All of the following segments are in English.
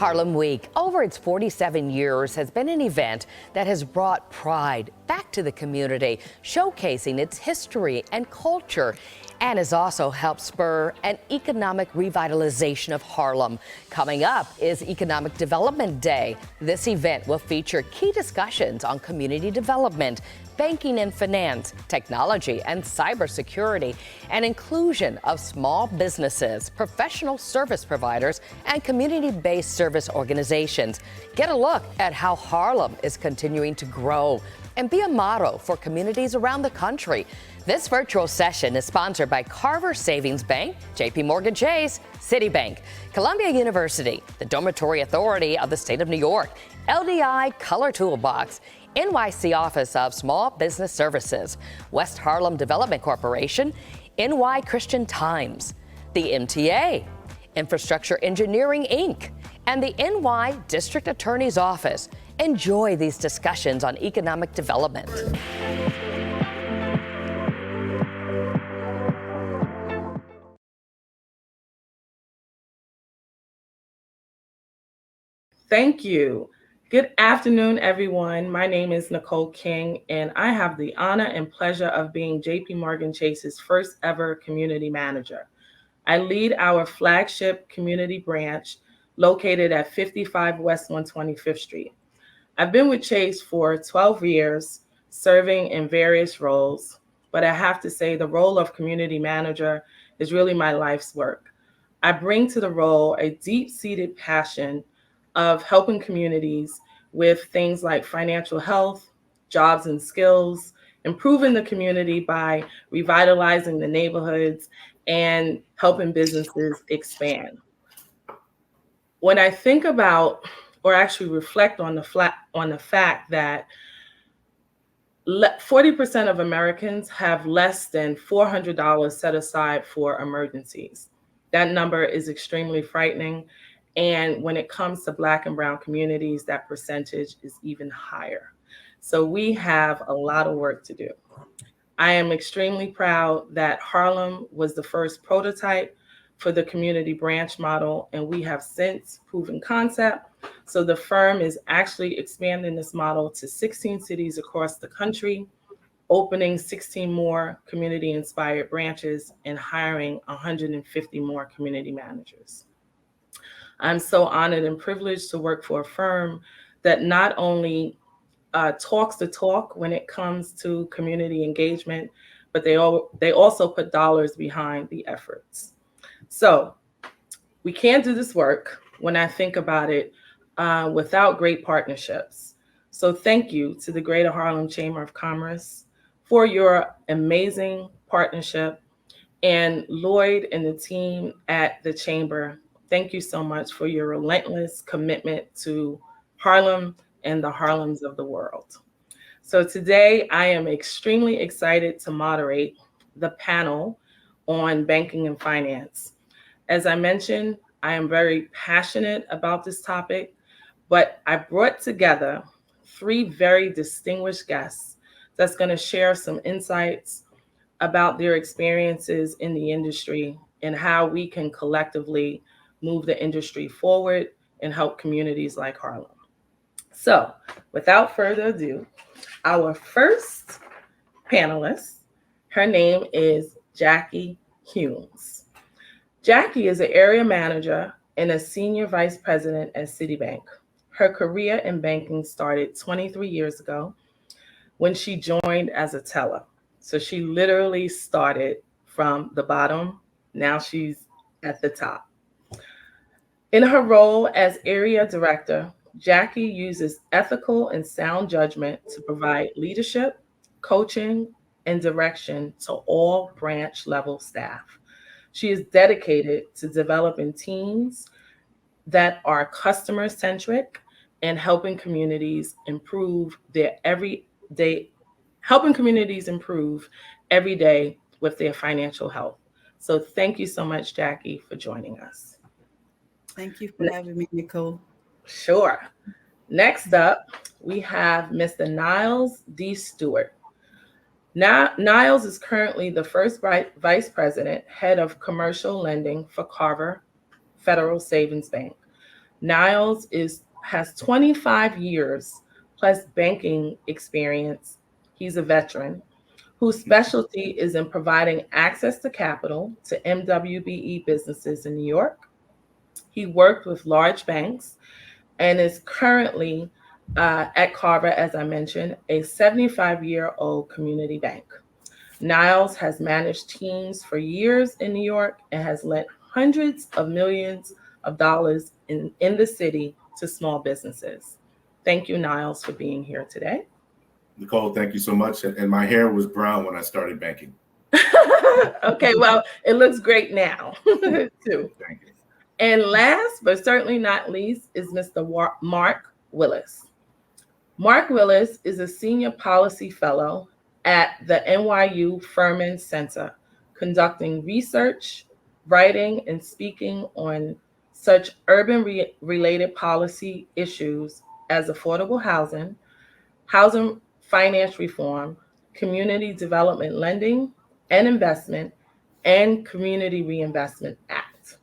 Harlem Week, over its 47 years, has been an event that has brought pride back to the community, showcasing its history and culture, and has also helped spur an economic revitalization of Harlem. Coming up is Economic Development Day. This event will feature key discussions on community development, banking and finance, technology and cybersecurity, and inclusion of small businesses, professional service providers, and community-based service organizations. Get a look at how Harlem is continuing to grow and be a model for communities around the country. This virtual session is sponsored by Carver Savings Bank, JP Morgan Chase, Citibank, Columbia University, the Dormitory Authority of the State of New York, LDI Color Toolbox, NYC Office of Small Business Services, West Harlem Development Corporation, NY Christian Times, the MTA, Infrastructure Engineering, Inc., and the NY District Attorney's Office. Enjoy these discussions on economic development. Thank you. Good afternoon, everyone. My name is Nicole King, and I have the honor and pleasure of being JP Morgan Chase's first ever community manager. I lead our flagship community branch located at 55 West 125th Street. I've been with Chase for 12 years, serving in various roles, but I have to say the role of community manager is really my life's work. I bring to the role a deep-seated passion of helping communities with things like financial health, jobs and skills, improving the community by revitalizing the neighborhoods, and helping businesses expand. When I think about, or actually reflect on the fact that 40% of Americans have less than $400 set aside for emergencies. That number is extremely frightening. And when it comes to Black and Brown communities, that percentage is even higher. So we have a lot of work to do. I am extremely proud that Harlem was the first prototype for the community branch model, and we have since proven concept. So the firm is actually expanding this model to 16 cities across the country, opening 16 more community-inspired branches, and hiring 150 more community managers. I'm so honored and privileged to work for a firm that not only talks the talk when it comes to community engagement, but they also put dollars behind the efforts. So we can't do this work, when I think about it, without great partnerships. So thank you to the Greater Harlem Chamber of Commerce for your amazing partnership, and Lloyd and the team at the Chamber. Thank you so much for your relentless commitment to Harlem and the Harlems of the world. So today I am extremely excited to moderate the panel on banking and finance. As I mentioned, I am very passionate about this topic, but I brought together three very distinguished guests that's going to share some insights about their experiences in the industry and how we can collectively move the industry forward and help communities like Harlem. So without further ado, our first panelist, her name is Jackie Humes. Jackie is an area manager and a senior vice president at Citibank. Her career in banking started 23 years ago when she joined as a teller. So she literally started from the bottom. Now she's at the top. In her role as area director, Jackie uses ethical and sound judgment to provide leadership, coaching, and direction to all branch level staff. She is dedicated to developing teams that are customer centric and helping communities improve every day with their financial health. So thank you so much, Jackie, for joining us. Thank you for having me, Nicole. Sure. Next up, we have Mr. Niles D Stewart. Now, Niles is currently the first vice president, head of commercial lending for Carver Federal Savings Bank. Niles has 25 years plus banking experience. He's a veteran whose specialty is in providing access to capital to MWBE businesses in New York. He worked with large banks and is currently at Carver, as I mentioned, a 75-year-old community bank. Niles has managed teams for years in New York and has lent hundreds of millions of dollars in the city to small businesses. Thank you, Niles, for being here today. Nicole, thank you so much. And my hair was brown when I started banking. Okay, well, it looks great now, too. Thank you. And last, but certainly not least, is Mr. Mark Willis. Mark Willis is a senior policy fellow at the NYU Furman Center, conducting research, writing, and speaking on such urban-related policy issues as affordable housing, housing finance reform, community development lending and investment, and Community Reinvestment Act.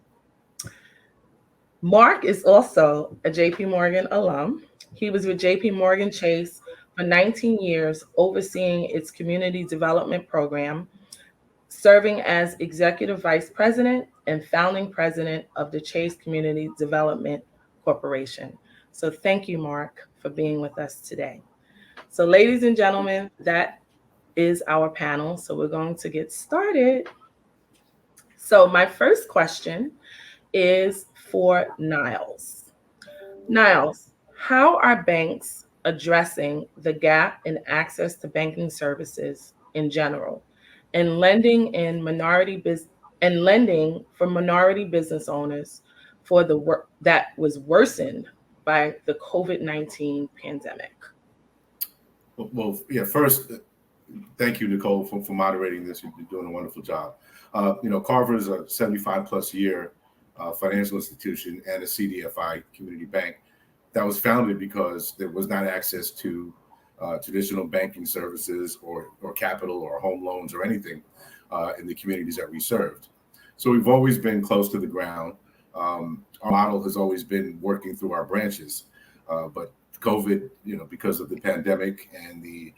Mark is also a JP Morgan alum. He was with JP Morgan Chase for 19 years, overseeing its community development program, serving as executive vice president and founding president of the Chase Community Development Corporation. So thank you, Mark, for being with us today. So ladies and gentlemen, that is our panel. So we're going to get started. So my first question is for Niles. Niles, how are banks addressing the gap in access to banking services in general and lending for minority business owners for the work that was worsened by the COVID-19 pandemic? Well, yeah, first, thank you, Nicole, for moderating this. You're doing a wonderful job. Carver is a 75 plus year financial institution and a CDFI community bank that was founded because there was not access to traditional banking services or capital or home loans or anything in the communities that we served. So we've always been close to the ground. Our model has always been working through our branches, but COVID, because of the pandemic and the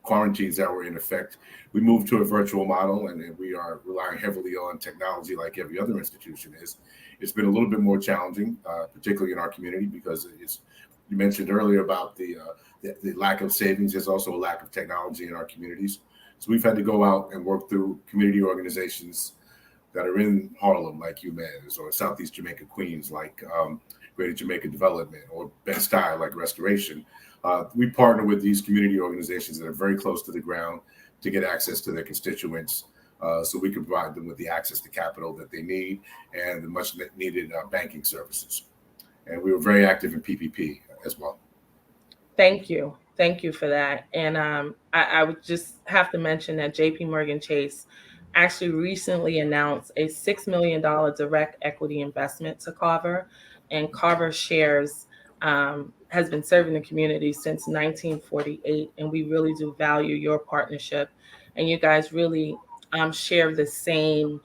quarantines that were in effect, we moved to a virtual model, and we are relying heavily on technology like every other institution is. It's been a little bit more challenging, particularly in our community, because you mentioned earlier about the lack of savings. There's also a lack of technology in our communities. So we've had to go out and work through community organizations that are in Harlem, like UMass, or Southeast Jamaica Queens, like Greater Jamaica Development, or Bed-Stuy, like Restoration. We partner with these community organizations that are very close to the ground to get access to their constituents, so we can provide them with the access to capital that they need and the much needed banking services. And we were very active in PPP as well. Thank you. Thank you for that. And I would just have to mention that JP Morgan Chase actually recently announced a $6 million direct equity investment to Carver, and Carver shares has been serving the community since 1948, and we really do value your partnership, and you guys really share the same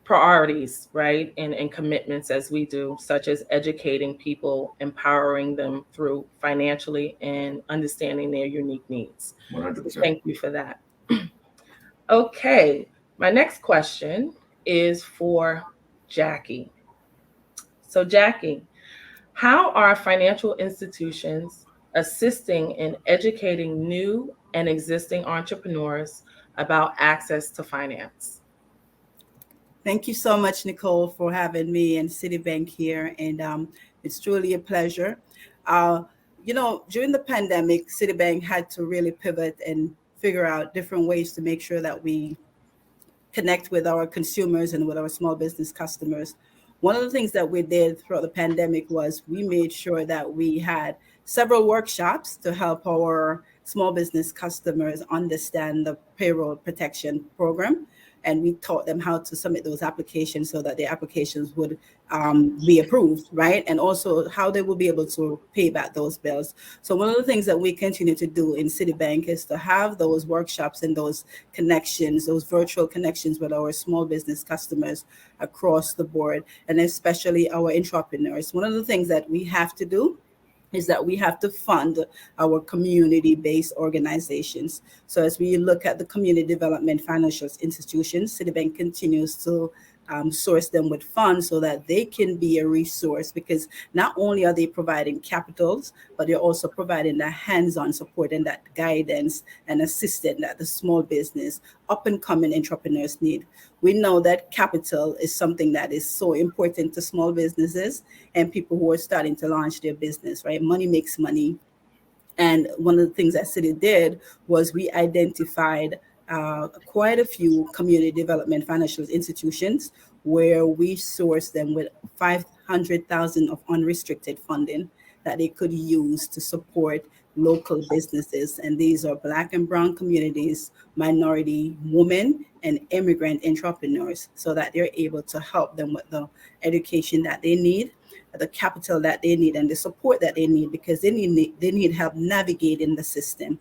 priorities, right, and commitments as we do, such as educating people, empowering them through financially, and understanding their unique needs. 100%. So thank you for that. Okay, my next question is for Jackie. So Jackie, how are financial institutions assisting in educating new and existing entrepreneurs about access to finance? Thank you so much, Nicole, for having me and Citibank here. And it's truly a pleasure. During the pandemic, Citibank had to really pivot and figure out different ways to make sure that we connect with our consumers and with our small business customers. One of the things that we did throughout the pandemic was we made sure that we had several workshops to help our small business customers understand the payroll protection program. and we taught them how to submit those applications so that their applications would be approved, right? And also how they will be able to pay back those bills. So one of the things that we continue to do in Citibank is to have those workshops and those connections, those virtual connections with our small business customers across the board, and especially our entrepreneurs. One of the things that we have to do is that we have to fund our community-based organizations. So as we look at the community development financial institutions, Citibank continues to source them with funds so that they can be a resource, because not only are they providing capitals, but they're also providing that hands-on support and that guidance and assistance that the small business, up-and-coming entrepreneurs need. We know that capital is something that is so important to small businesses and people who are starting to launch their business, right? Money makes money. And one of the things that Citi did was we identified quite a few community development financial institutions where we sourced them with 500,000 of unrestricted funding that they could use to support local businesses. And these are Black and Brown communities, minority women, and immigrant entrepreneurs, so that they're able to help them with the education that they need, the capital that they need, and the support that they need, because they need help navigating the system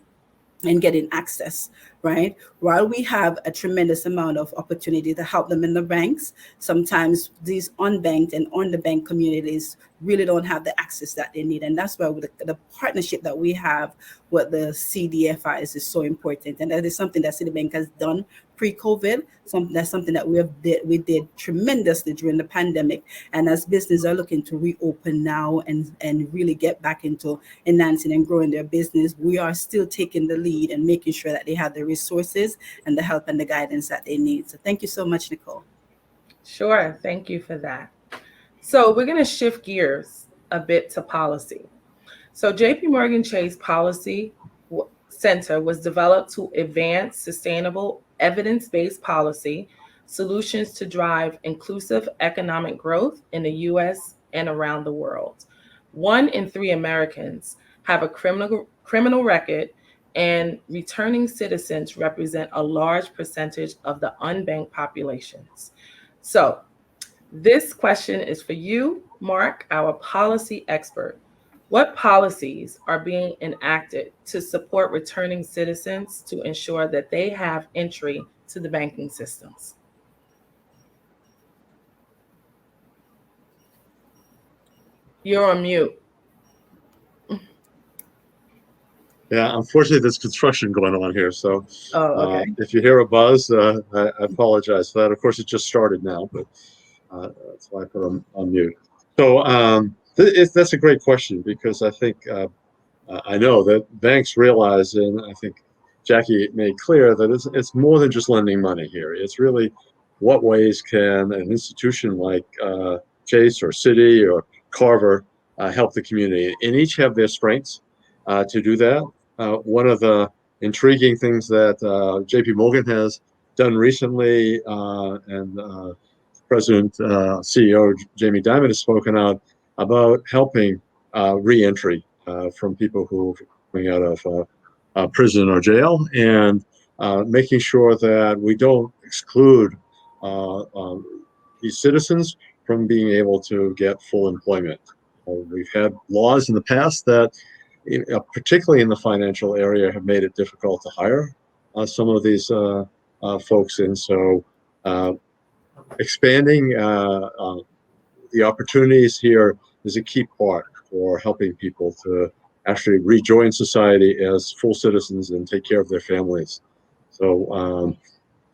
and getting access, right? While we have a tremendous amount of opportunity to help them in the banks, sometimes these unbanked and underbanked communities really don't have the access that they need. And that's why the partnership that we have with the CDFIs is so important. And that is something that Citibank has done pre-COVID. That's something that we did tremendously during the pandemic. And as businesses are looking to reopen now and really get back into enhancing and growing their business, we are still taking the lead and making sure that they have the resources and the help and the guidance that they need. So thank you so much, Nicole. Sure. Thank you for that. So we're going to shift gears a bit to policy. So JP Morgan Chase Policy Center was developed to advance sustainable, evidence-based policy solutions to drive inclusive economic growth in the U.S. and around the world. 1 in 3 Americans have a criminal record, and returning citizens represent a large percentage of the unbanked populations. So this question is for you, Mark, our policy expert. What policies are being enacted to support returning citizens to ensure that they have entry to the banking systems? You're on mute. Yeah, unfortunately, there's construction going on here. So okay. If you hear a buzz, I apologize for that. Of course, it just started now, but that's why I put them on mute. So that's a great question, because I think I know that banks realize, and I think Jackie made clear, that it's more than just lending money here. It's really what ways can an institution like Chase or Citi or Carver help the community, and each have their strengths to do that. One of the intriguing things that JP Morgan has done recently, and President, CEO Jamie Dimon has spoken out about helping reentry from people who are coming out of prison or jail, and making sure that we don't exclude these citizens from being able to get full employment. We've had laws in the past that, particularly in the financial area, have made it difficult to hire some of these folks. And so expanding the opportunities here is a key part for helping people to actually rejoin society as full citizens and take care of their families. So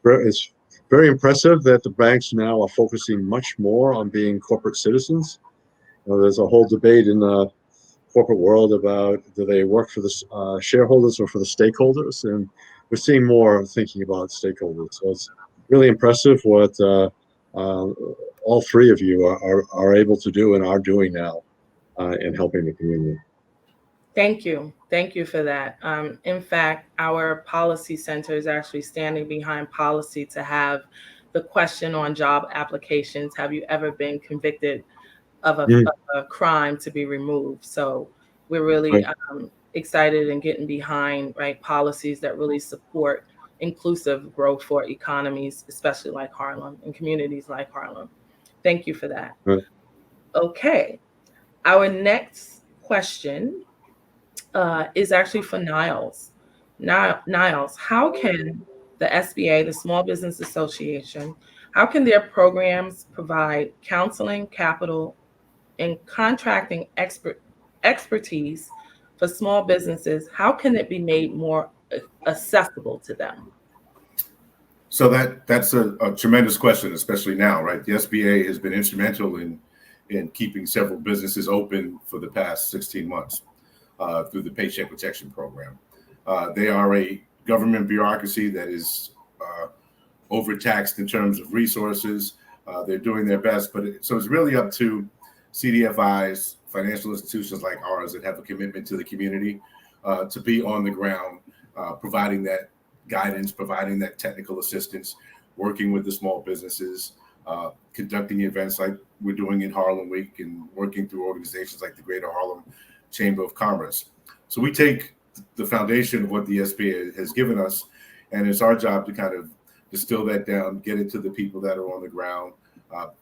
it's very impressive that the banks now are focusing much more on being corporate citizens. There's a whole debate in the corporate world about, do they work for the shareholders or for the stakeholders? And we're seeing more thinking about stakeholders. So it's really impressive what all three of you are able to do and are doing now in helping the community. Thank you. Thank you for that. In fact, our policy center is actually standing behind policy to have the question on job applications: have you ever been convicted of a crime, to be removed? So we're really excited and getting behind policies that really support inclusive growth for economies, especially like Harlem and communities like Harlem. Thank you for that. Right. Okay, our next question is actually for Niles. Niles, how can the SBA, the Small Business Association, how can their programs provide counseling, capital, and contracting expertise for small businesses? How can it be made more accessible to them? So that's a tremendous question, especially now, right? The SBA has been instrumental in keeping several businesses open for the past 16 months through the Paycheck Protection Program. They are a government bureaucracy that is overtaxed in terms of resources. They're doing their best, so it's really up to CDFIs, financial institutions like ours that have a commitment to the community to be on the ground, providing that guidance, providing that technical assistance, working with the small businesses, conducting events like we're doing in Harlem Week, and working through organizations like the Greater Harlem Chamber of Commerce. So we take the foundation of what the SBA has given us, and it's our job to kind of distill that down, get it to the people that are on the ground,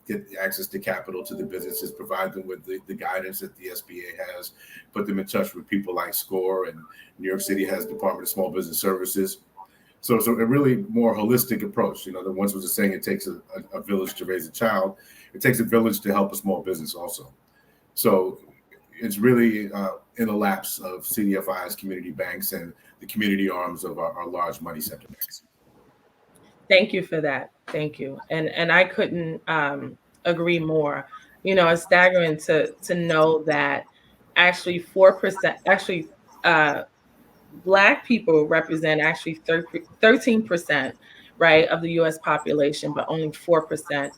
get access to capital to the businesses, provide them with the guidance that the SBA has, put them in touch with people like SCORE, and New York City has Department of Small Business Services. So a really more holistic approach. You know, the ones was just saying it takes a village to raise a child. It takes a village to help a small business also. So it's really in the laps of CDFIs, community banks, and the community arms of our large money center banks. Thank you for that. Thank you. And I couldn't agree more. You know, it's staggering to know that actually 4%, actually Black people represent actually 13%, right, of the U.S. population, but only 4%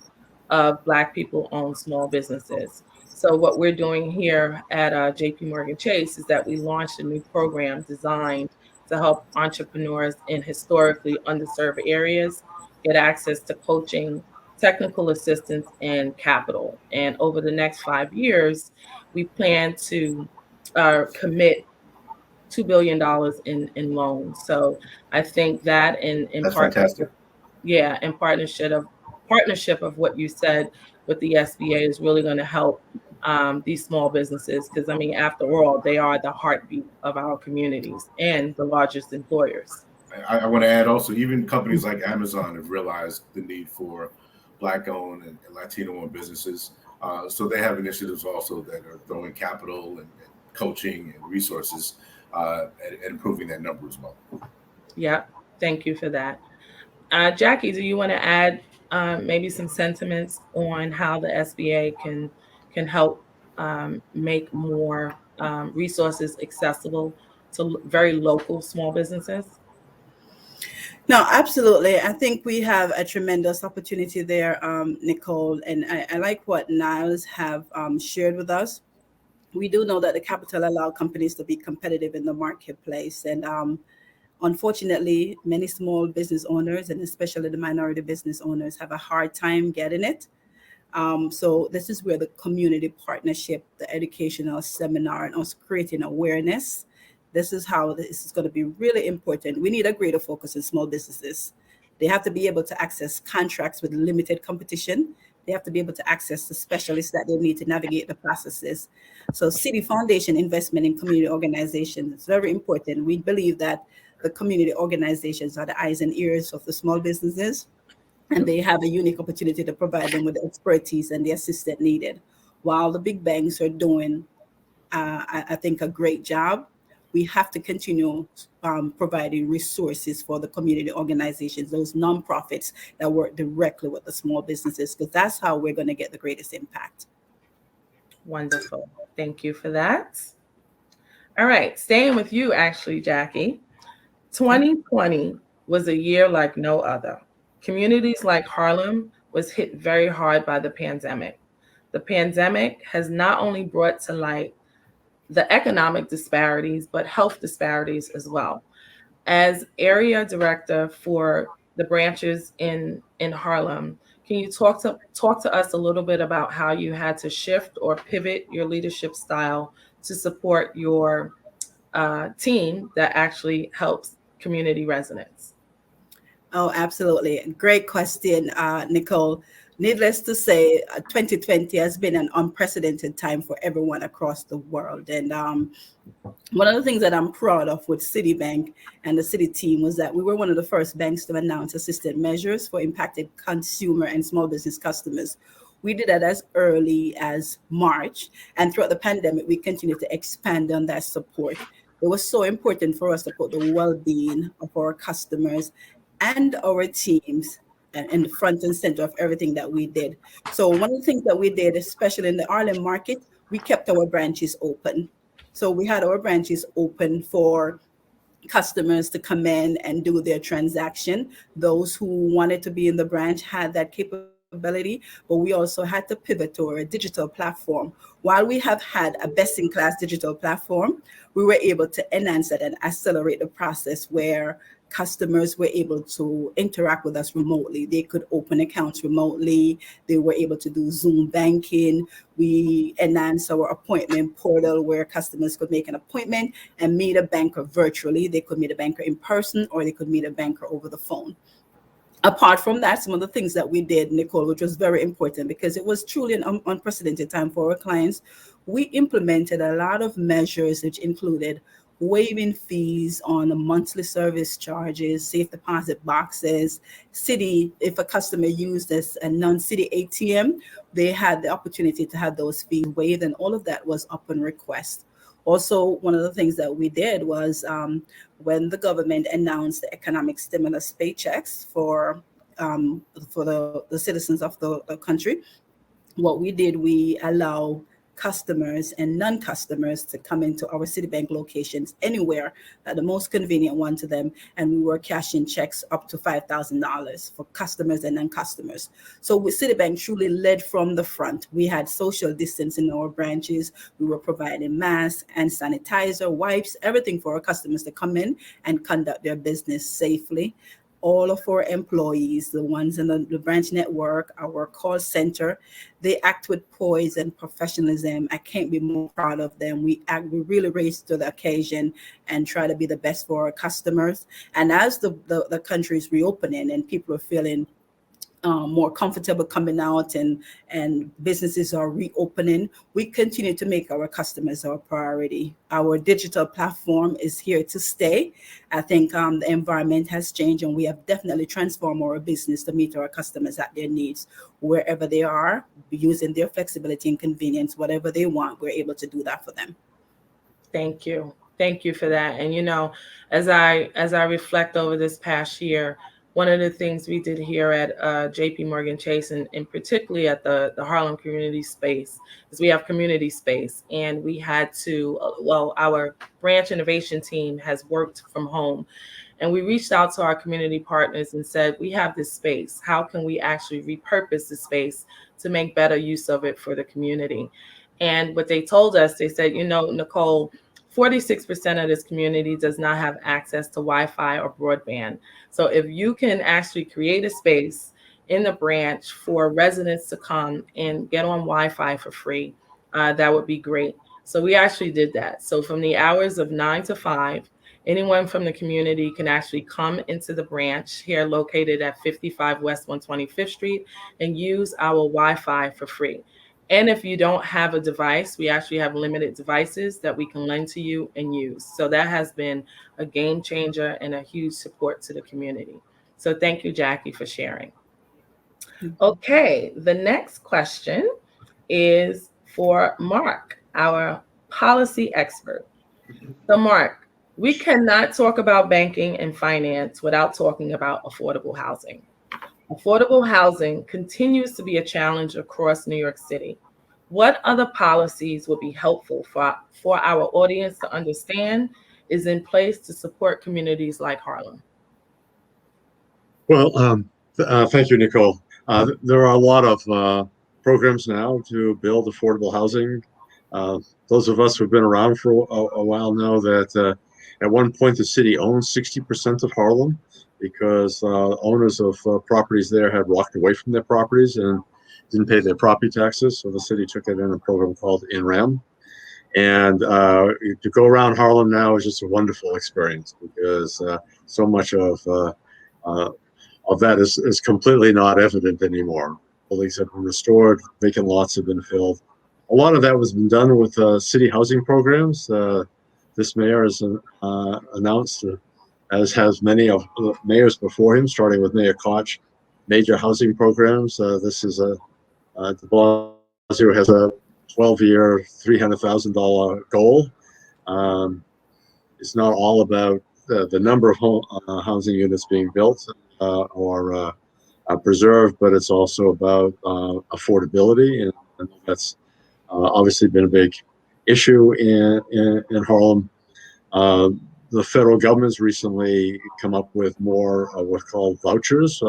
of Black people own small businesses. So what we're doing here at JP Morgan Chase is that we launched a new program designed to help entrepreneurs in historically underserved areas get access to coaching, technical assistance, and capital. And over the next 5 years, we plan to commit $2 billion in loans. So I think that in That's fantastic. in partnership of what you said with the SBA is really going to help these small businesses, because I mean, after all, they are the heartbeat of our communities and the largest employers. I want to add also, even companies like Amazon have realized the need for Black-owned and Latino-owned businesses. So they have initiatives also that are throwing capital and coaching and resources and improving that number as well. Yeah, thank you for that. Jackie, do you want to add maybe some sentiments on how the SBA can help make more resources accessible to very local small businesses? No, absolutely. I think we have a tremendous opportunity there, Nicole, and I like what Niles have shared with us. We do know that the capital allow companies to be competitive in the marketplace, and unfortunately, many small business owners, and especially the minority business owners, have a hard time getting it. So this is where the community partnership, the educational seminar, and us creating awareness, this is how this is going to be really important. We need a greater focus on small businesses. They have to be able to access contracts with limited competition. They have to be able to access the specialists that they need to navigate the processes. So City Foundation investment in community organizations is very important. We believe that the community organizations are the eyes and ears of the small businesses, and they have a unique opportunity to provide them with the expertise and the assistance needed. While the big banks are doing, I think, a great job, we have to continue providing resources for the community organizations, those nonprofits that work directly with the small businesses, because that's how we're going to get the greatest impact. Wonderful. Thank you for that. All right, staying with you, actually, Jackie. 2020 was a year like no other. Communities like Harlem was hit very hard by the pandemic. The pandemic has not only brought to light the economic disparities, but health disparities as well. As area director for the branches in Harlem, can you talk to us a little bit about how you had to shift or pivot your leadership style to support your team that actually helps community residents? Oh, absolutely. Great question, Nicole. Needless to say, 2020 has been an unprecedented time for everyone across the world. And one of the things that I'm proud of with Citibank and the Citi team was that we were one of the first banks to announce assisted measures for impacted consumer and small business customers. We did that as early as March, and throughout the pandemic, we continued to expand on that support. It was so important for us to put the well-being of our customers and our teams in the front and center of everything that we did. So one of the things that we did, especially in the Harlem market, we kept our branches open. So we had our branches open for customers to come in and do their transaction. Those who wanted to be in the branch had that capability, but we also had to pivot to a digital platform. While we have had a best-in-class digital platform, we were able to enhance it and accelerate the process where customers were able to interact with us remotely. They could open accounts remotely. They were able to do Zoom banking. We enhanced our appointment portal where customers could make an appointment and meet a banker virtually. They could meet a banker in person, or they could meet a banker over the phone. Apart from that, some of the things that we did, Nicole, which was very important because it was truly an unprecedented time for our clients, we implemented a lot of measures which included waiving fees on monthly service charges, safe deposit boxes. Citi, if a customer used as a non-Citi ATM, they had the opportunity to have those fees waived, and all of that was upon request. Also, one of the things that we did was when the government announced the economic stimulus paychecks for the citizens of the country, what we did, we allow customers and non-customers to come into our Citibank locations anywhere, the most convenient one to them, and we were cashing checks up to $5,000 for customers and non-customers. So with Citibank truly led from the front. We had social distance in our branches. We were providing masks and sanitizer, wipes, everything for our customers to come in and conduct their business safely. All of our employees, the ones in the branch network, our call center, they act with poise and professionalism. I can't be more proud of them. We really raise to the occasion and try to be the best for our customers. And as the country is reopening and people are feeling more comfortable coming out and businesses are reopening, we continue to make our customers our priority. Our digital platform is here to stay. I think the environment has changed, and we have definitely transformed our business to meet our customers at their needs. Wherever they are, using their flexibility and convenience, whatever they want, we're able to do that for them. Thank you. Thank you for that. And, as I reflect over this past year, one of the things we did here at JP Morgan Chase, and particularly at the Harlem community space, is we have community space, and we had to, our branch innovation team has worked from home, and we reached out to our community partners and said, we have this space. How can we actually repurpose the space to make better use of it for the community? And what they told us, they said, Nicole, 46% of this community does not have access to Wi-Fi or broadband. So if you can actually create a space in the branch for residents to come and get on Wi-Fi for free, that would be great. So we actually did that. So from the hours of 9 to 5, anyone from the community can actually come into the branch here located at 55 West 125th Street and use our Wi-Fi for free. And if you don't have a device, we actually have limited devices that we can lend to you and use. So that has been a game changer and a huge support to the community. So thank you, Jackie, for sharing. Okay, the next question is for Mark, our policy expert. So Mark, we cannot talk about banking and finance without talking about affordable housing. Affordable housing continues to be a challenge across New York City. What other policies would be helpful for our audience to understand is in place to support communities like Harlem? Well, thank you, Nicole. There are a lot of programs now to build affordable housing. Those of us who've been around for a while know that at one point the city owned 60% of Harlem, because owners of properties there had walked away from their properties and didn't pay their property taxes. So the city took it in a program called INRAM. And to go around Harlem now is just a wonderful experience, because so much of of that is completely not evident anymore. Buildings have been restored, vacant lots have been filled. A lot of that was been done with city housing programs. This mayor has announced, as has many of the mayors before him, starting with Mayor Koch, major housing programs. This is de Blasio has a 12-year, $300,000 goal. It's not all about the number of housing units being built or preserved, but it's also about affordability, and that's obviously been a big issue in Harlem. The federal government's recently come up with more what's called vouchers,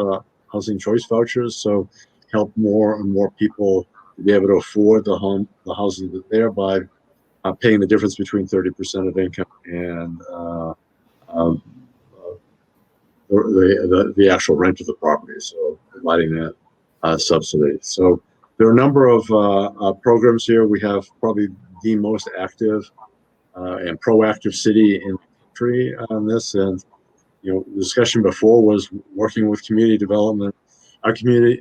housing choice vouchers, so help more and more people to be able to afford the housing that they're by paying the difference between 30% of income and um, the actual rent of the property, so providing that subsidy. So there are a number of programs here. We have probably the most active and proactive city in the country on this. And the discussion before was working with community development, our community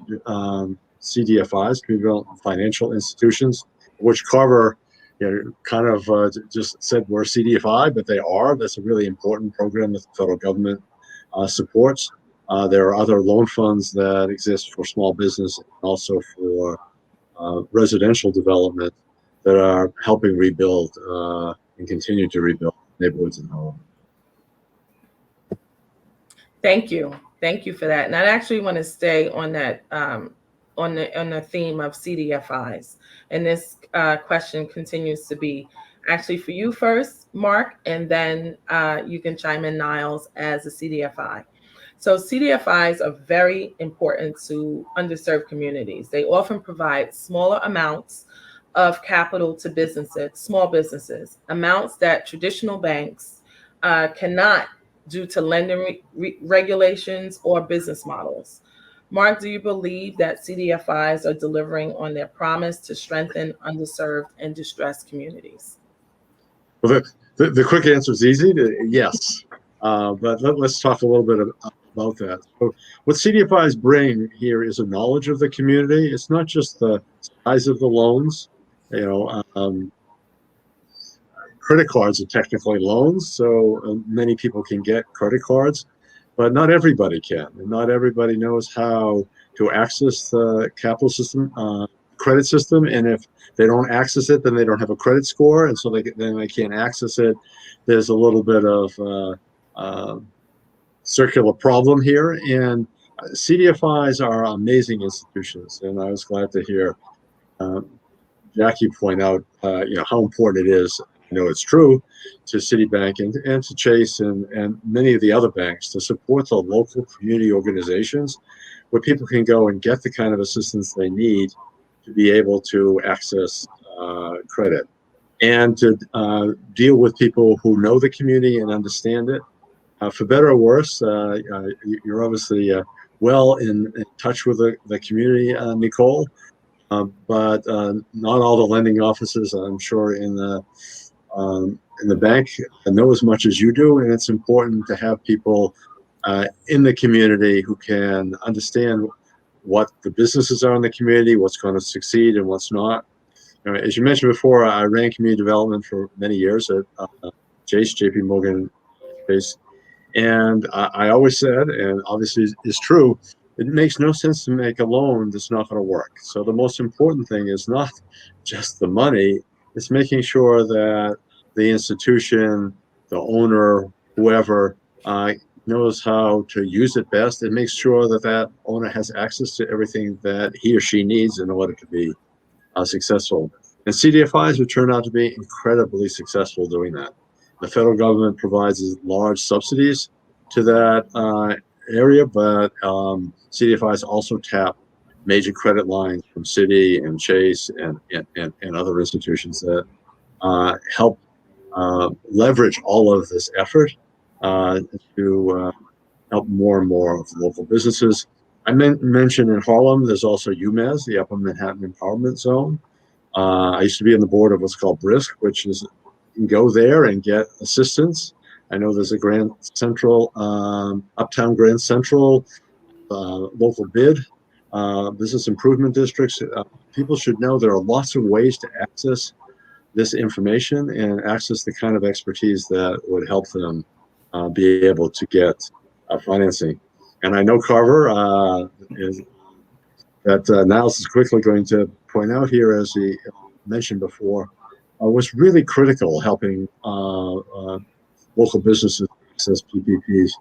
CDFIs, community development financial institutions, which Carver kind of just said we're CDFI, but they are. That's a really important program that the federal government supports. There are other loan funds that exist for small business and also for residential development that are helping rebuild and continue to rebuild neighborhoods in Harlem. Thank you for that. And I actually want to stay on that on the theme of CDFIs. And this question continues to be actually for you first, Mark, and then you can chime in, Niles, as a CDFI. So CDFIs are very important to underserved communities. They often provide smaller amounts of capital to businesses, small businesses, amounts that traditional banks cannot due to lending regulations or business models. Mark, do you believe that CDFIs are delivering on their promise to strengthen underserved and distressed communities? Well, the quick answer is easy. Yes. But let's talk a little bit about that. So what CDFIs bring here is a knowledge of the community. It's not just the size of the loans. Credit cards are technically loans, so many people can get credit cards, but not everybody can. And not everybody knows how to access the capital system, credit system. And if they don't access it, then they don't have a credit score, and so then they can't access it. There's a little bit of circular problem here, and CDFIs are amazing institutions, and I was glad to hear Jackie point out how important it is. I know it's true to Citibank and to Chase and many of the other banks to support the local community organizations where people can go and get the kind of assistance they need to be able to access credit and to deal with people who know the community and understand it. For better or worse, you're obviously well in touch with the community, Nicole, but not all the lending offices, I'm sure, in the bank know as much as you do, and it's important to have people in the community who can understand what the businesses are in the community, what's going to succeed and what's not. As you mentioned before, I ran community development for many years at JP Morgan Chase. And I always said, and obviously is true, it makes no sense to make a loan that's not going to work. So the most important thing is not just the money, it's making sure that the institution, the owner, whoever, knows how to use it best and makes sure that that owner has access to everything that he or she needs in order to be successful. And CDFIs have turned out to be incredibly successful doing that. The federal government provides large subsidies to that area, but CDFIs also tap major credit lines from Citi and Chase and other institutions that help leverage all of this effort to help more and more of the local businesses. I mentioned in Harlem, there's also UMAS, the Upper Manhattan Empowerment Zone. I used to be on the board of what's called BRISC, which is you can go there and get assistance. I know there's a Grand Central, Uptown Grand Central local bid, business improvement districts. People should know there are lots of ways to access this information and access the kind of expertise that would help them be able to get financing. And I know Carver Niles is quickly going to point out here, as he mentioned before, was really critical helping local businesses access PPPs.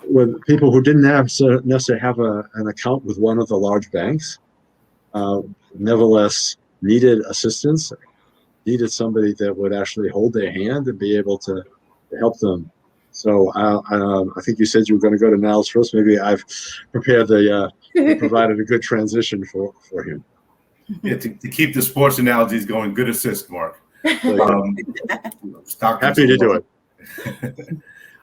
With people who didn't necessarily have an account with one of the large banks, nevertheless needed assistance, needed somebody that would actually hold their hand and be able to help them. So I think you said you were going to go to Niles first. Maybe I've prepared provided a good transition for him. Yeah, to keep the sports analogies going, good assist, Mark. Happy to do it.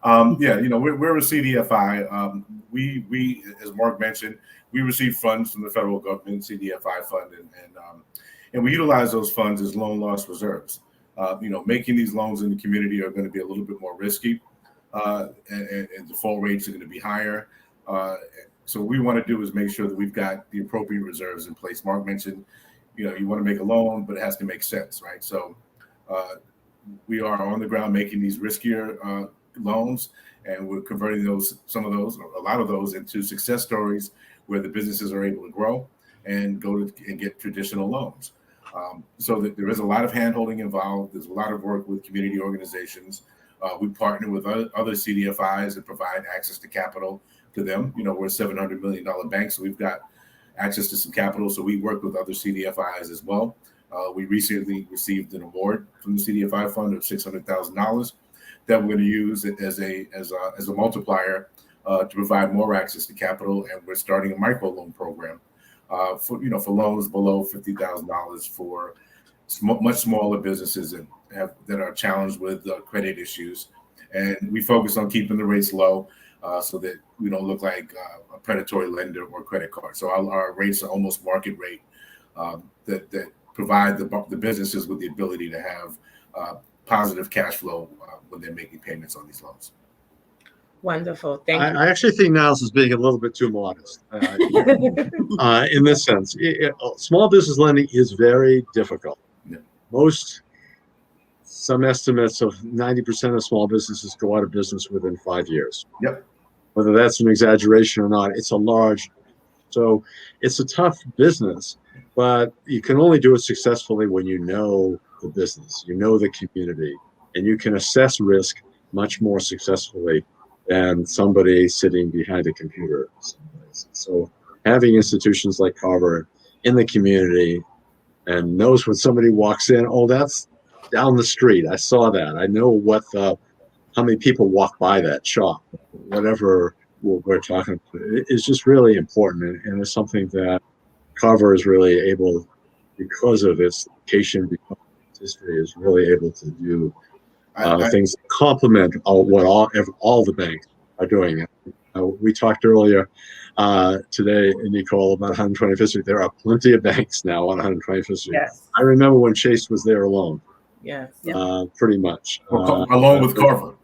Yeah, we're a CDFI. We, as Mark mentioned, we receive funds from the federal government, CDFI fund, and we utilize those funds as loan loss reserves. Making these loans in the community are going to be a little bit more risky, and default rates are going to be higher. So what we want to do is make sure that we've got the appropriate reserves in place. Mark mentioned, you want to make a loan, but it has to make sense, right? So we are on the ground making these riskier loans, and we're converting a lot of those into success stories where the businesses are able to grow and and get traditional loans. So that there is a lot of handholding involved. There's a lot of work with community organizations. We partner with other CDFIs and provide access to capital to them. We're a $700 million bank, so we've got access to some capital. So we work with other CDFIs as well. We recently received an award from the CDFI fund of $600,000 that we're going to use as a multiplier to provide more access to capital. And we're starting a microloan program for loans below $50,000 for much smaller businesses that are challenged with credit issues. And we focus on keeping the rates low so that we don't look like a predatory lender or credit card. So our rates are almost market rate that provide the businesses with the ability to have positive cash flow when they're making payments on these loans. Wonderful. Thank you. I actually think Niles is being a little bit too modest in this sense. Small business lending is very difficult. Yeah. Some estimates of 90% of small businesses go out of business within 5 years. Yep. Whether that's an exaggeration or not, it's so it's a tough business, but you can only do it successfully when you know the business, you know the community, and you can assess risk much more successfully than somebody sitting behind a computer. So having institutions like Carver in the community and knows when somebody walks in, oh, that's down the street. I saw that. I know how many people walk by that shop, whatever we're talking about. It's just really important. And it's something that Carver is really able, because of its location, because of its history, is really able to do things that complement what all the banks are doing. We talked earlier today, Nicole, about 125th Street. There are plenty of banks now on 125th Street. Yes. I remember when Chase was there alone. Yes. Pretty much. Along with Carver.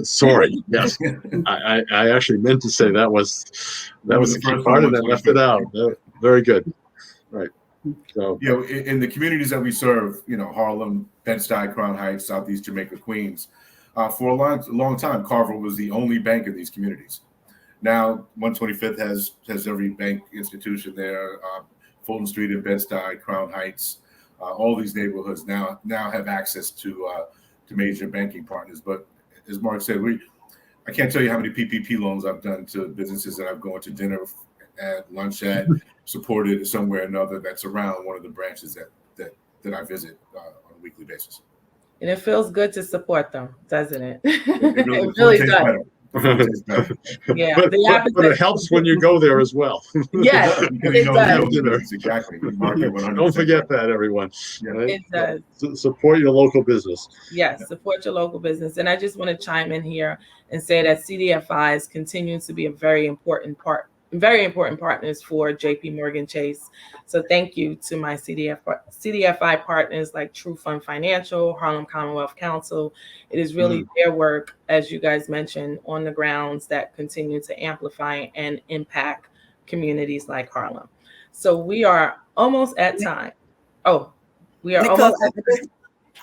Sorry. Yes, I actually meant to say that was the key part, and I left it out. Very good. Right. So in the communities that we serve, Harlem, Bed-Stuy, Crown Heights, Southeast Jamaica, Queens, for a long time, Carver was the only bank in these communities. Now 125th has every bank institution there. Fulton Street and Bed-Stuy, Crown Heights, all these neighborhoods now have access to major banking partners. But as Mark said, I can't tell you how many PPP loans I've done to businesses that I've gone to dinner at, lunch at, supported somewhere or another that's around one of the branches that I visit on a weekly basis. And it feels good to support them, doesn't it? It really does. Yeah, but it helps when you go there as well. Yes, it does. Exactly. Don't forget that, everyone. Yeah. Right? It does. Support your local business. Yes, support your local business. And I just want to chime in here and say that CDFIs continue to be a very important part very important partners for JP Morgan Chase. So thank you to my CDFI partners like True Fund Financial, Harlem Commonwealth Council. It is really their work, as you guys mentioned, on the grounds that continue to amplify and impact communities like Harlem. So we are almost at time. Oh, we are Nicole, almost at time.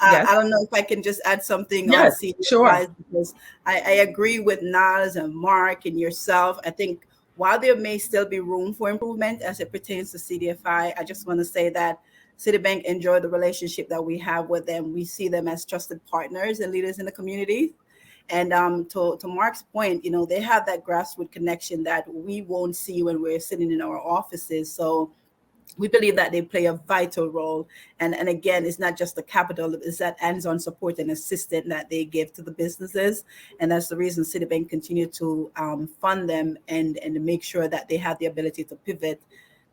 Yes. I don't know if I can just add something on Yes, sure. because I agree with Niles and Mark and yourself. I think while there may still be room for improvement as it pertains to CDFI, I just want to say that Citibank enjoy the relationship that we have with them. We see them as trusted partners and leaders in the community. And to Mark's point, you know, they have that grassroots connection that we won't see when we're sitting in our offices. So we believe that they play a vital role. And again, it's not just the capital, it's that hands-on support and assistance that they give to the businesses. And that's the reason Citibank continue to fund them and to make sure that they have the ability to pivot,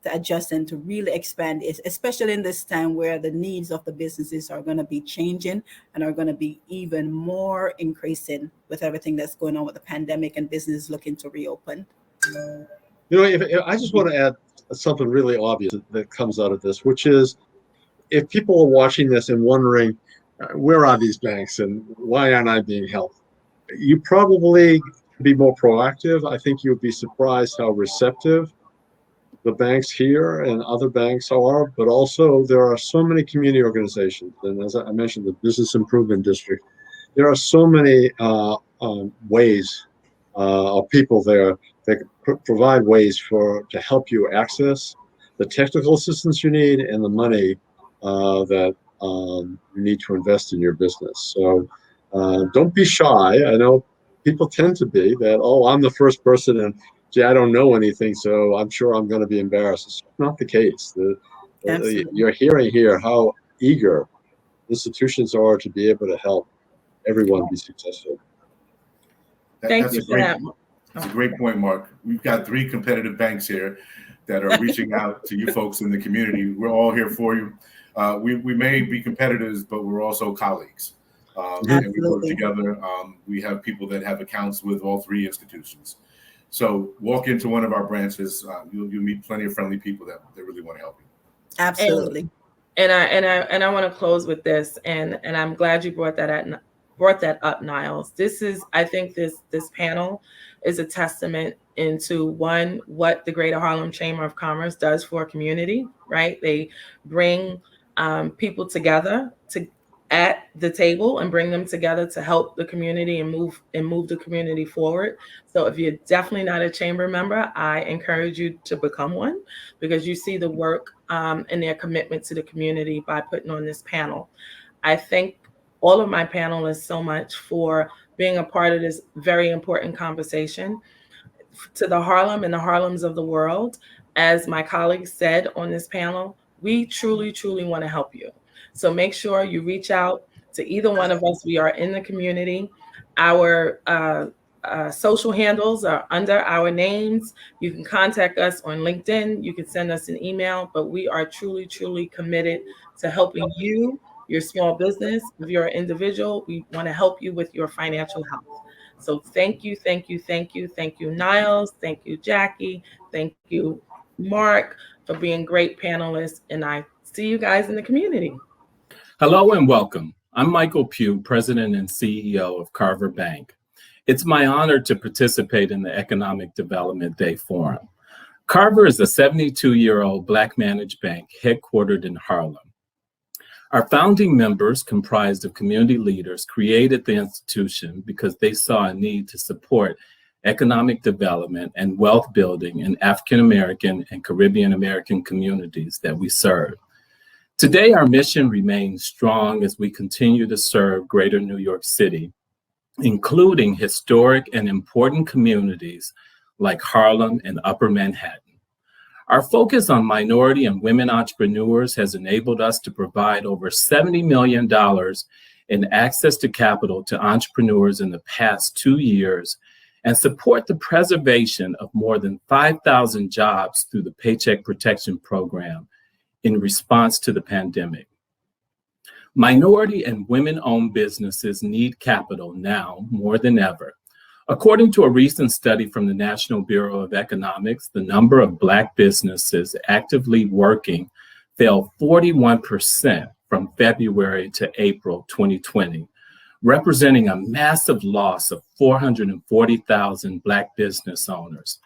to adjust, and to really expand, especially in this time where the needs of the businesses are going to be changing and are going to be even more increasing with everything that's going on with the pandemic and business looking to reopen. You know, if I just want to add something really obvious that comes out of this, which is if people are watching this and wondering, where are these banks and why aren't I being helped? You probably be more proactive. I think you'd be surprised how receptive the banks here and other banks are, but also there are so many community organizations. And as I mentioned, the Business Improvement District, there are so many ways of people there that provide ways to help you access the technical assistance you need and the money that you need to invest in your business. So don't be shy. I know people tend to be that, oh, I'm the first person and gee, I don't know anything, so I'm sure I'm going to be embarrassed. It's not the case. You're hearing here how eager institutions are to be able to help everyone be successful. Thank you for that. That's a great point, Mark. We've got 3 competitive banks here that are reaching out to you folks in the community. We're all here for you. We may be competitors, but we're also colleagues. And we work together. We have people that have accounts with all 3 institutions. So walk into one of our branches. You'll meet plenty of friendly people that really want to help you. Absolutely. And I want to close with this. And I'm glad you brought that up, Niles. I think this panel is a testament into what the Greater Harlem Chamber of Commerce does for a community, right? They bring people together at the table and bring them together to help the community and move the community forward. So if you're definitely not a chamber member, I encourage you to become one, because you see the work and their commitment to the community by putting on this panel. I thank all of my panelists so much for being a part of this very important conversation. To the Harlem and the Harlems of the world, as my colleagues said on this panel, we truly, truly want to help you. So make sure you reach out to either one of us. We are in the community. Our social handles are under our names. You can contact us on LinkedIn. You can send us an email, but we are truly, truly committed to helping you, your small business. If you're an individual, we want to help you with your financial health. So thank you, thank you, thank you. Thank you, Niles. Thank you, Jackie. Thank you, Mark, for being great panelists. And I see you guys in the community. Hello and welcome. I'm Michael Pugh, President and CEO of Carver Bank. It's my honor to participate in the Economic Development Day Forum. Carver is a 72-year-old Black managed bank headquartered in Harlem. Our founding members, comprised of community leaders, created the institution because they saw a need to support economic development and wealth building in African American and Caribbean American communities that we serve. Today, our mission remains strong as we continue to serve Greater New York City, including historic and important communities like Harlem and Upper Manhattan. Our focus on minority and women entrepreneurs has enabled us to provide over $70 million in access to capital to entrepreneurs in the past 2 years and support the preservation of more than 5,000 jobs through the Paycheck Protection Program in response to the pandemic. Minority and women-owned businesses need capital now more than ever. According to a recent study from the National Bureau of Economics, the number of Black businesses actively working fell 41% from February to April 2020, representing a massive loss of 440,000 Black business owners.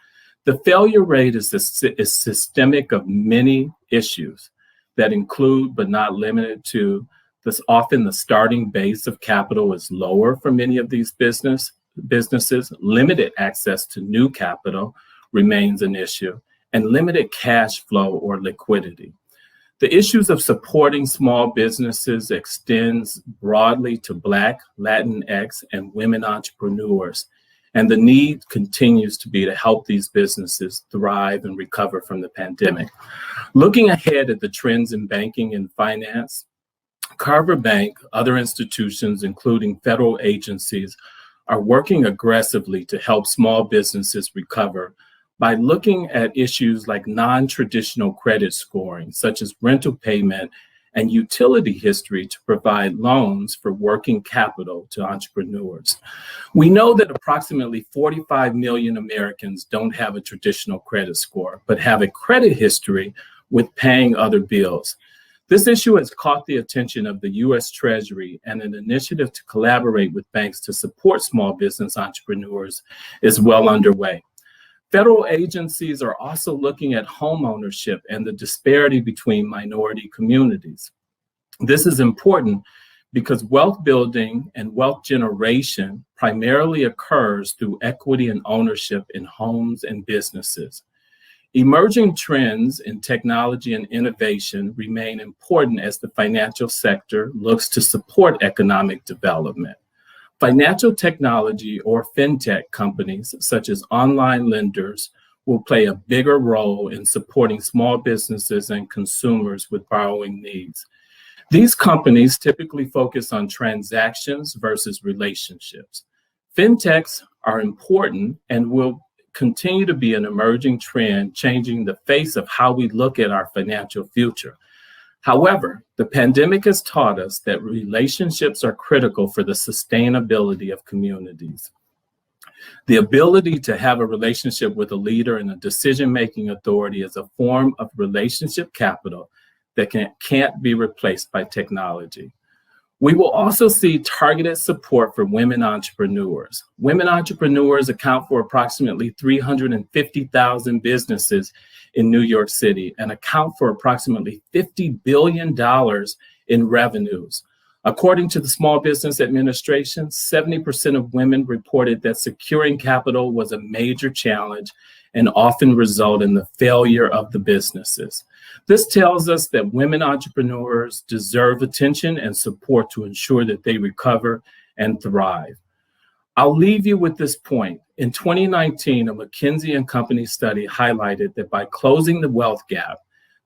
The failure rate is systemic of many issues that include, but not limited to, often the starting base of capital is lower for many of these businesses. Limited access to new capital remains an issue, and limited cash flow or liquidity. The issues of supporting small businesses extends broadly to Black, Latinx, and women entrepreneurs, and the need continues to be to help these businesses thrive and recover from the pandemic. Looking ahead at the trends in banking and finance, Carver Bank, other institutions, including federal agencies, are working aggressively to help small businesses recover by looking at issues like non-traditional credit scoring, such as rental payment and utility history to provide loans for working capital to entrepreneurs. We know that approximately 45 million Americans don't have a traditional credit score, but have a credit history with paying other bills. This issue has caught the attention of the U.S. Treasury, and an initiative to collaborate with banks to support small business entrepreneurs is well underway. Federal agencies are also looking at home ownership and the disparity between minority communities. This is important because wealth building and wealth generation primarily occurs through equity and ownership in homes and businesses. Emerging trends in technology and innovation remain important as the financial sector looks to support economic development. Financial technology or fintech companies, such as online lenders, will play a bigger role in supporting small businesses and consumers with borrowing needs. These companies typically focus on transactions versus relationships. Fintechs are important and will continue to be an emerging trend, changing the face of how we look at our financial future. However, the pandemic has taught us that relationships are critical for the sustainability of communities. The ability to have a relationship with a leader and a decision-making authority is a form of relationship capital that can't be replaced by technology. We will also see targeted support for women entrepreneurs. Women entrepreneurs account for approximately 350,000 businesses in New York City and account for approximately $50 billion in revenues. According to the Small Business Administration, 70% of women reported that securing capital was a major challenge and often result in the failure of the businesses. This tells us that women entrepreneurs deserve attention and support to ensure that they recover and thrive. I'll leave you with this point. In 2019, a McKinsey & Company study highlighted that by closing the wealth gap,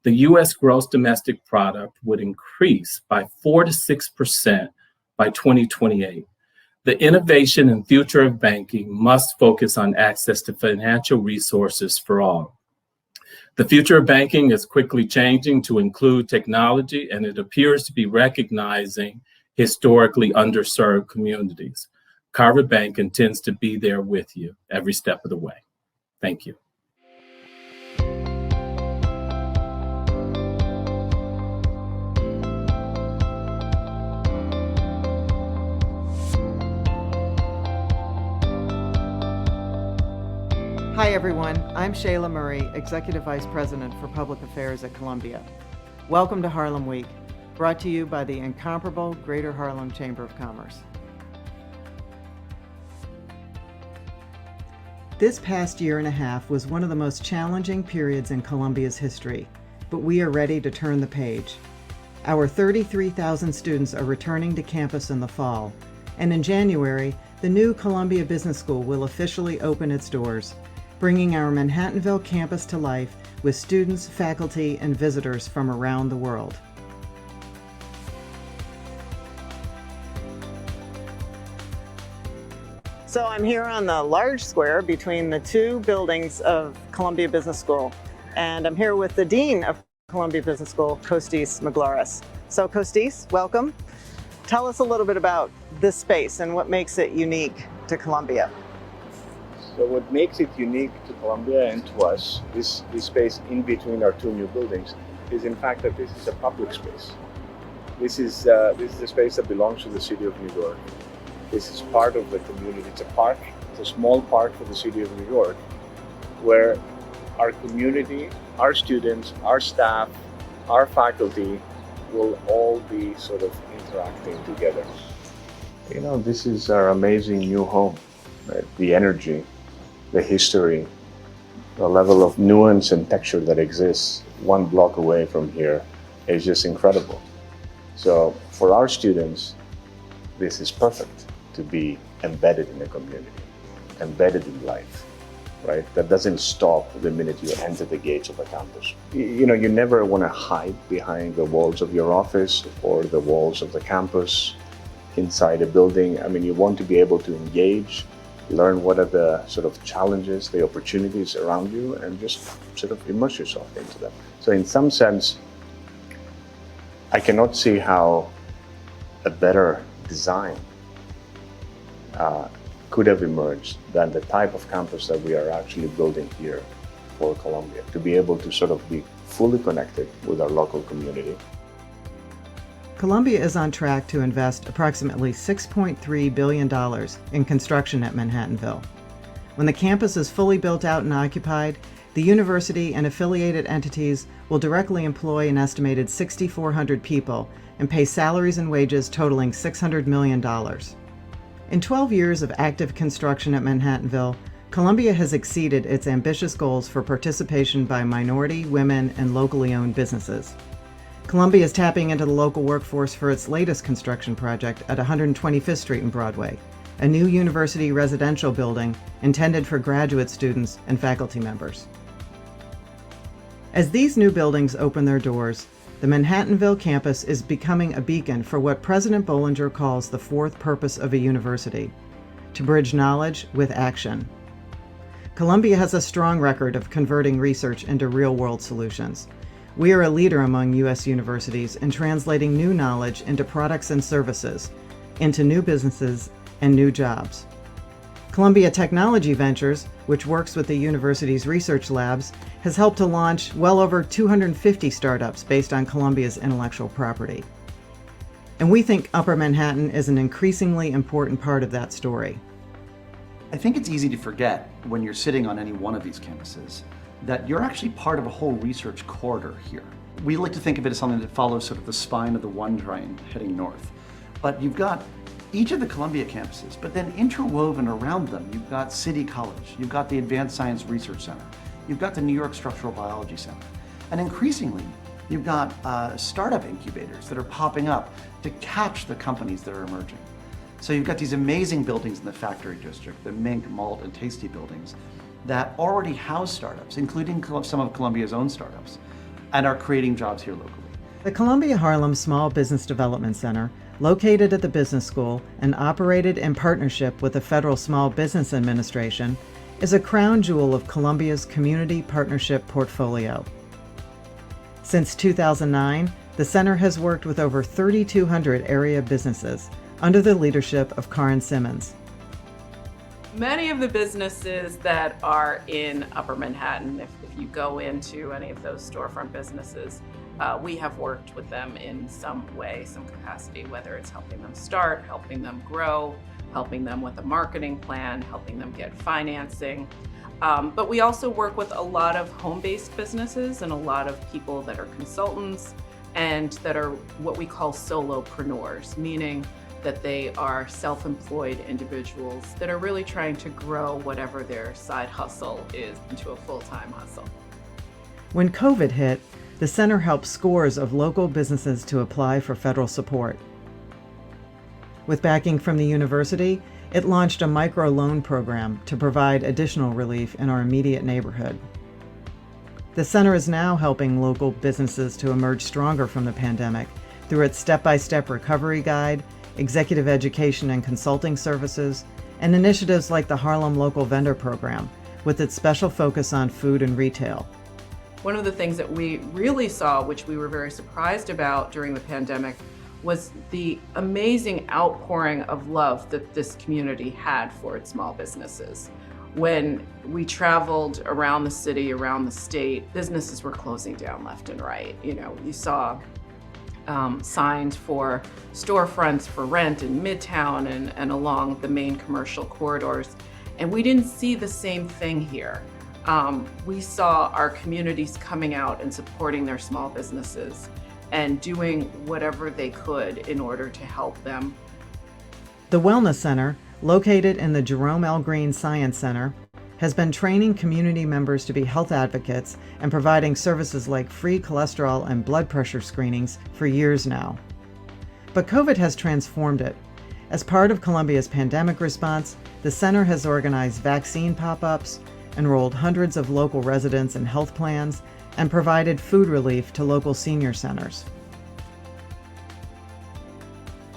the U.S. gross domestic product would increase by 4 to 6% by 2028. The innovation and future of banking must focus on access to financial resources for all. The future of banking is quickly changing to include technology, and it appears to be recognizing historically underserved communities. Carver Bank intends to be there with you every step of the way. Thank you. Hi everyone, I'm Shayla Murray, Executive Vice President for Public Affairs at Columbia. Welcome to Harlem Week, brought to you by the incomparable Greater Harlem Chamber of Commerce. This past year and a half was one of the most challenging periods in Columbia's history, but we are ready to turn the page. Our 33,000 students are returning to campus in the fall, and in January, the new Columbia Business School will officially open its doors, bringing our Manhattanville campus to life with students, faculty, and visitors from around the world. So I'm here on the large square between the two buildings of Columbia Business School, and I'm here with the Dean of Columbia Business School, Costis Magloris. So Costis, welcome. Tell us a little bit about this space and what makes it unique to Columbia. So what makes it unique to Columbia and to us, this space in between our two new buildings, is in fact that this is a public space. This is a space that belongs to the city of New York. This is part of the community. It's a park. It's a small park for the city of New York, where our community, our students, our staff, our faculty will all be sort of interacting together. You know, this is our amazing new home, right? The energy, the history, the level of nuance and texture that exists 1 block away from here is just incredible. So for our students, this is perfect to be embedded in the community, embedded in life, right? That doesn't stop the minute you enter the gates of a campus. You know, you never want to hide behind the walls of your office or the walls of the campus inside a building. I mean, you want to be able to engage, learn what are the sort of challenges, the opportunities around you, and just sort of immerse yourself into them. So in some sense, I cannot see how a better design could have emerged than the type of campus that we are actually building here for Columbia, to be able to sort of be fully connected with our local community. Columbia is on track to invest approximately $6.3 billion in construction at Manhattanville. When the campus is fully built out and occupied, the university and affiliated entities will directly employ an estimated 6,400 people and pay salaries and wages totaling $600 million. In 12 years of active construction at Manhattanville, Columbia has exceeded its ambitious goals for participation by minority, women, and locally owned businesses. Columbia is tapping into the local workforce for its latest construction project at 125th Street and Broadway, a new university residential building intended for graduate students and faculty members. As these new buildings open their doors, the Manhattanville campus is becoming a beacon for what President Bollinger calls the fourth purpose of a university: to bridge knowledge with action. Columbia has a strong record of converting research into real-world solutions. We are a leader among U.S. universities in translating new knowledge into products and services, into new businesses and new jobs. Columbia Technology Vouchers, which works with the university's research labs, has helped to launch well over 250 startups based on Columbia's intellectual property. And we think Upper Manhattan is an increasingly important part of that story. I think it's easy to forget when you're sitting on any one of these campuses that you're actually part of a whole research corridor here. We like to think of it as something that follows sort of the spine of the one train heading north. But you've got each of the Columbia campuses, but then interwoven around them, you've got City College, you've got the Advanced Science Research Center, you've got the New York Structural Biology Center, and increasingly, you've got startup incubators that are popping up to catch the companies that are emerging. So you've got these amazing buildings in the Factory District, the Mink, Malt, and Tasty buildings that already house startups, including some of Columbia's own startups, and are creating jobs here locally. The Columbia Harlem Small Business Development Center, located at the business school and operated in partnership with the Federal Small Business Administration, is a crown jewel of Columbia's community partnership portfolio. Since 2009, the center has worked with over 3,200 area businesses under the leadership of Karen Simmons. Many of the businesses that are in Upper Manhattan, if you go into any of those storefront businesses, we have worked with them in some way, some capacity, whether it's helping them start, helping them grow, helping them with a marketing plan, helping them get financing. But we also work with a lot of home-based businesses and a lot of people that are consultants and that are what we call solopreneurs, meaning that they are self-employed individuals that are really trying to grow whatever their side hustle is into a full-time hustle. When COVID hit, the center helped scores of local businesses to apply for federal support. With backing from the university, it launched a micro-loan program to provide additional relief in our immediate neighborhood. The center is now helping local businesses to emerge stronger from the pandemic through its step-by-step recovery guide, executive education and consulting services, and initiatives like the Harlem Local Vendor Program, with its special focus on food and retail. One of the things that we really saw, which we were very surprised about during the pandemic, was the amazing outpouring of love that this community had for its small businesses. When we traveled around the city, around the state, businesses were closing down left and right. You know, you saw signs for storefronts for rent in Midtown and along the main commercial corridors. And we didn't see the same thing here. We saw our communities coming out and supporting their small businesses and doing whatever they could in order to help them. The Wellness Center, located in the Jerome L. Green Science Center, has been training community members to be health advocates and providing services like free cholesterol and blood pressure screenings for years now. But COVID has transformed it. As part of Columbia's pandemic response, the center has organized vaccine pop-ups, enrolled hundreds of local residents in health plans, and provided food relief to local senior centers.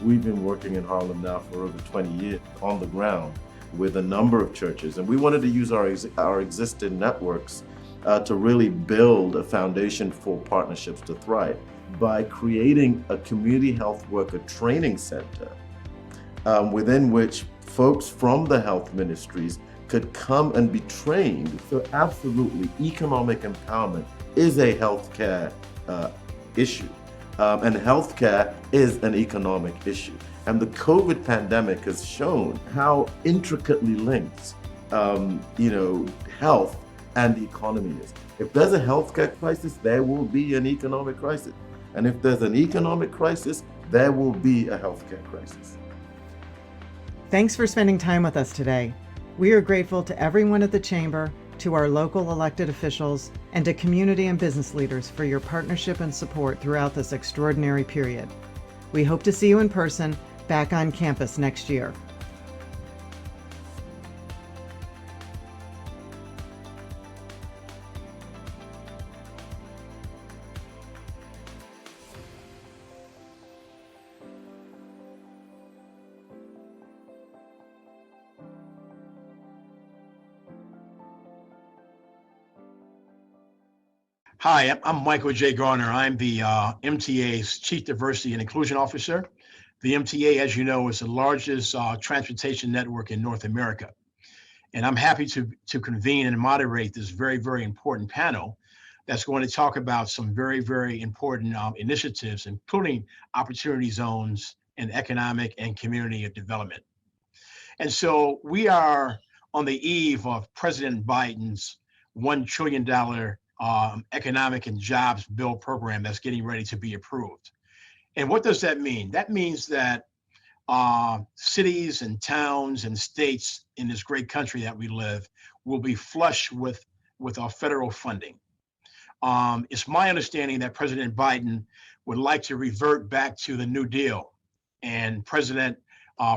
We've been working in Harlem now for over 20 years on the ground with a number of churches, and we wanted to use our existing networks to really build a foundation for partnerships to thrive by creating a community health worker training center within which folks from the health ministries could come and be trained. So absolutely, economic empowerment is a healthcare issue. And healthcare is an economic issue. And the COVID pandemic has shown how intricately linked, health and the economy is. If there's a healthcare crisis, there will be an economic crisis. And if there's an economic crisis, there will be a healthcare crisis. Thanks for spending time with us today. We are grateful to everyone at the Chamber, to our local elected officials, and to community and business leaders for your partnership and support throughout this extraordinary period. We hope to see you in person back on campus next year. Hi, I'm Michael J. Garner. I'm the MTA's Chief Diversity and Inclusion Officer. The MTA, as you know, is the largest transportation network in North America. And I'm happy to convene and moderate this very, very important panel that's going to talk about some very, very important initiatives, including opportunity zones and economic and community development. And so we are on the eve of President Biden's $1 trillion economic and jobs bill program that's getting ready to be approved. And what does that mean? That means that cities and towns and states in this great country that we live will be flush with our federal funding. It's my understanding that President Biden would like to revert back to the New Deal and President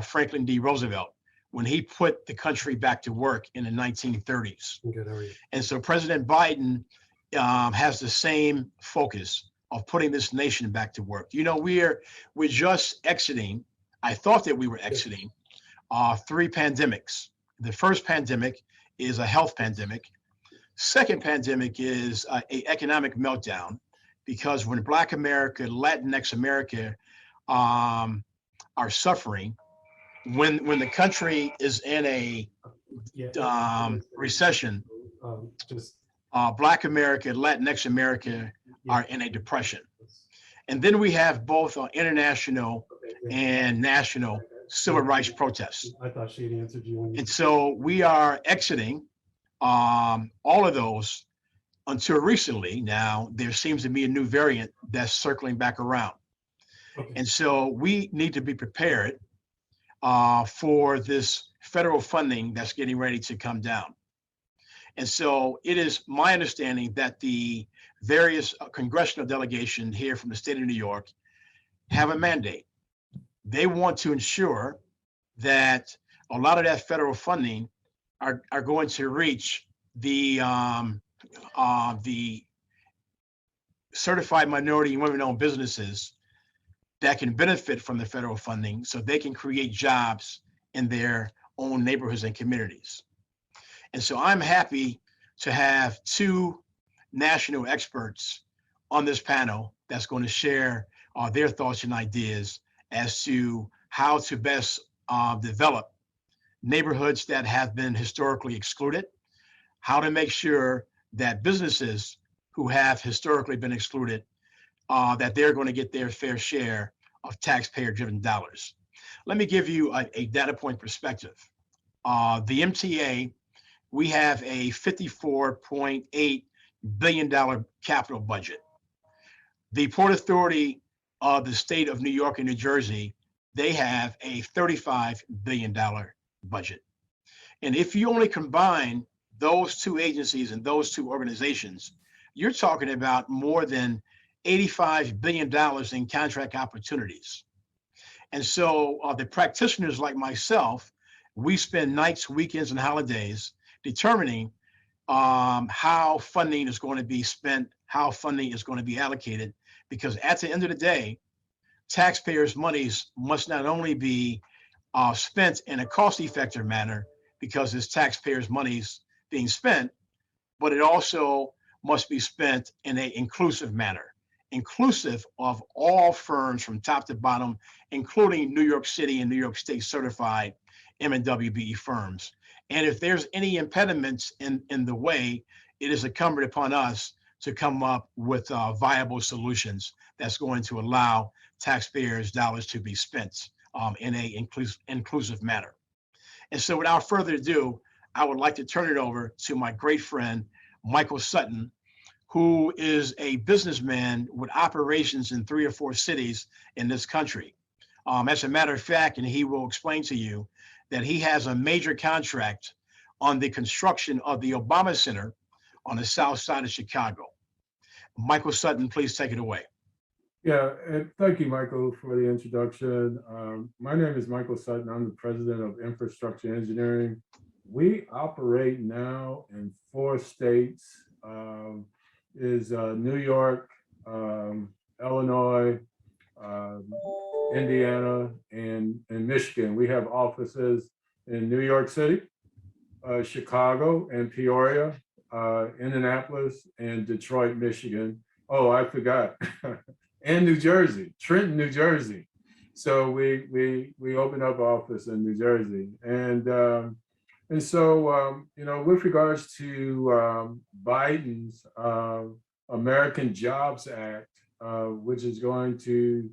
Franklin D. Roosevelt when he put the country back to work in the 1930s. Good, how are you? And so President Biden has the same focus of putting this nation back to work. You know, we're just exiting. I thought that we were exiting 3 pandemics. The first pandemic is a health pandemic. Second pandemic is an economic meltdown, because when Black America, Latinx America are suffering, when the country is in a recession, Black America, Latinx America are in a depression. And then we have both international and national civil rights protests. I thought she'd answered you. And so we are exiting all of those until recently. Now, there seems to be a new variant that's circling back around. Okay. And so we need to be prepared for this federal funding that's getting ready to come down. And so it is my understanding that the various congressional delegations here from the state of New York have a mandate. They want to ensure that a lot of that federal funding are going to reach the certified minority and women-owned businesses that can benefit from the federal funding, so they can create jobs in their own neighborhoods and communities. And so I'm happy to have 2 national experts on this panel that's going to share their thoughts and ideas as to how to best develop neighborhoods that have been historically excluded, how to make sure that businesses who have historically been excluded, that they're going to get their fair share of taxpayer-driven dollars. Let me give you a data point perspective. The MTA, we have a $54.8 billion capital budget. The Port Authority of the state of New York and New Jersey, they have a $35 billion budget. And if you only combine those two agencies and those two organizations, you're talking about more than $85 billion in contract opportunities. And so the practitioners like myself, we spend nights, weekends, and holidays determining how funding is going to be spent, how funding is going to be allocated, because at the end of the day, taxpayers' monies must not only be spent in a cost-effective manner, because it's taxpayers' monies being spent, but it also must be spent in an inclusive manner, inclusive of all firms from top to bottom, including New York City and New York State certified M&WBE firms. And if there's any impediments in the way, it is incumbent upon us to come up with viable solutions that's going to allow taxpayers' dollars to be spent in a inclusive manner. And so without further ado, I would like to turn it over to my great friend, Michael Sutton, who is a businessman with operations in 3 or 4 cities in this country. As a matter of fact, and he will explain to you that he has a major contract on the construction of the Obama Center on the south side of Chicago. Michael Sutton, please take it away. Yeah, and thank you, Michael, for the introduction. My name is Michael Sutton. I'm the president of Infrastructure Engineering. We operate now in 4 states, New York, Illinois, Indiana, and Michigan. We have offices in New York City, Chicago, and Peoria, Indianapolis, and Detroit, Michigan. Oh, I forgot. And New Jersey, Trenton, New Jersey. So we opened up office in New Jersey, and so you know, with regards to Biden's American Jobs Act, which is going to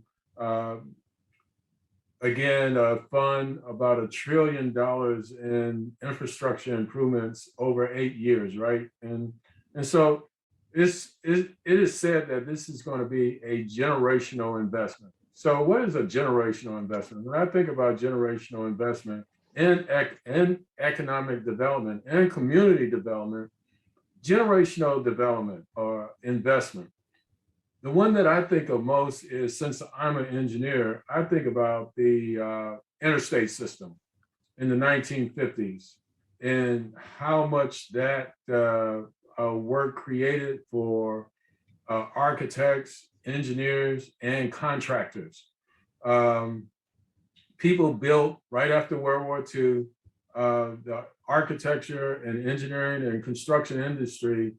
again fund about $1 trillion in infrastructure improvements over 8 years, right? And so it is said that this is going to be a generational investment. So what is a generational investment? When I think about generational investment in economic development and community development, generational development or investment, the one that I think of most is, since I'm an engineer, I think about the interstate system in the 1950s and how much that work created for architects, engineers, and contractors. People built right after World War II, the architecture and engineering and construction industry,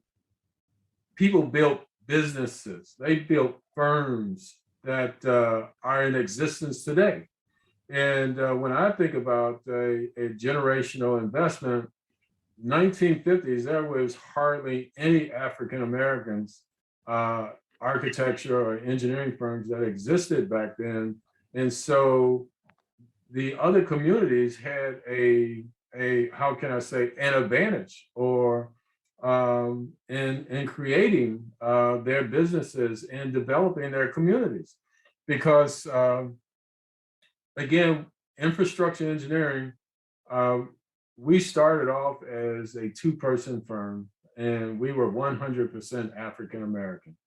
people built businesses, they built firms that are in existence today. And when I think about a generational investment, 1950s, there was hardly any African Americans architecture or engineering firms that existed back then. And so the other communities had a how can I say, an advantage or in creating their businesses and developing their communities. Because again, infrastructure engineering, we started off as a 2-person firm, and we were 100% African American.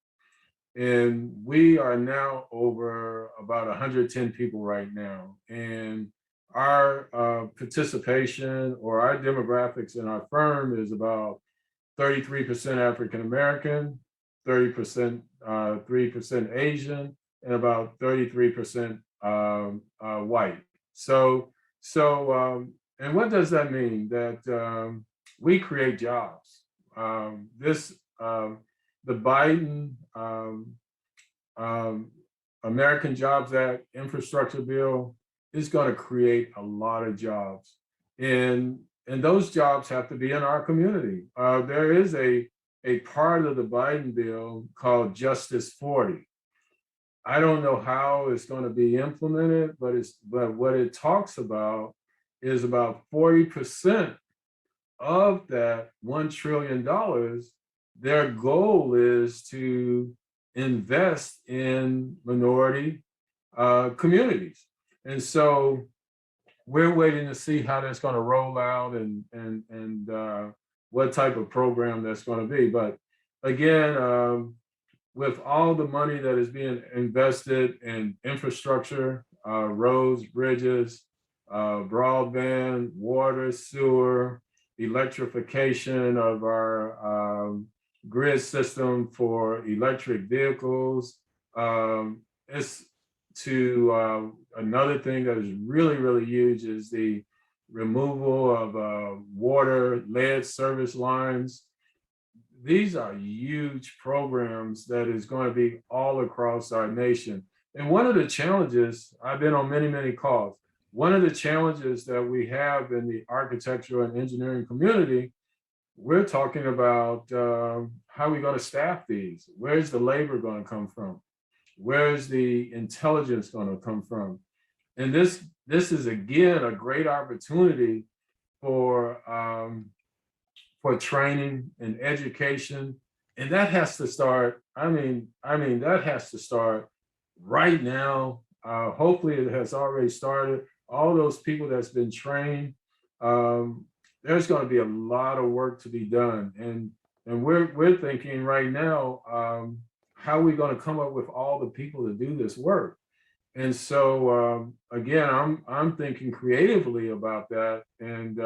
And we are now over about 110 people right now. And our participation or our demographics in our firm is about 33% African American, 30%, 3% Asian, and about 33% white. So and what does that mean? That we create jobs. The Biden American Jobs Act infrastructure bill is going to create a lot of jobs. And those jobs have to be in our community. There is a part of the Biden bill called Justice 40. I don't know how it's going to be implemented, but what it talks about is about 40% of that $1 trillion. Their goal is to invest in minority communities. And so we're waiting to see how that's going to roll out and what type of program that's going to be. But again, with all the money that is being invested in infrastructure, roads, bridges, broadband, water, sewer, electrification of our grid system for electric vehicles. It's to another thing that is really, really huge is the removal of water, lead service lines. These are huge programs that is going to be all across our nation. And one of the challenges, I've been on many, many calls, one of the challenges that we have in the architectural and engineering community, we're talking about how we're going to staff these. Where's the labor going to come from? Where's the intelligence going to come from? And this is, again, a great opportunity for training and education. And that has to start, I mean, that has to start right now. Hopefully it has already started. All those people that's been trained, there's going to be a lot of work to be done. And we're thinking right now, how are we going to come up with all the people to do this work? And so, again, I'm thinking creatively about that. And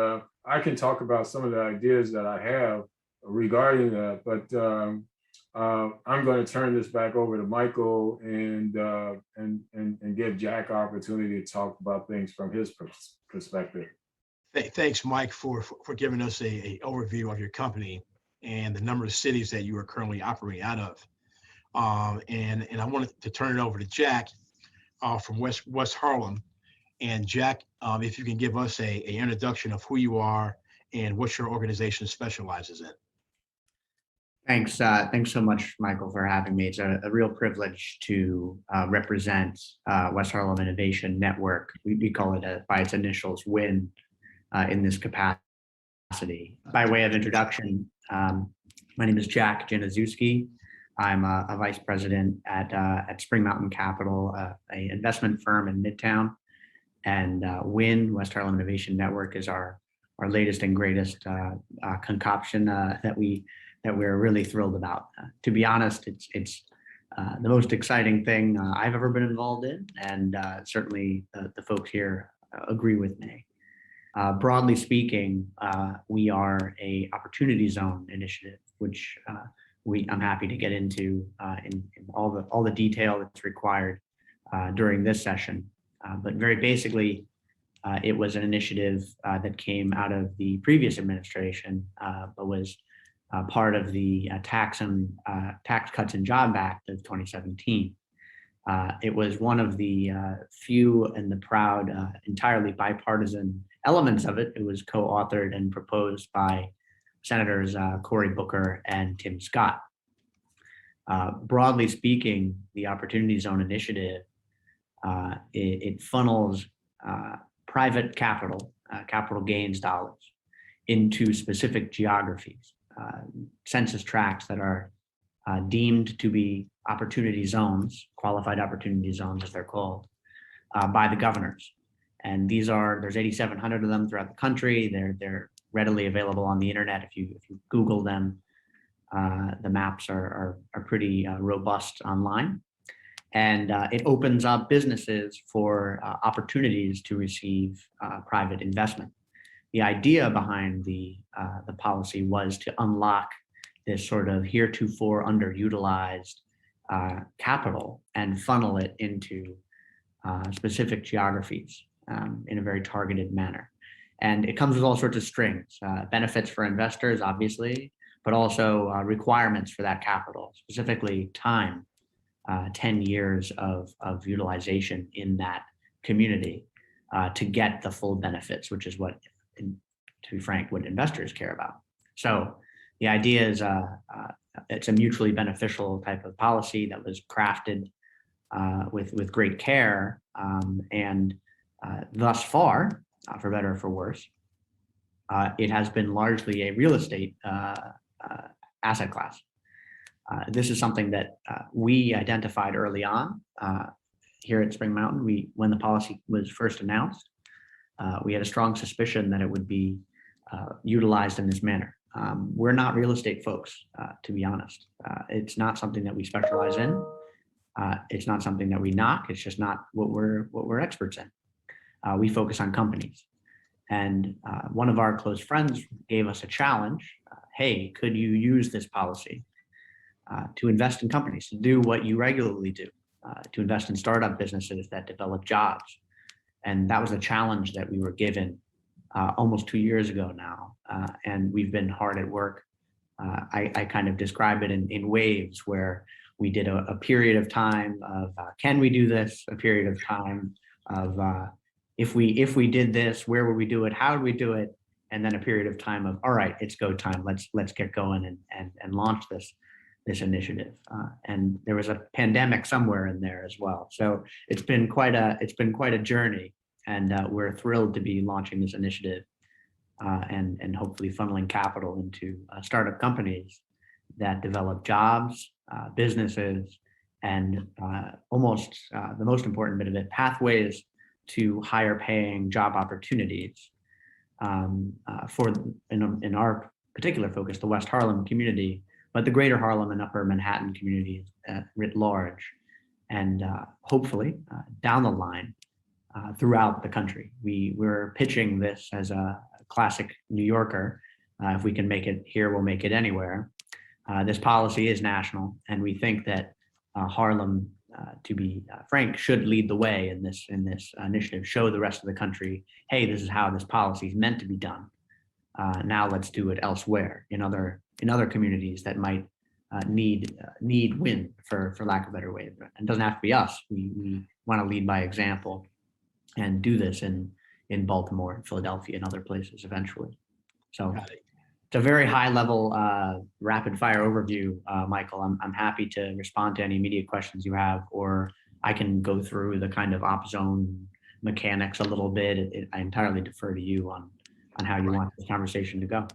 I can talk about some of the ideas that I have regarding that, but I'm going to turn this back over to Michael and give Jack opportunity to talk about things from his perspective. Thanks, Mike, for giving us a overview of your company and the number of cities that you are currently operating out of. And I wanted to turn it over to Jack from West Harlem. And Jack, if you can give us a introduction of who you are and what your organization specializes in. Thanks. Thanks so much, Michael, for having me. It's a real privilege to represent West Harlem Innovation Network. We call it by its initials, WIN, in this capacity. By way of introduction, my name is Jack Januszewski. I'm a vice president at Spring Mountain Capital, an investment firm in Midtown. And WIN, West Harlem Innovation Network, is our latest and greatest concoction that we're really thrilled about. To be honest, it's the most exciting thing I've ever been involved in, and certainly the folks here agree with me. Broadly speaking, we are a opportunity zone initiative, which I'm happy to get into in all the detail that's required during this session. But very basically, it was an initiative that came out of the previous administration, but was part of the Tax Cuts and Jobs Act of 2017. It was one of the few and the proud, entirely bipartisan elements of it. It was co-authored and proposed by Senators Cory Booker and Tim Scott. Broadly speaking, the Opportunity Zone Initiative, it funnels private capital gains dollars into specific geographies, census tracts that are deemed to be opportunity zones, qualified opportunity zones as they're called, by the governors. And there's 8,700 of them throughout the country. They're readily available on the internet. If you Google them, the maps are pretty robust online. And it opens up businesses for opportunities to receive private investment. The idea behind the policy was to unlock this sort of heretofore underutilized capital and funnel it into specific geographies in a very targeted manner. And it comes with all sorts of strings, benefits for investors, obviously, but also requirements for that capital, specifically time, 10 years of utilization in that community to get the full benefits, which is what to be frank, what investors care about. So the idea is it's a mutually beneficial type of policy that was crafted with great care, and thus far, for better or for worse, it has been largely a real estate asset class. This is something that we identified early on here at Spring Mountain. When the policy was first announced, we had a strong suspicion that it would be utilized in this manner. We're not real estate folks, to be honest. It's not something that we specialize in. It's not something that we knock. It's just not what we're experts in. We focus on companies. And one of our close friends gave us a challenge. Hey, could you use this policy to invest in companies, to do what you regularly do, to invest in startup businesses that develop jobs? And that was a challenge that we were given almost 2 years ago now. And we've been hard at work. I kind of describe it in waves, where we did a period of time of can we do this? A period of time of if we did this, where would we do it? How would we do it? And then a period of time of, all right, it's go time. Let's get going and launch this initiative. And there was a pandemic somewhere in there as well. So it's been quite a journey, and we're thrilled to be launching this initiative and hopefully funneling capital into startup companies that develop jobs, businesses, and almost the most important bit of it, pathways to higher paying job opportunities for, in our particular focus, the West Harlem community, but the greater Harlem and Upper Manhattan community writ large, and hopefully down the line throughout the country. We're pitching this as a classic New Yorker. If we can make it here, we'll make it anywhere. This policy is national, and we think that Harlem, to be frank, should lead the way in this initiative. Show the rest of the country, hey, this is how this policy is meant to be done. Now let's do it elsewhere in other communities that might need win, for lack of a better way. It doesn't have to be us. We want to lead by example and do this in Baltimore, Philadelphia, and other places eventually. So it's a very high level, rapid fire overview, Michael. I'm happy to respond to any immediate questions you have, or I can go through the kind of op zone mechanics a little bit. I entirely defer to you on how you want this conversation to go.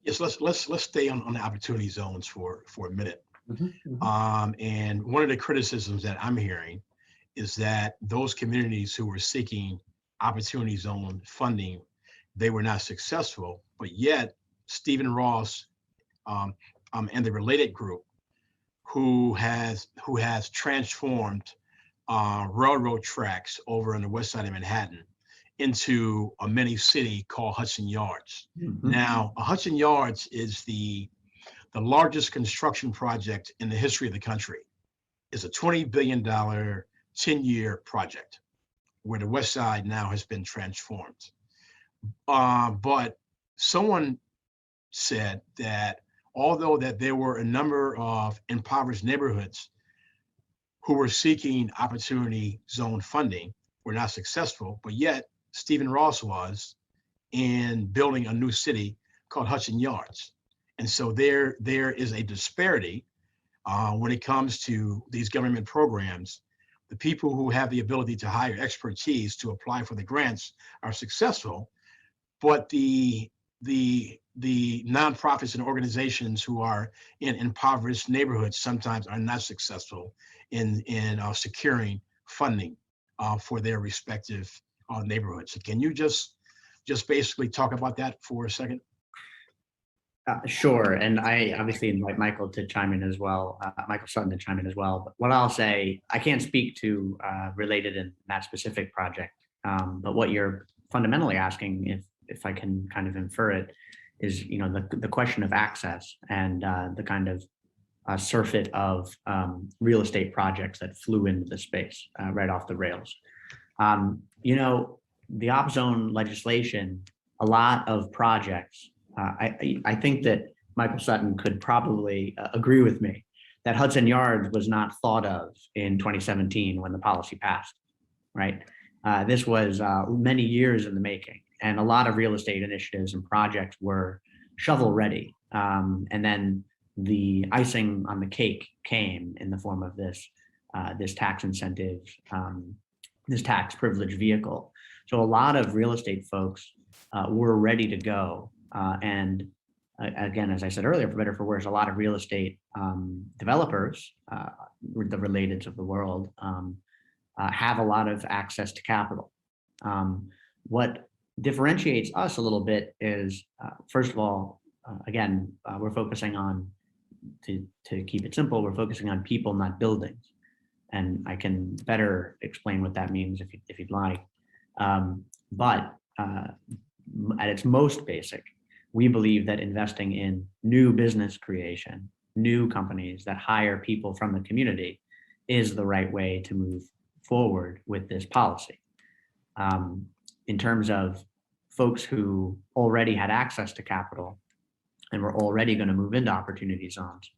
Yes, let's stay on the opportunity zones for a minute. And one of the criticisms that I'm hearing is that those communities who were seeking opportunity zone funding, they were not successful, but yet Stephen Ross and the related group who has transformed railroad tracks over on the west side of Manhattan into a mini city called Hudson Yards. Now, Hudson Yards is the largest construction project in the history of the country. It's a $20 billion 10-year project where the west side now has been transformed. But someone said that although that there were a number of impoverished neighborhoods who were seeking opportunity zone funding, were not successful, but yet Stephen Ross was in building a new city called Hudson Yards. And so there is a disparity when it comes to these government programs. The people who have the ability to hire expertise to apply for the grants are successful, but the nonprofits and organizations who are in impoverished neighborhoods sometimes are not successful in securing funding for their respective neighborhoods. So can you just basically talk about that for a second? Sure, and I obviously invite Michael to chime in as well, Michael Sutton to chime in as well. But what I'll say, I can't speak to related in that specific project, but what you're fundamentally asking, if I can kind of infer it, is the question of access and the kind of surfeit of real estate projects that flew into the space right off the rails. The op zone legislation, a lot of projects. I think that Michael Sutton could probably agree with me that Hudson Yards was not thought of in 2017 when the policy passed, right? This was many years in the making. And a lot of real estate initiatives and projects were shovel ready. And then the icing on the cake came in the form of this tax incentive, this tax privilege vehicle. So a lot of real estate folks were ready to go. And again, as I said earlier, for better or for worse, a lot of real estate developers, the relateds of the world, have a lot of access to capital. What differentiates us a little bit is, first of all, again, we're focusing on, to keep it simple, we're focusing on people, not buildings. And I can better explain what that means if you'd like. But at its most basic, we believe that investing in new business creation, new companies that hire people from the community is the right way to move forward with this policy. In terms of folks who already had access to capital and were already going to move into opportunity zones,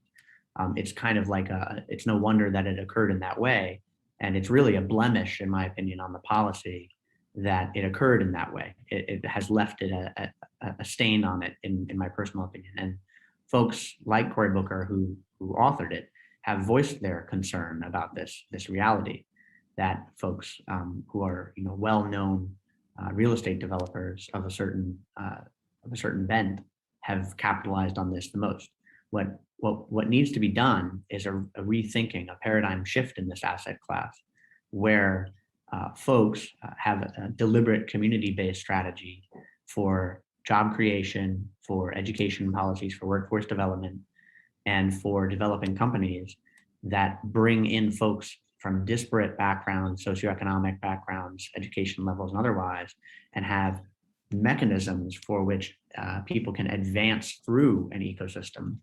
it's kind of like it's no wonder that it occurred in that way. And it's really a blemish, in my opinion, on the policy that it occurred in that way. It has left it a stain on it, in my personal opinion. And folks like Cory Booker, who authored it, have voiced their concern about this reality, that folks who are well-known real estate developers of a certain bent have capitalized on this the most. What needs to be done is a rethinking, a paradigm shift in this asset class, where folks have a deliberate community-based strategy for job creation, for education policies, for workforce development, and for developing companies that bring in folks from disparate backgrounds, socioeconomic backgrounds, education levels, and otherwise, and have mechanisms for which people can advance through an ecosystem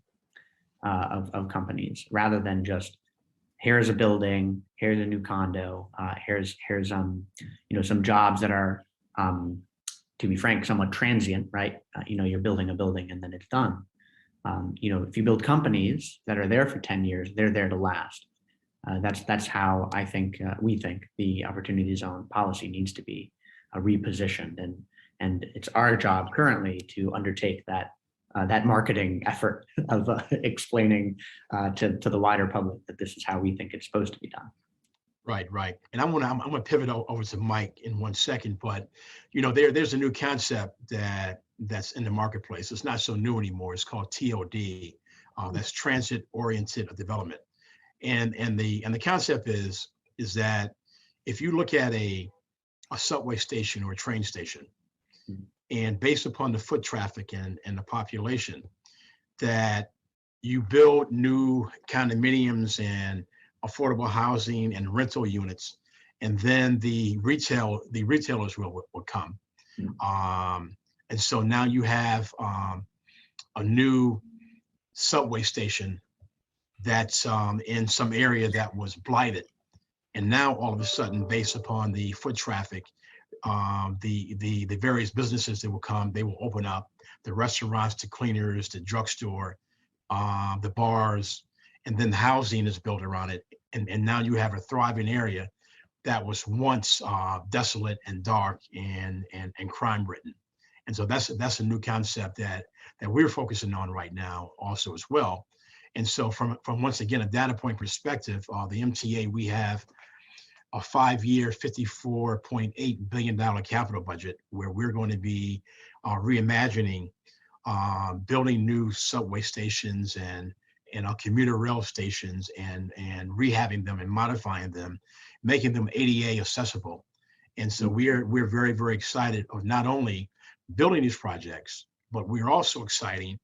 of companies, rather than just, here's a building, here's a new condo, here's some jobs that are, to be frank, somewhat transient, right? You're building a building and then it's done. If you build companies that are there for 10 years, they're there to last. That's how I think we think the opportunity zone policy needs to be repositioned, and it's our job currently to undertake that marketing effort of explaining to the wider public that this is how we think it's supposed to be done. Right. And I'm gonna pivot over to Mike in 1 second, but there's a new concept that's in the marketplace. It's not so new anymore. It's called TOD. That's transit oriented development. And the concept is that if you look at a subway station or a train station, and based upon the foot traffic and the population, that you build new condominiums and affordable housing and rental units, and then the retailers will come. And so now you have a new subway station that's in some area that was blighted. And now all of a sudden, based upon the foot traffic, the various businesses that will come, they will open up, the restaurants, the cleaners, the drugstore, the bars, and then the housing is built around it. And now you have a thriving area that was once desolate and dark and crime ridden. And so that's a new concept that we're focusing on right now also as well. And so from once again, a data point perspective, the MTA, we have a 5-year, $54.8 billion capital budget, where we're going to be reimagining, building new subway stations and commuter rail stations and rehabbing them and modifying them, making them ADA accessible. And so we're very, very excited of not only building these projects, but we're also excited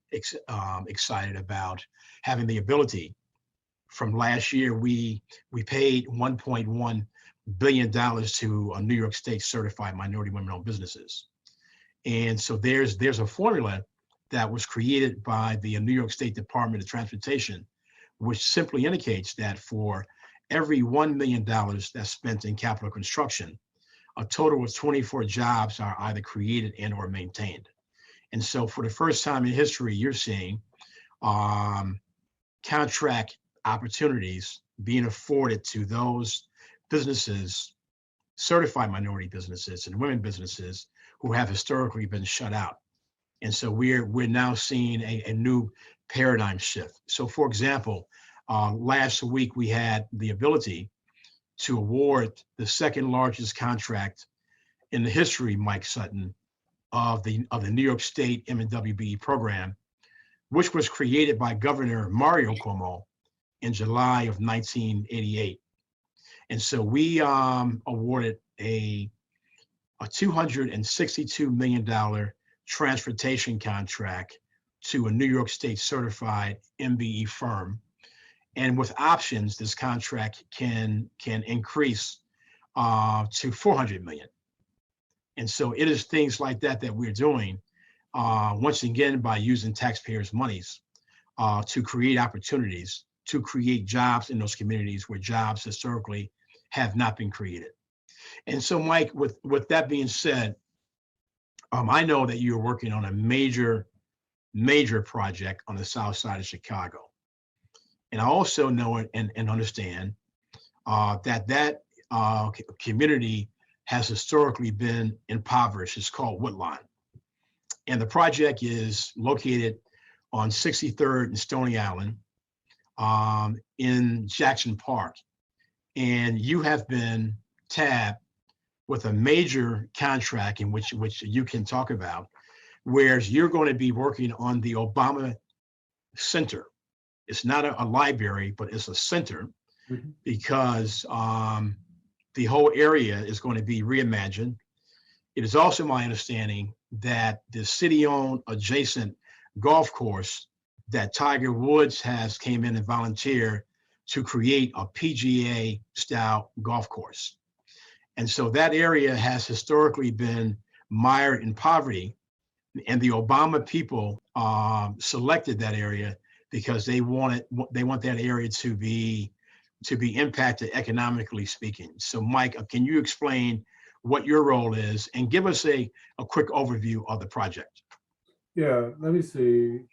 about having the ability. From last year, we paid $1.1 billion to New York State certified minority women-owned businesses. And so there's a formula that was created by the New York State Department of Transportation, which simply indicates that for every $1 million that's spent in capital construction, a total of 24 jobs are either created and or maintained. And so for the first time in history, you're seeing contract opportunities being afforded to those businesses, certified minority businesses and women businesses, who have historically been shut out. And so we're now seeing a new paradigm shift. So for example, last week we had the ability to award the second largest contract in the history, Mike Sutton, of the New York State MWBE program, which was created by Governor Mario Cuomo in July of 1988. And so we awarded a $262 million transportation contract to a New York State certified MBE firm. And with options, this contract can increase to 400 million. And so it is things like that we're doing, once again, by using taxpayers' monies to create opportunities, to create jobs in those communities where jobs historically have not been created. And so, Mike, with that being said, I know that you're working on a major project on the south side of Chicago. And I also know and understand that community has historically been impoverished. It's called Woodlawn. And the project is located on 63rd and Stony Island in Jackson Park. And you have been tabbed with a major contract in which you can talk about, whereas you're going to be working on the Obama Center. It's not a library, but it's a center, because the whole area is going to be reimagined. It is also my understanding that the city-owned adjacent golf course that Tiger Woods has came in and volunteered to create a PGA-style golf course. And so that area has historically been mired in poverty, and the Obama people selected that area because they want that area to be impacted economically speaking. So Mike, can you explain what your role is and give us a quick overview of the project? Yeah, let me see.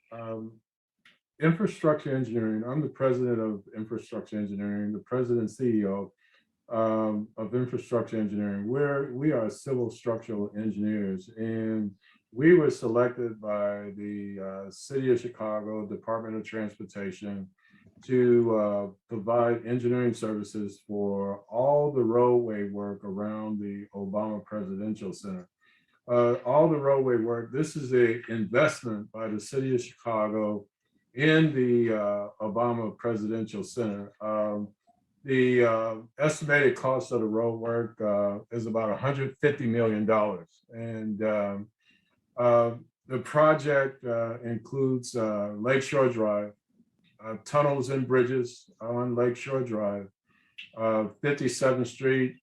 Infrastructure engineering. I'm the president of infrastructure engineering, the president and CEO of infrastructure engineering. We are civil structural engineers, and we were selected by the City of Chicago Department of Transportation to provide engineering services for all the roadway work around the Obama Presidential Center. All the roadway work, this is an investment by the City of Chicago in the Obama Presidential Center. The estimated cost of the road work is about $150 million. And the project includes Lakeshore Drive, tunnels and bridges on Lakeshore Drive, 57th Street,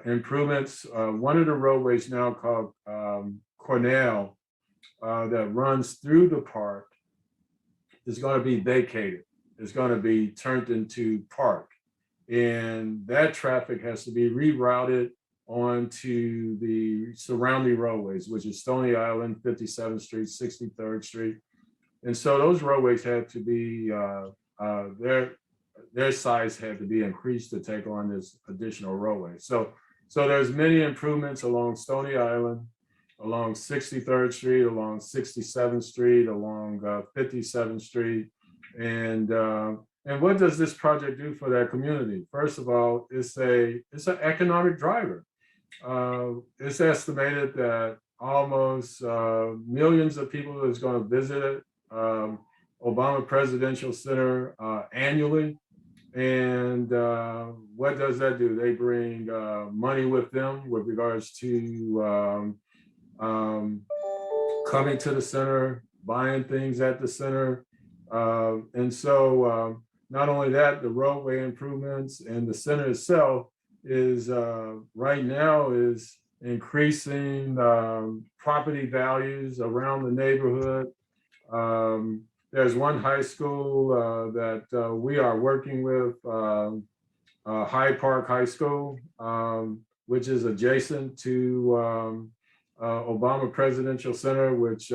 improvements. One of the roadways now called Cornell that runs through the park is going to be vacated. It's going to be turned into park. And that traffic has to be rerouted onto the surrounding roadways, which is Stony Island, 57th Street, 63rd Street. And so those roadways had to be, their size had to be increased to take on this additional roadway. So there's many improvements along Stony Island, along 63rd Street, along 67th Street, along 57th Street. And what does this project do for that community? First of all, it's an economic driver. It's estimated that almost millions of people is going to visit it, Obama Presidential Center annually. And what does that do? They bring money with them with regards to coming to the center, buying things at the center. And so not only that, the roadway improvements and the center itself is right now is increasing property values around the neighborhood. There's one high school that we are working with, Hyde Park High School, which is adjacent to Obama Presidential Center, which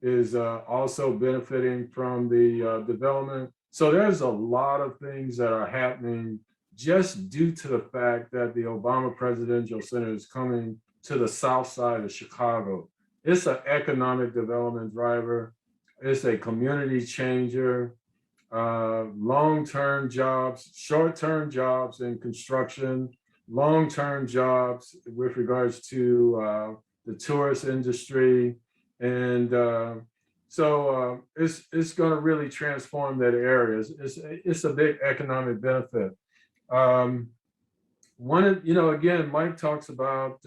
is also benefiting from the development. So there's a lot of things that are happening just due to the fact that the Obama Presidential Center is coming to the south side of Chicago. It's an economic development driver. It's a community changer. Long-term jobs, short-term jobs in construction, long-term jobs with regards to the tourist industry. And so it's going to really transform that area. It's a big economic benefit. Again, Mike talks about,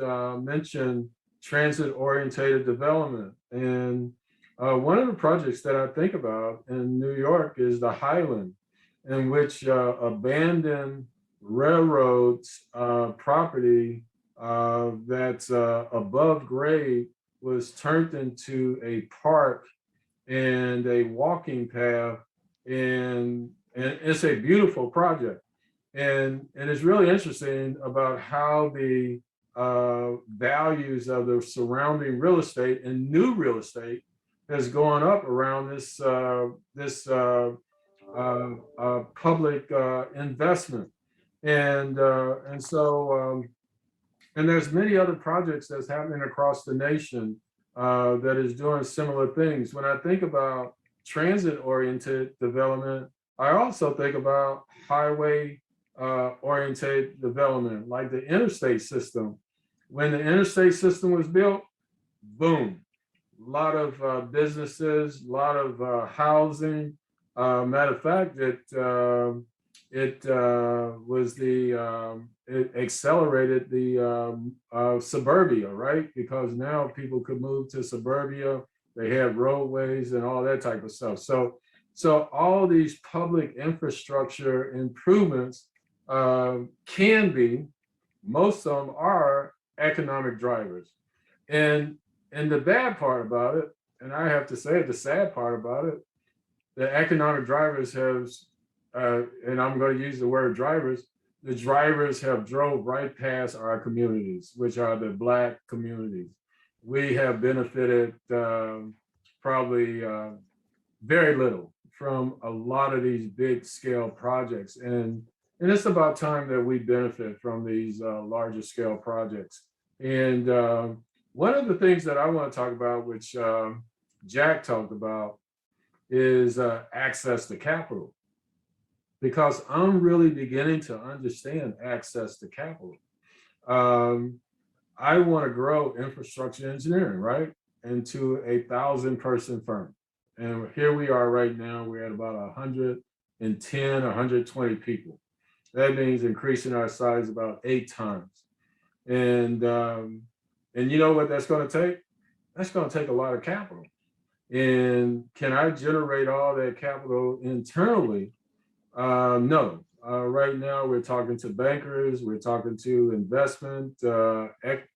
mentioned transit-oriented development. And one of the projects that I think about in New York is the Highland, in which abandoned railroads property that's above grade was turned into a park and a walking path, and it's a beautiful project. And it's really interesting about how the values of the surrounding real estate and new real estate has gone up around this public investment, and there's many other projects that's happening across the nation that is doing similar things. When I think about transit-oriented development, I also think about highway oriented development, like the interstate system. When the interstate system was built, boom, a lot of businesses, a lot of housing. Matter of fact, it accelerated the suburbia, right? Because now people could move to suburbia. They have roadways and all that type of stuff. So all these public infrastructure improvements can be, most of them are economic drivers. And the bad part about it, and I have to say the sad part about it, the economic drivers have, and I'm going to use the word drivers, the drivers have drove right past our communities, which are the Black communities. We have benefited probably very little from a lot of these big scale projects. And it's about time that we benefit from these larger scale projects. And one of the things that I want to talk about, which Jack talked about, is access to capital. Because I'm really beginning to understand access to capital. I want to grow infrastructure engineering, right, into a 1,000-person firm. And here we are right now, we're at about 110, 120 people. That means increasing our size about 8 times. And you know what that's going to take? That's going to take a lot of capital. And can I generate all that capital internally? No. Right now, we're talking to bankers, we're talking to investment,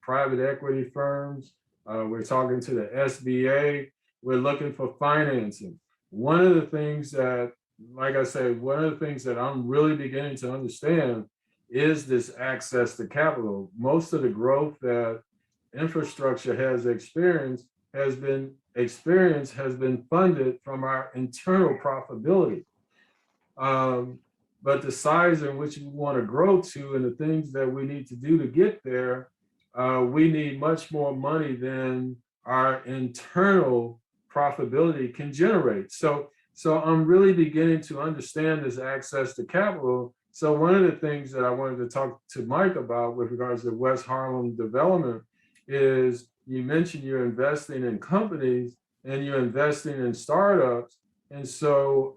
private equity firms, we're talking to the SBA, we're looking for financing. One of the things that, like I said, one of the things that I'm really beginning to understand is this access to capital. Most of the growth that infrastructure has experienced has been funded from our internal profitability. But the size in which we want to grow to and the things that we need to do to get there, we need much more money than our internal profitability can generate. So I'm really beginning to understand this access to capital. So one of the things that I wanted to talk to Mike about with regards to West Harlem development is, you mentioned you're investing in companies and you're investing in startups. And so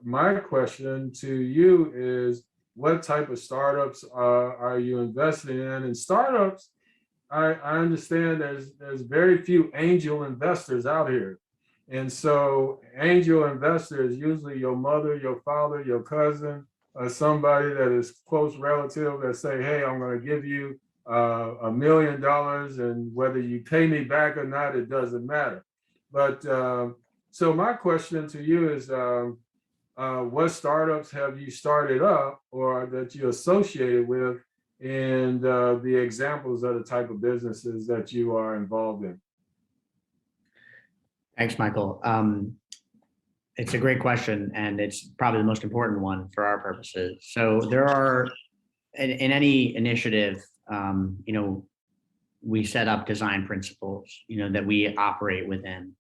my question to you is, what type of startups are you investing in? And startups, I understand there's very few angel investors out here. And so angel investors, usually your mother, your father, your cousin, somebody that is close relative that say, hey, I'm going to give you $1 million, and whether you pay me back or not, it doesn't matter. But so my question to you is, what startups have you started up or that you associated with, and the examples of the type of businesses that you are involved in? Thanks, Michael. It's a great question, and it's probably the most important one for our purposes. So there are, in any initiative, we set up design principles, that we operate within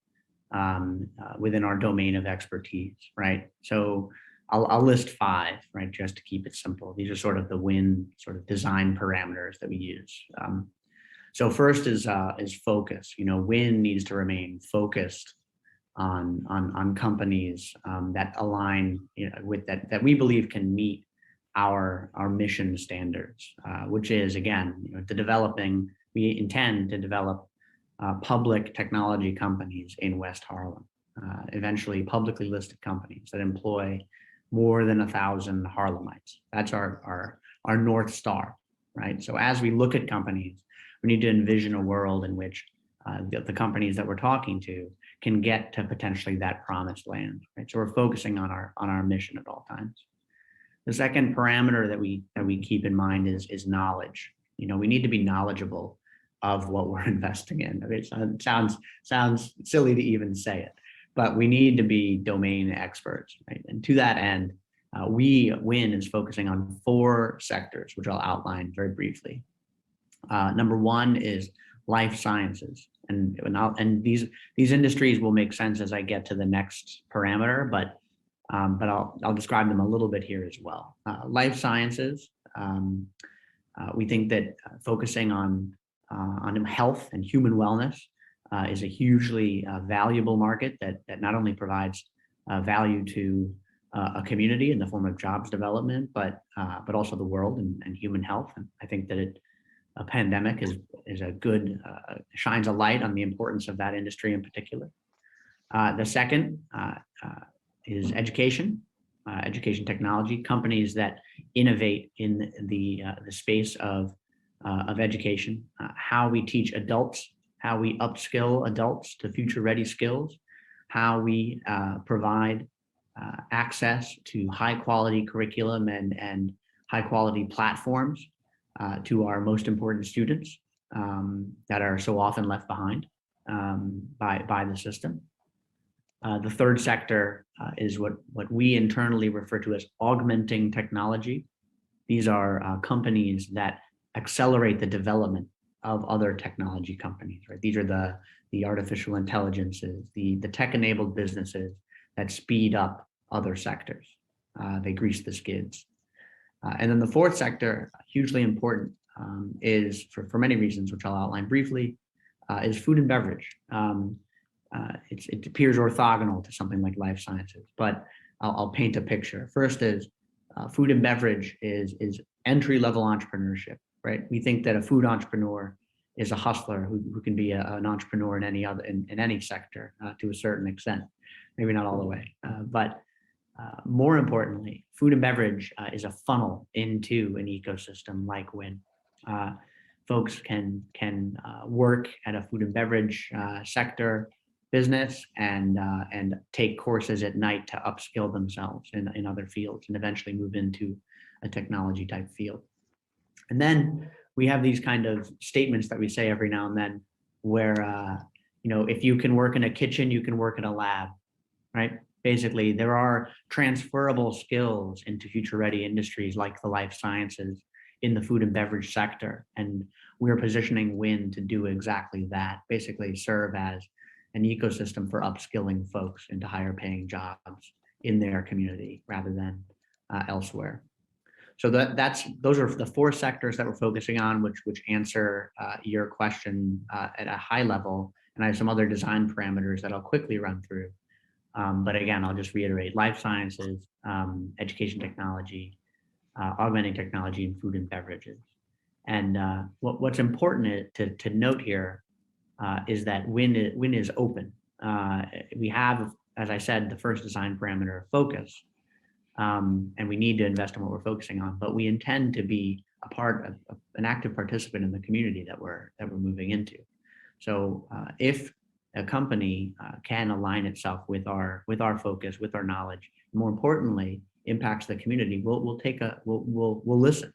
our domain of expertise, right? So I'll list 5, right, just to keep it simple. These are sort of the WIN sort of design parameters that we use. So first is focus. WIN needs to remain focused on companies that align with that we believe can meet our mission standards, which is, again, we intend to develop public technology companies in West Harlem, eventually publicly listed companies that employ more than 1,000 Harlemites. That's our North Star, right? So as we look at companies, we need to envision a world in which the companies that we're talking to can get to potentially that promised land, right? So we're focusing on our mission at all times. The second parameter that we keep in mind is knowledge. We need to be knowledgeable of what we're investing in. It sounds silly to even say it, but we need to be domain experts, right? And to that end, WIN is focusing on 4 sectors, which I'll outline very briefly. Number 1 is life sciences, and these industries will make sense as I get to the next parameter, but I'll describe them a little bit here as well. Life sciences, we think that focusing on health and human wellness is a hugely valuable market that not only provides value to a community in the form of jobs development, but also the world and human health. And I think that a pandemic is a good shines a light on the importance of that industry in particular. The second is education technology, companies that innovate in the space of education, how we teach adults, how we upskill adults to future-ready skills, how we provide access to high-quality curriculum and high-quality platforms to our most important students that are so often left behind by the system. The third sector is what we internally refer to as augmenting technology. These are companies that accelerate the development of other technology companies, right? These are the artificial intelligences, the tech-enabled businesses that speed up other sectors. They grease the skids. And then the fourth sector, hugely important, is for many reasons, which I'll outline briefly, is food and beverage. It appears orthogonal to something like life sciences, but I'll paint a picture. First is food and beverage is entry-level entrepreneurship, right? We think that a food entrepreneur is a hustler who can be an entrepreneur in any sector to a certain extent, maybe not all the way, but more importantly, food and beverage is a funnel into an ecosystem like WIN. Folks can work at a food and beverage sector business and take courses at night to upskill themselves in other fields and eventually move into a technology type field. And then we have these kind of statements that we say every now and then where, if you can work in a kitchen, you can work in a lab, right? Basically, there are transferable skills into future-ready industries like the life sciences in the food and beverage sector. And we're positioning WIN to do exactly that, basically serve as an ecosystem for upskilling folks into higher paying jobs in their community rather than elsewhere. So those are the 4 sectors that we're focusing on, which answer your question at a high level. And I have some other design parameters that I'll quickly run through. But again, I'll just reiterate: life sciences, education technology, augmenting technology, and food and beverages. And what's important to note here is that WIN is open. We have, as I said, the first design parameter, focus, and we need to invest in what we're focusing on. But we intend to be an active participant in the community that we're moving into. So if a company can align itself with our focus, with our knowledge, more importantly, impacts the community, we'll listen.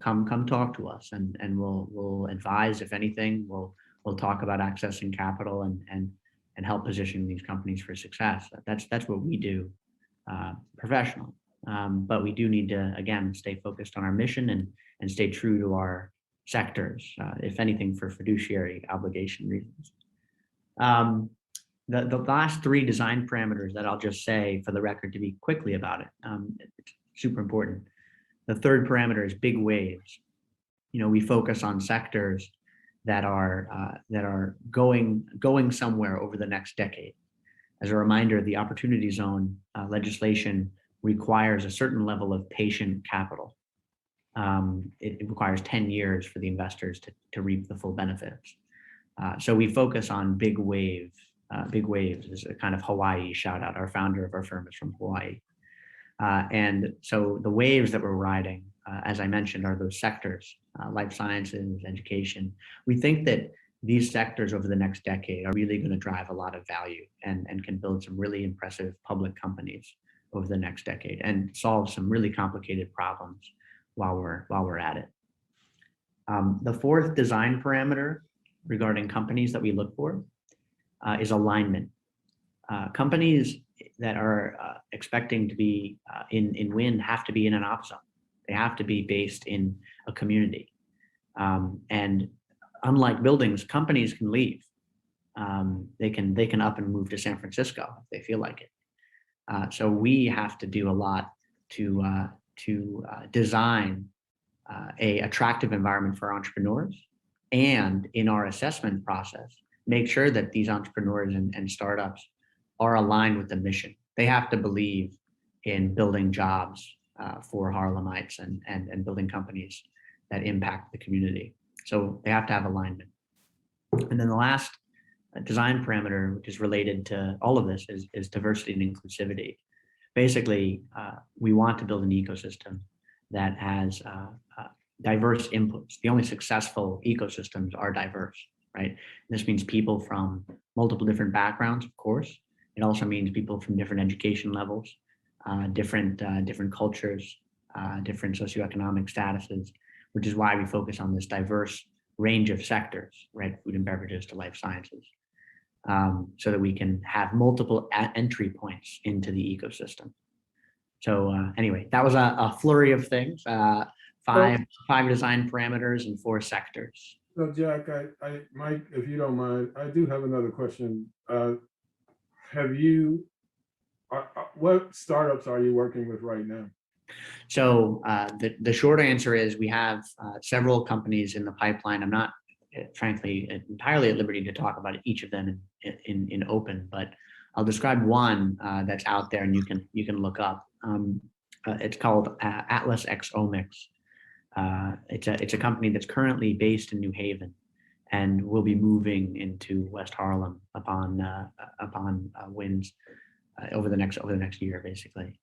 Come talk to us, and we'll advise if anything. We'll talk about accessing capital and help position these companies for success. That's what we do professionally. But we do need to, again, stay focused on our mission and stay true to our sectors, if anything, for fiduciary obligation reasons. The last three design parameters that I'll just say for the record to be quickly about it, it's super important. The third parameter is big waves. We focus on sectors that are going somewhere over the next decade. As a reminder, the Opportunity Zone legislation requires a certain level of patient capital. It requires 10 years for the investors to reap the full benefits. So we focus on big waves. Big waves is a kind of Hawaii shout out. Our founder of our firm is from Hawaii. And so the waves that we're riding, as I mentioned, are those sectors, life sciences, education. We think that these sectors over the next decade are really going to drive a lot of value and can build some really impressive public companies over the next decade and solve some really complicated problems while we're at it. The fourth design parameter regarding companies that we look for is alignment. Companies that are expecting to be in WIN have to be in an op zone. They have to be based in a community. And unlike buildings, companies can leave. They can up and move to San Francisco if they feel like it. So we have to do a lot to design a attractive environment for entrepreneurs, and in our assessment process, make sure that these entrepreneurs and startups are aligned with the mission. They have to believe in building jobs for Harlemites and building companies that impact the community. So they have to have alignment. And then the last design parameter, which is related to all of this, is diversity and inclusivity. Basically, we want to build an ecosystem that has diverse inputs. The only successful ecosystems are diverse, right? This means people from multiple different backgrounds, of course. It also means people from different education levels, different cultures, different socioeconomic statuses, which is why we focus on this diverse range of sectors, right? Food and beverages to life sciences, so that we can have multiple entry points into the ecosystem. So anyway, that was a flurry of things, five design parameters and 4 sectors. So Jack, Mike, if you don't mind, I do have another question. What startups are you working with right now? So the short answer is we have several companies in the pipeline. I'm not, frankly, entirely at liberty to talk about each of them in open, but I'll describe one that's out there and you can look up. It's called Atlas Xomix. It's a company that's currently based in New Haven and will be moving into West Harlem upon wins over the next year, basically.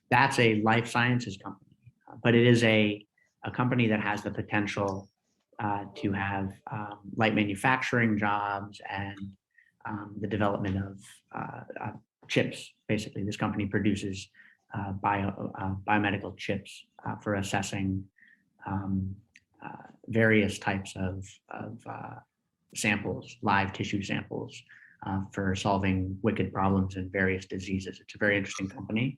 That's a life sciences company, but it is a company that has the potential to have light manufacturing jobs and the development of chips. Basically, this company produces biomedical chips for assessing various types of samples, live tissue samples, for solving wicked problems in various diseases. It's a very interesting company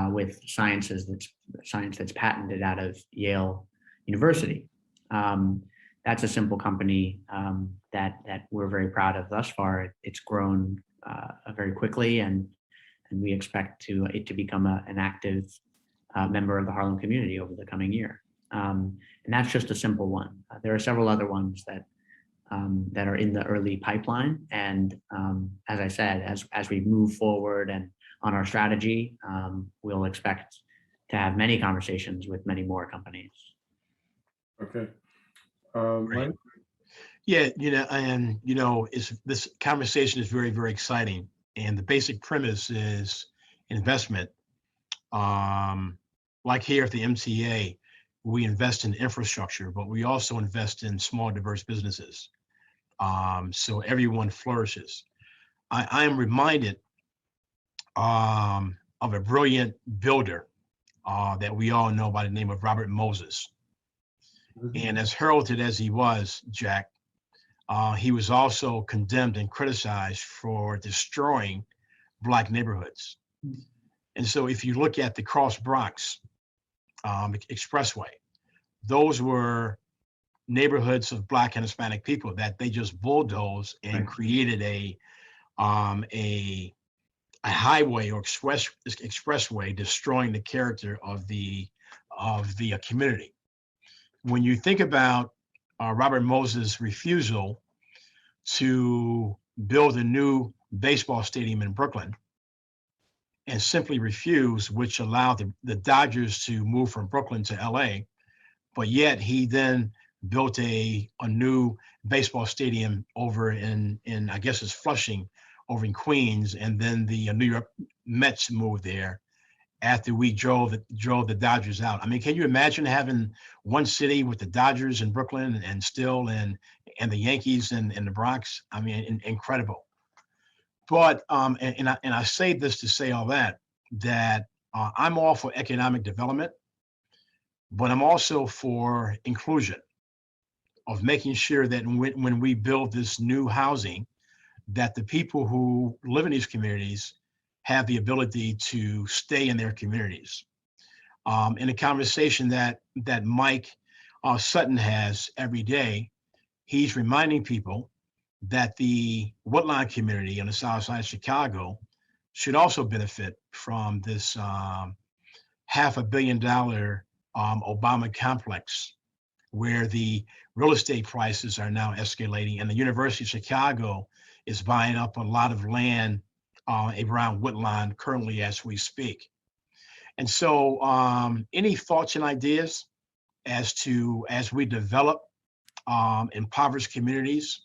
with science that's patented out of Yale University. That's a simple company that we're very proud of thus far. It's grown very quickly, and we expect it to become an active member of the Harlem community over the coming year. And that's just a simple one. There are several other ones that are in the early pipeline. And as I said, as we move forward and on our strategy, we'll expect to have many conversations with many more companies. Okay. Right. Mike? Yeah, this conversation is very, very exciting. And the basic premise is investment. Like here at the MTA, we invest in infrastructure, but we also invest in small, diverse businesses. So everyone flourishes. I am reminded of a brilliant builder that we all know by the name of Robert Moses. And as heralded as he was, Jack, he was also condemned and criticized for destroying Black neighborhoods. And so if you look at the Cross Bronx Expressway, those were neighborhoods of Black and Hispanic people that they just bulldozed and created a highway or expressway, destroying the character of the community. When you think about Robert Moses' refusal to build a new baseball stadium in Brooklyn, and simply refused, which allowed the Dodgers to move from Brooklyn to LA, but yet he then built a new baseball stadium over in I guess it's Flushing, over in Queens, and then the New York Mets moved there after we drove the Dodgers out. I mean, can you imagine having one city with the Dodgers in Brooklyn and still and the Yankees in the Bronx? I mean, incredible. But and I say this to say all that I'm all for economic development, but I'm also for inclusion, of making sure that when we build this new housing, that the people who live in these communities have the ability to stay in their communities. In a conversation that Mike Sutton has every day, he's reminding people that the Woodlawn community on the south side of Chicago should also benefit from this $500 million Obama complex, where the real estate prices are now escalating, and the University of Chicago is buying up a lot of land around Woodlawn currently as we speak. And so any thoughts and ideas as we develop impoverished communities,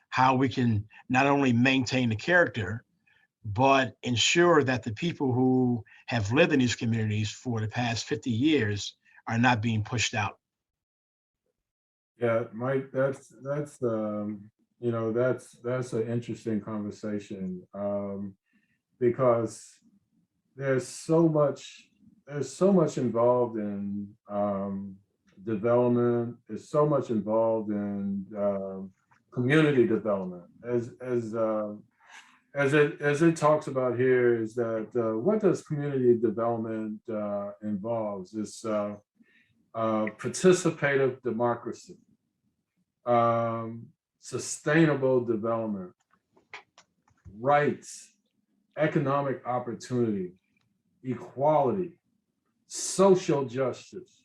how we can not only maintain the character, but ensure that the people who have lived in these communities for the past 50 years are not being pushed out? Yeah, Mike, that's you know, that's an interesting conversation, because there's so much involved in development. There's so much involved in community development. As it talks about here, is that what does community development involves? It's participative democracy, sustainable development, rights, economic opportunity, equality, social justice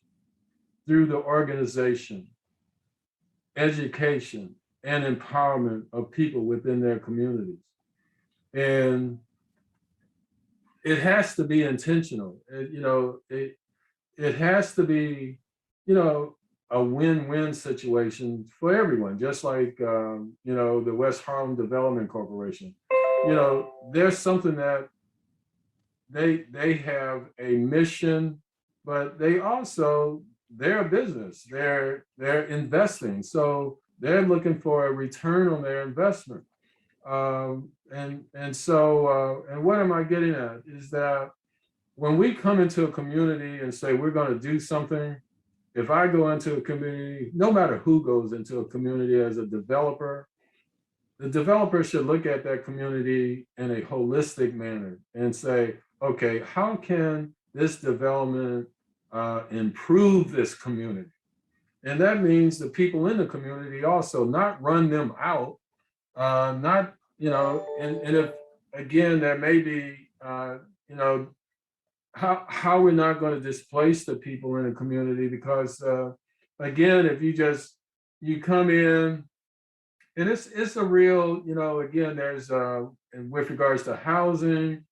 through the organization, education, and empowerment of people within their communities. And it has to be intentional. It has to be, a win-win situation for everyone, just like, the West Harlem Development Corporation. There's something that they have a mission, but they're a business. They're investing. So they're looking for a return on their investment. And so what am I getting at is that when we come into a community and say we're going to do something, if I go into a community, no matter who goes into a community as a developer, the developer should look at that community in a holistic manner and say, okay, how can this development improve this community? And that means the people in the community also, not run them out, and if, again, there may be, how we're not going to displace the people in the community, because again, if you come in, and it's a real, again, there's and with regards to housing,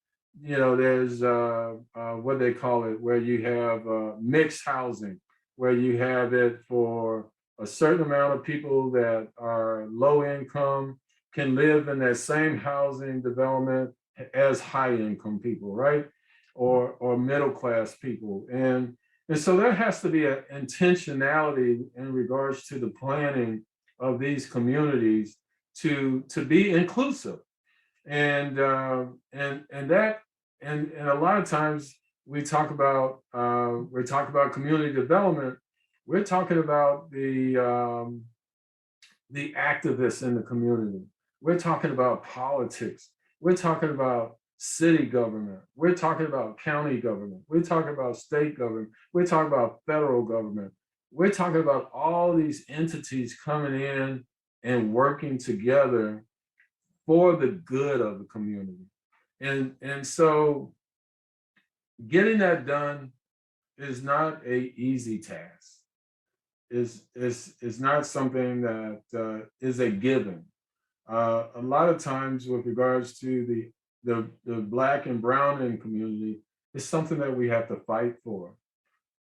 there's what they call it, where you have mixed housing, where you have it for a certain amount of people that are low income can live in that same housing development as high income people, right? Or middle class people. And so there has to be an intentionality in regards to the planning of these communities to be inclusive. And a lot of times we're talking about community development, we're talking about the activists in the community. We're talking about politics. We're talking about city government. We're talking about county government. We're talking about state government. We're talking about federal government. we're talking about all these entities coming in and working together for the good of the community. And so getting that done is not a easy task. Is not something that is a given. A lot of times with regards to the Black and brown in community, it's something that we have to fight for.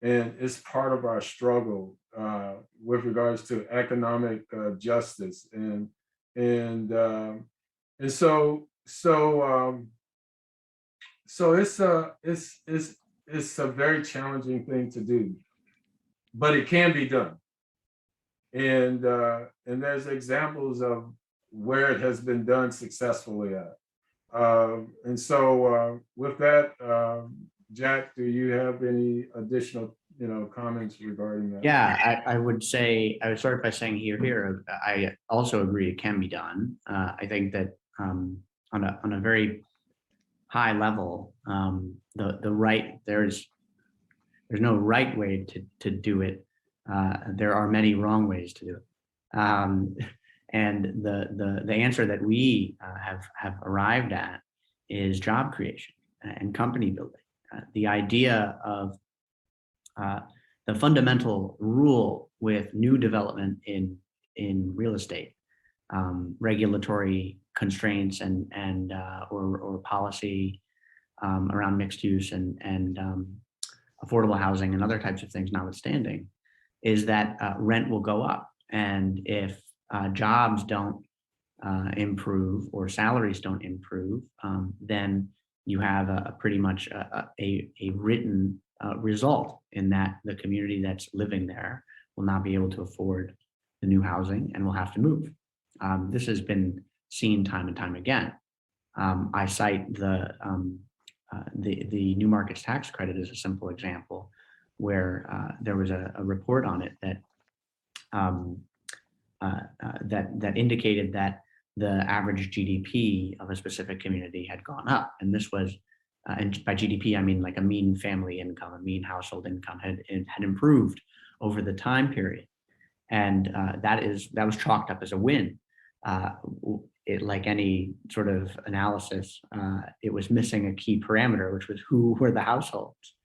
And it's part of our struggle with regards to economic justice. So it's a very challenging thing to do, but it can be done. And there's examples of where it has been done successfully at. And so with that, Jack, do you have any additional comments regarding that? Yeah, I would say, I would start by saying here. I also agree it can be done. I think that on a very high level, there's no right way to do it. There are many wrong ways to do it. And the answer that we have arrived at is job creation and company building. The idea of the fundamental rule with new development in real estate, regulatory constraints and or policy around mixed use and affordable housing and other types of things notwithstanding, is that rent will go up. And if jobs don't improve or salaries don't improve, then you have a pretty much a written result in that the community that's living there will not be able to afford the new housing and will have to move. This has been seen time and time again. I cite the new markets tax credit as a simple example, where there was a report on it that indicated that the average GDP of a specific community had gone up, and this was, and by GDP I mean like a mean family income, a mean household income had improved over the time period, and that was chalked up as a win. Like any sort of analysis, it was missing a key parameter, which was who were the households.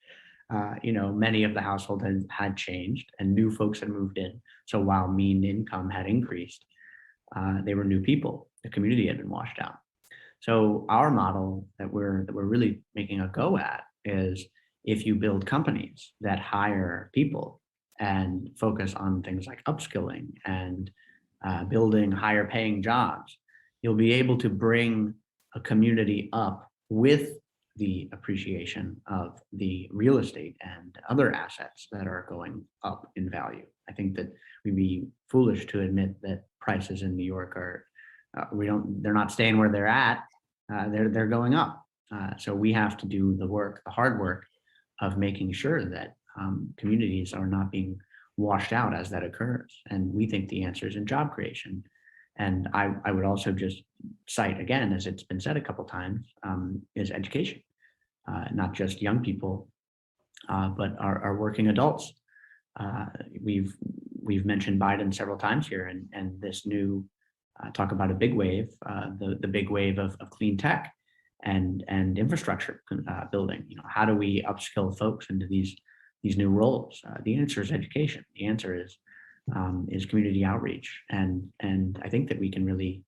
Many of the households had changed and new folks had moved in. So while mean income had increased, they were new people. The community had been washed out. So our model that we're really making a go at is, if you build companies that hire people and focus on things like upskilling and building higher paying jobs, you'll be able to bring a community up with the appreciation of the real estate and other assets that are going up in value. I think that we'd be foolish to admit that prices in New York are, they're not staying where they're at, they're going up. So we have to do the hard work of making sure that communities are not being washed out as that occurs. And we think the answer is in job creation. And I would also just cite again, as it's been said a couple times, is education. Not just young people, but our working adults. We've mentioned Biden several times here, and this new talk about a big wave, the big wave of clean tech and infrastructure building. How do we upskill folks into these new roles? The answer is education. The answer is community outreach, and I think that we can really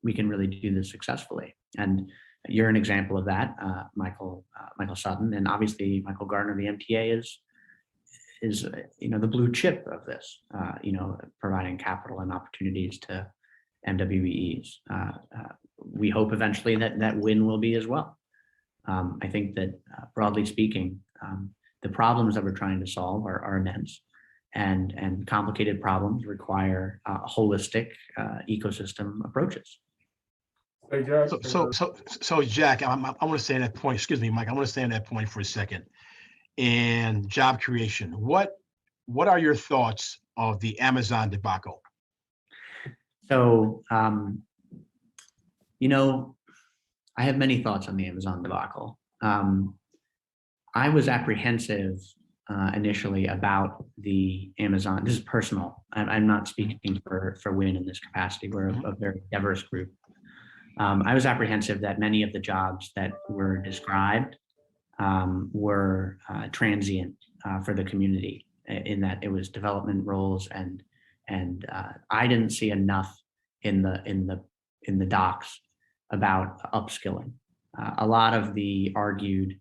do this successfully. And you're an example of that, Michael Sutton, and obviously Michael Gardner, the MTA is the blue chip of this, providing capital and opportunities to MWEs. We hope eventually that WIN will be as well. I think that broadly speaking, the problems that we're trying to solve are immense, and complicated problems require holistic ecosystem approaches. Hey, Jack, So Jack, I want to stay on that point. Excuse me, Mike. I want to stay on that point for a second. And job creation. What are your thoughts of the Amazon debacle? So, I have many thoughts on the Amazon debacle. I was apprehensive initially about the Amazon. This is personal. I'm not speaking for Win in this capacity. We're a very diverse group. I was apprehensive that many of the jobs that were described were transient for the community, in that it was development roles, and I didn't see enough in the docs about upskilling. A lot of the argued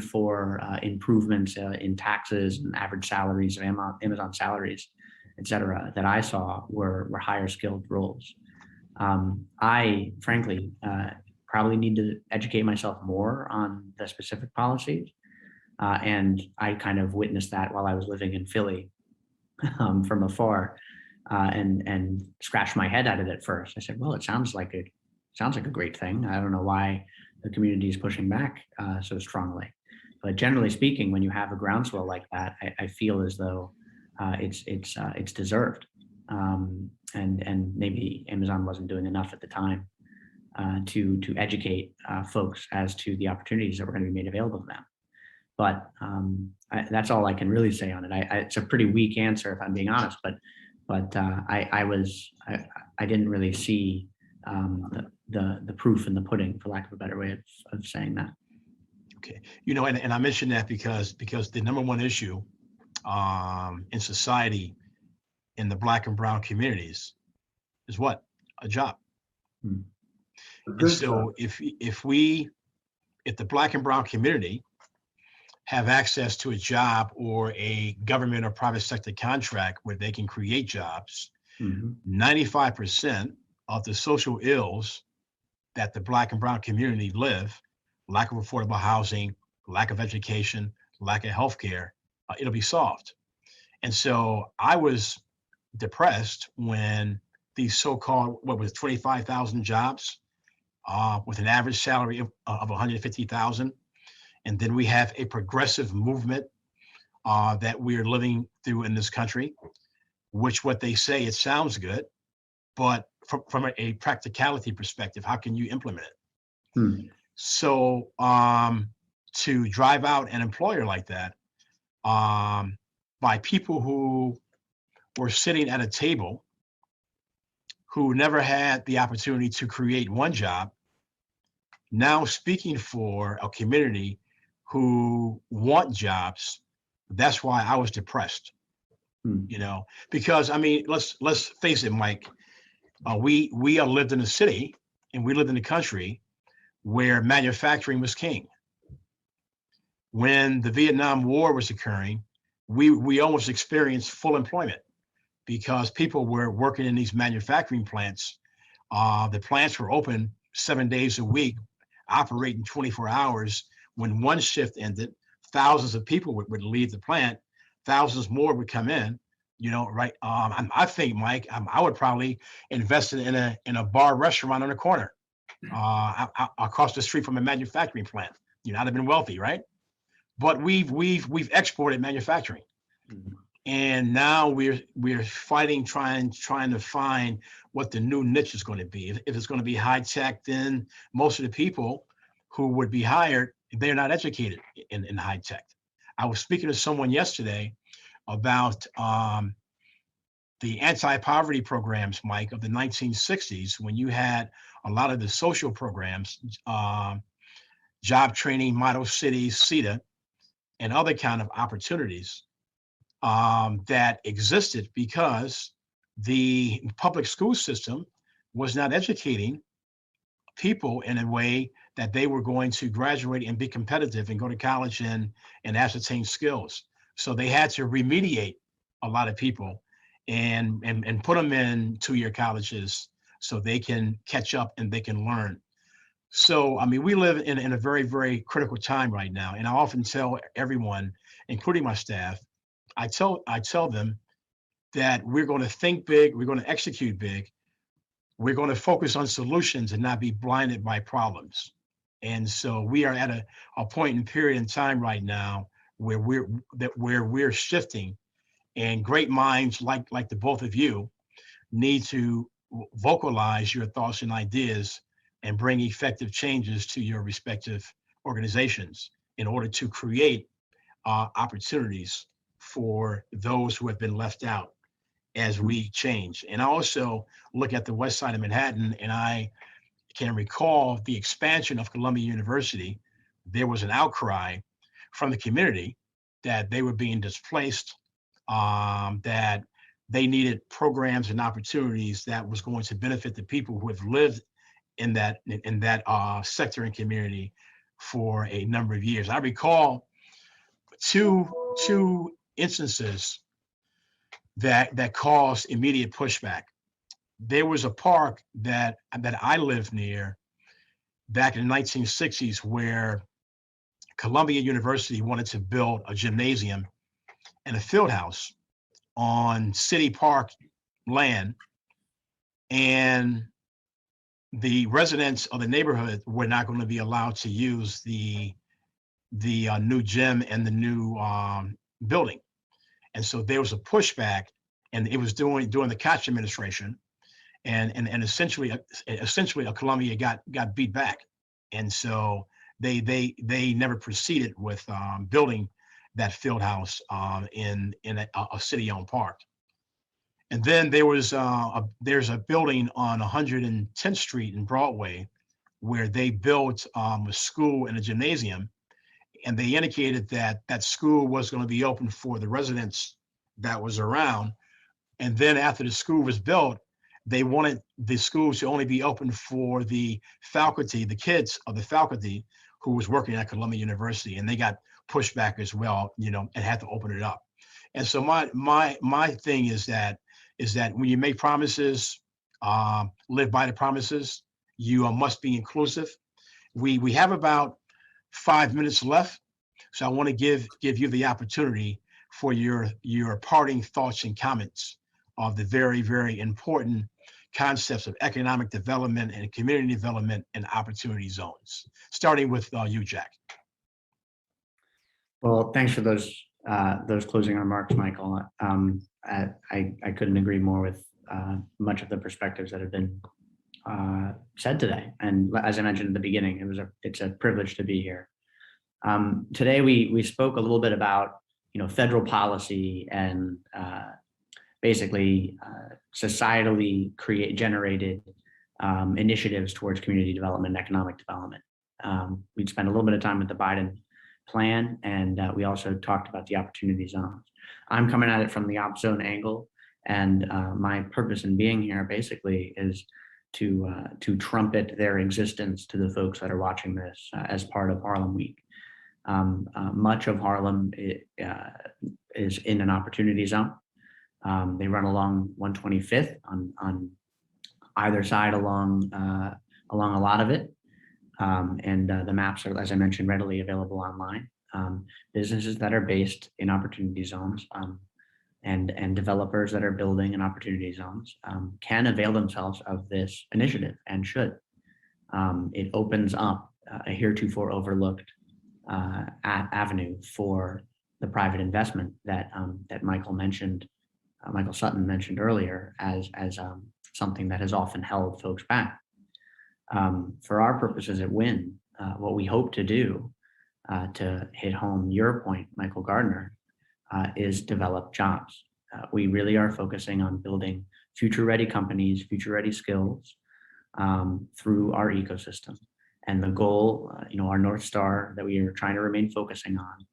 for improvements in taxes and average salaries of Amazon salaries, et cetera, that I saw were higher skilled roles. I frankly probably need to educate myself more on the specific policies. And I kind of witnessed that while I was living in Philly from afar, and scratched my head at it at first. I said, well, it sounds like a great thing. I don't know why the community is pushing back so strongly. But generally speaking, when you have a groundswell like that, I feel as though it's deserved. And maybe Amazon wasn't doing enough at the time to educate folks as to the opportunities that were going to be made available to them. But that's all I can really say on it. It's a pretty weak answer, if I'm being honest. But I didn't really see the proof in the pudding, for lack of a better way of saying that. Okay, and I mentioned that because the number one issue in society, in the Black and brown communities, is what? A job. And so if the Black and brown community have access to a job or a government or private sector contract where they can create jobs, 95% of the social ills that the Black and brown community live, lack of affordable housing, lack of education, lack of healthcare, it'll be solved. And so I was depressed when these so-called, 25,000 jobs with an average salary of 150,000. And then we have a progressive movement that we're living through in this country, which what they say, it sounds good, but from a practicality perspective, how can you implement it? So to drive out an employer like that by people who were sitting at a table who never had the opportunity to create one job, now speaking for a community who want jobs, that's why I was depressed. Because I mean, let's face it, Mike. We lived in a city and we lived in a country where manufacturing was king. When the Vietnam War was occurring, we almost experienced full employment because people were working in these manufacturing plants. The plants were open 7 days a week, operating 24 hours. When one shift ended, thousands of people would leave the plant, thousands more would come in, right? I think, Mike, I would probably invest in a bar restaurant on the corner across the street from a manufacturing plant. I'd have been wealthy, right? But we've exported manufacturing. And now we're fighting, trying to find what the new niche is going to be. If it's going to be high tech, then most of the people who would be hired, they're not educated in high tech. I was speaking to someone yesterday about the anti-poverty programs, Mike, of the 1960s, when you had a lot of the social programs, job training, model cities, CETA, and other kind of opportunities that existed because the public school system was not educating people in a way that they were going to graduate and be competitive and go to college and ascertain skills. So they had to remediate a lot of people and put them in 2-year colleges so they can catch up and they can learn. So, I mean, we live in a very, very critical time right now. And I often tell everyone, including my staff, I tell them that we're going to think big, we're going to execute big, we're going to focus on solutions and not be blinded by problems. And so we are at a point in period in time right now where we're shifting, and great minds like the both of you need to vocalize your thoughts and ideas and bring effective changes to your respective organizations. in order to create opportunities for those who have been left out as we change. And I also look at the west side of Manhattan, and I can recall the expansion of Columbia University. There was an outcry from the community that they were being displaced, that they needed programs and opportunities that was going to benefit the people who have lived in that sector and community for a number of years. I recall two instances that caused immediate pushback. There was a park that I lived near back in the 1960s where Columbia University wanted to build a gymnasium and a field house on city park land, and the residents of the neighborhood were not going to be allowed to use the new gym and the new building. And so there was a pushback, and it was during the Koch administration, and essentially Columbia got beat back, and so they never proceeded with building that field house in a city-owned park. And then there's a building on 110th Street in Broadway where they built a school and a gymnasium, and they indicated that that school was going to be open for the residents that was around. And then after the school was built, they wanted the school to only be open for the faculty, the kids of the faculty who was working at Columbia University, and they got pushed back as well, and had to open it up. And so my thing is that when you make promises, live by the promises. You must be inclusive. We have about 5 minutes left, so I want to give you the opportunity for your parting thoughts and comments of the very, very important concepts of economic development and community development and opportunity zones. Starting with you, Jack. Well, thanks for those closing remarks, Michael. I couldn't agree more with much of the perspectives that have been said today. And as I mentioned at the beginning, it's a privilege to be here. Today we spoke a little bit about federal policy and basically societally generated initiatives towards community development and economic development. We'd spent a little bit of time with the Biden plan, and we also talked about the opportunity zones. I'm coming at it from the op zone angle, and my purpose in being here basically is to trumpet their existence to the folks that are watching this as part of Harlem Week. Much of Harlem is in an opportunity zone. They run along 125th on either side along a lot of it. And the maps are, as I mentioned, readily available online. Businesses that are based in opportunity zones and developers that are building in opportunity zones can avail themselves of this initiative and should. It opens up a heretofore overlooked avenue for the private investment that Michael Sutton mentioned earlier as something that has often held folks back. For our purposes at WIN, what we hope to do to hit home your point, Michael Gardner, is develop jobs. We really are focusing on building future-ready companies, future-ready skills through our ecosystem. And the goal, our North Star that we are trying to remain focusing on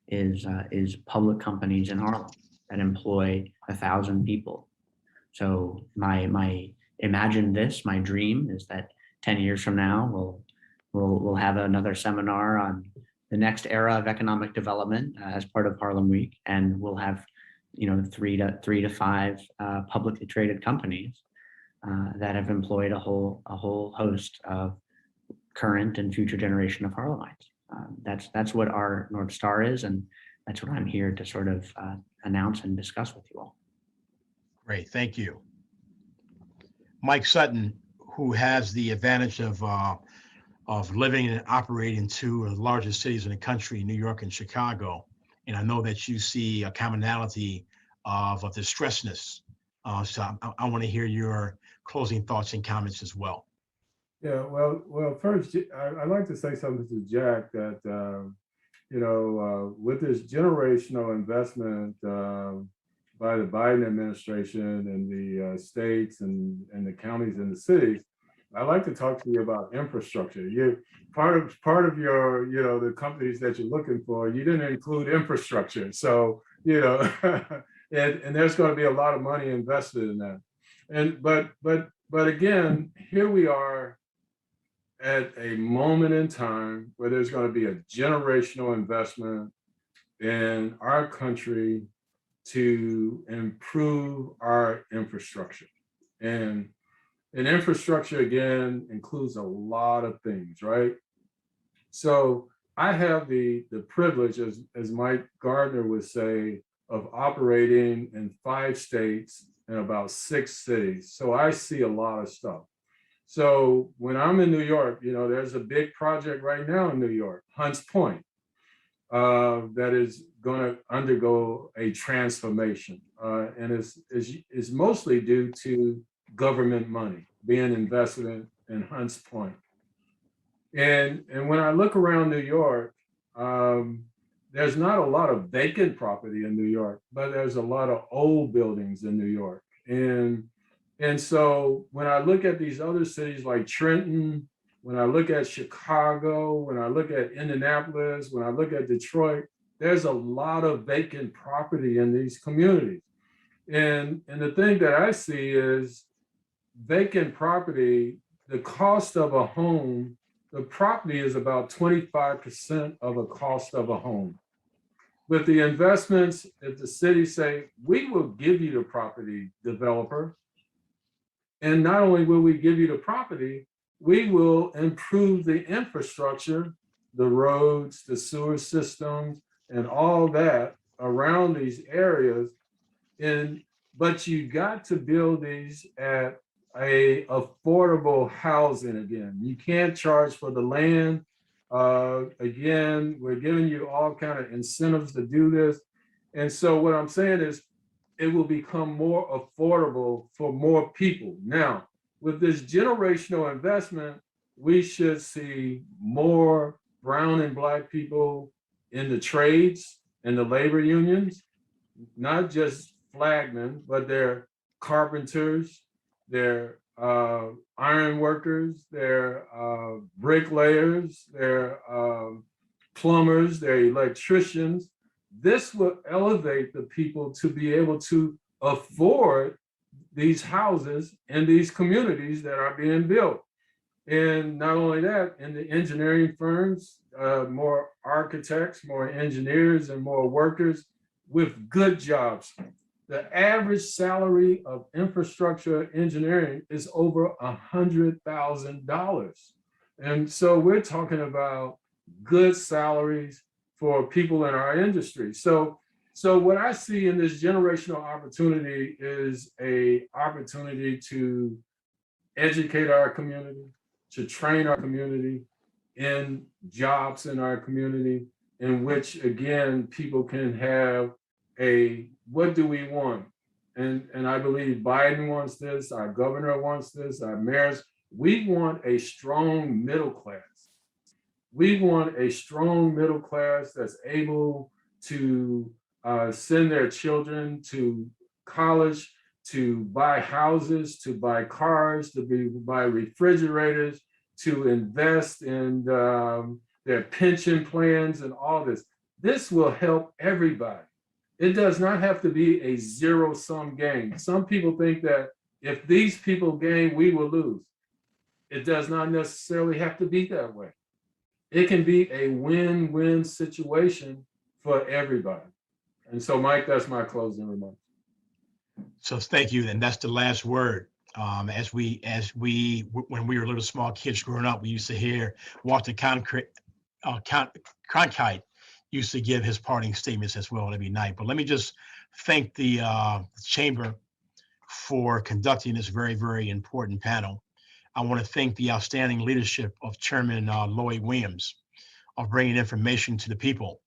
is public companies in Harlem that employ 1,000 people. So my dream is that 10 years from now, we'll have another seminar on the next era of economic development as part of Harlem Week, and we'll have 3 to 5 publicly traded companies that have employed a whole host of current and future generation of Harlemites. That's what our North Star is, and that's what I'm here to sort of announce and discuss with you all. Great, thank you. Mike Sutton, who has the advantage of living and operating in two of the largest cities in the country, New York and Chicago. And I know that you see a commonality of distressness. So I want to hear your closing thoughts and comments as well. Yeah, well, first, I'd like to say something to Jack that with this generational investment by the Biden administration and the states and the counties and the cities, I'd like to talk to you about infrastructure. Part of your, the companies that you're looking for, you didn't include infrastructure. So, and there's going to be a lot of money invested in that. And but again, here we are at a moment in time where there's going to be a generational investment in our country to improve our infrastructure. And infrastructure, again, includes a lot of things, right? So I have the privilege, as Mike Gardner would say, of operating in 5 states and about 6 cities. So I see a lot of stuff. So when I'm in New York, there's a big project right now in New York, Hunts Point, that is going to undergo a transformation. And it's mostly due to government money being invested in Hunts Point. And when I look around New York, there's not a lot of vacant property in New York, but there's a lot of old buildings in New York. And so when I look at these other cities like Trenton, when I look at Chicago, when I look at Indianapolis, when I look at Detroit, there's a lot of vacant property in these communities. And the thing that I see is vacant property, the cost of a home, the property is about 25% of a cost of a home. With the investments, if the city say, we will give you the property, developer, and not only will we give you the property, we will improve the infrastructure, the roads, the sewer systems, and all that around these areas. But you got to build these at a affordable housing again. You can't charge for the land. Again, we're giving you all kind of incentives to do this. And so what I'm saying is it will become more affordable for more people. Now, with this generational investment, we should see more brown and Black people in the trades and the labor unions, not just flagmen, but they're carpenters, they're iron workers, they're bricklayers, they're plumbers, they're electricians. This will elevate the people to be able to afford these houses in these communities that are being built. And not only that, in the engineering firms, more architects, more engineers, and more workers with good jobs. The average salary of infrastructure engineering is over $100,000. And so we're talking about good salaries for people in our industry. So what I see in this generational opportunity is an opportunity to educate our community, to train our community in jobs in our community, in which, again, people can have what do we want? And I believe Biden wants this, our governor wants this, our mayors. We want a strong middle class. We want a strong middle class that's able to send their children to college, to buy houses, to buy cars, buy refrigerators, to invest in their pension plans and all this. This will help everybody. It does not have to be a zero-sum game. Some people think that if these people gain, we will lose. It does not necessarily have to be that way. It can be a win-win situation for everybody. And so, Mike, that's my closing remarks. So thank you. And that's the last word. When we were little small kids growing up, we used to hear Walter Cronkite used to give his parting statements as well every night. But let me just thank the chamber for conducting this very, very important panel. I want to thank the outstanding leadership of Chairman Lloyd Williams of bringing information to the people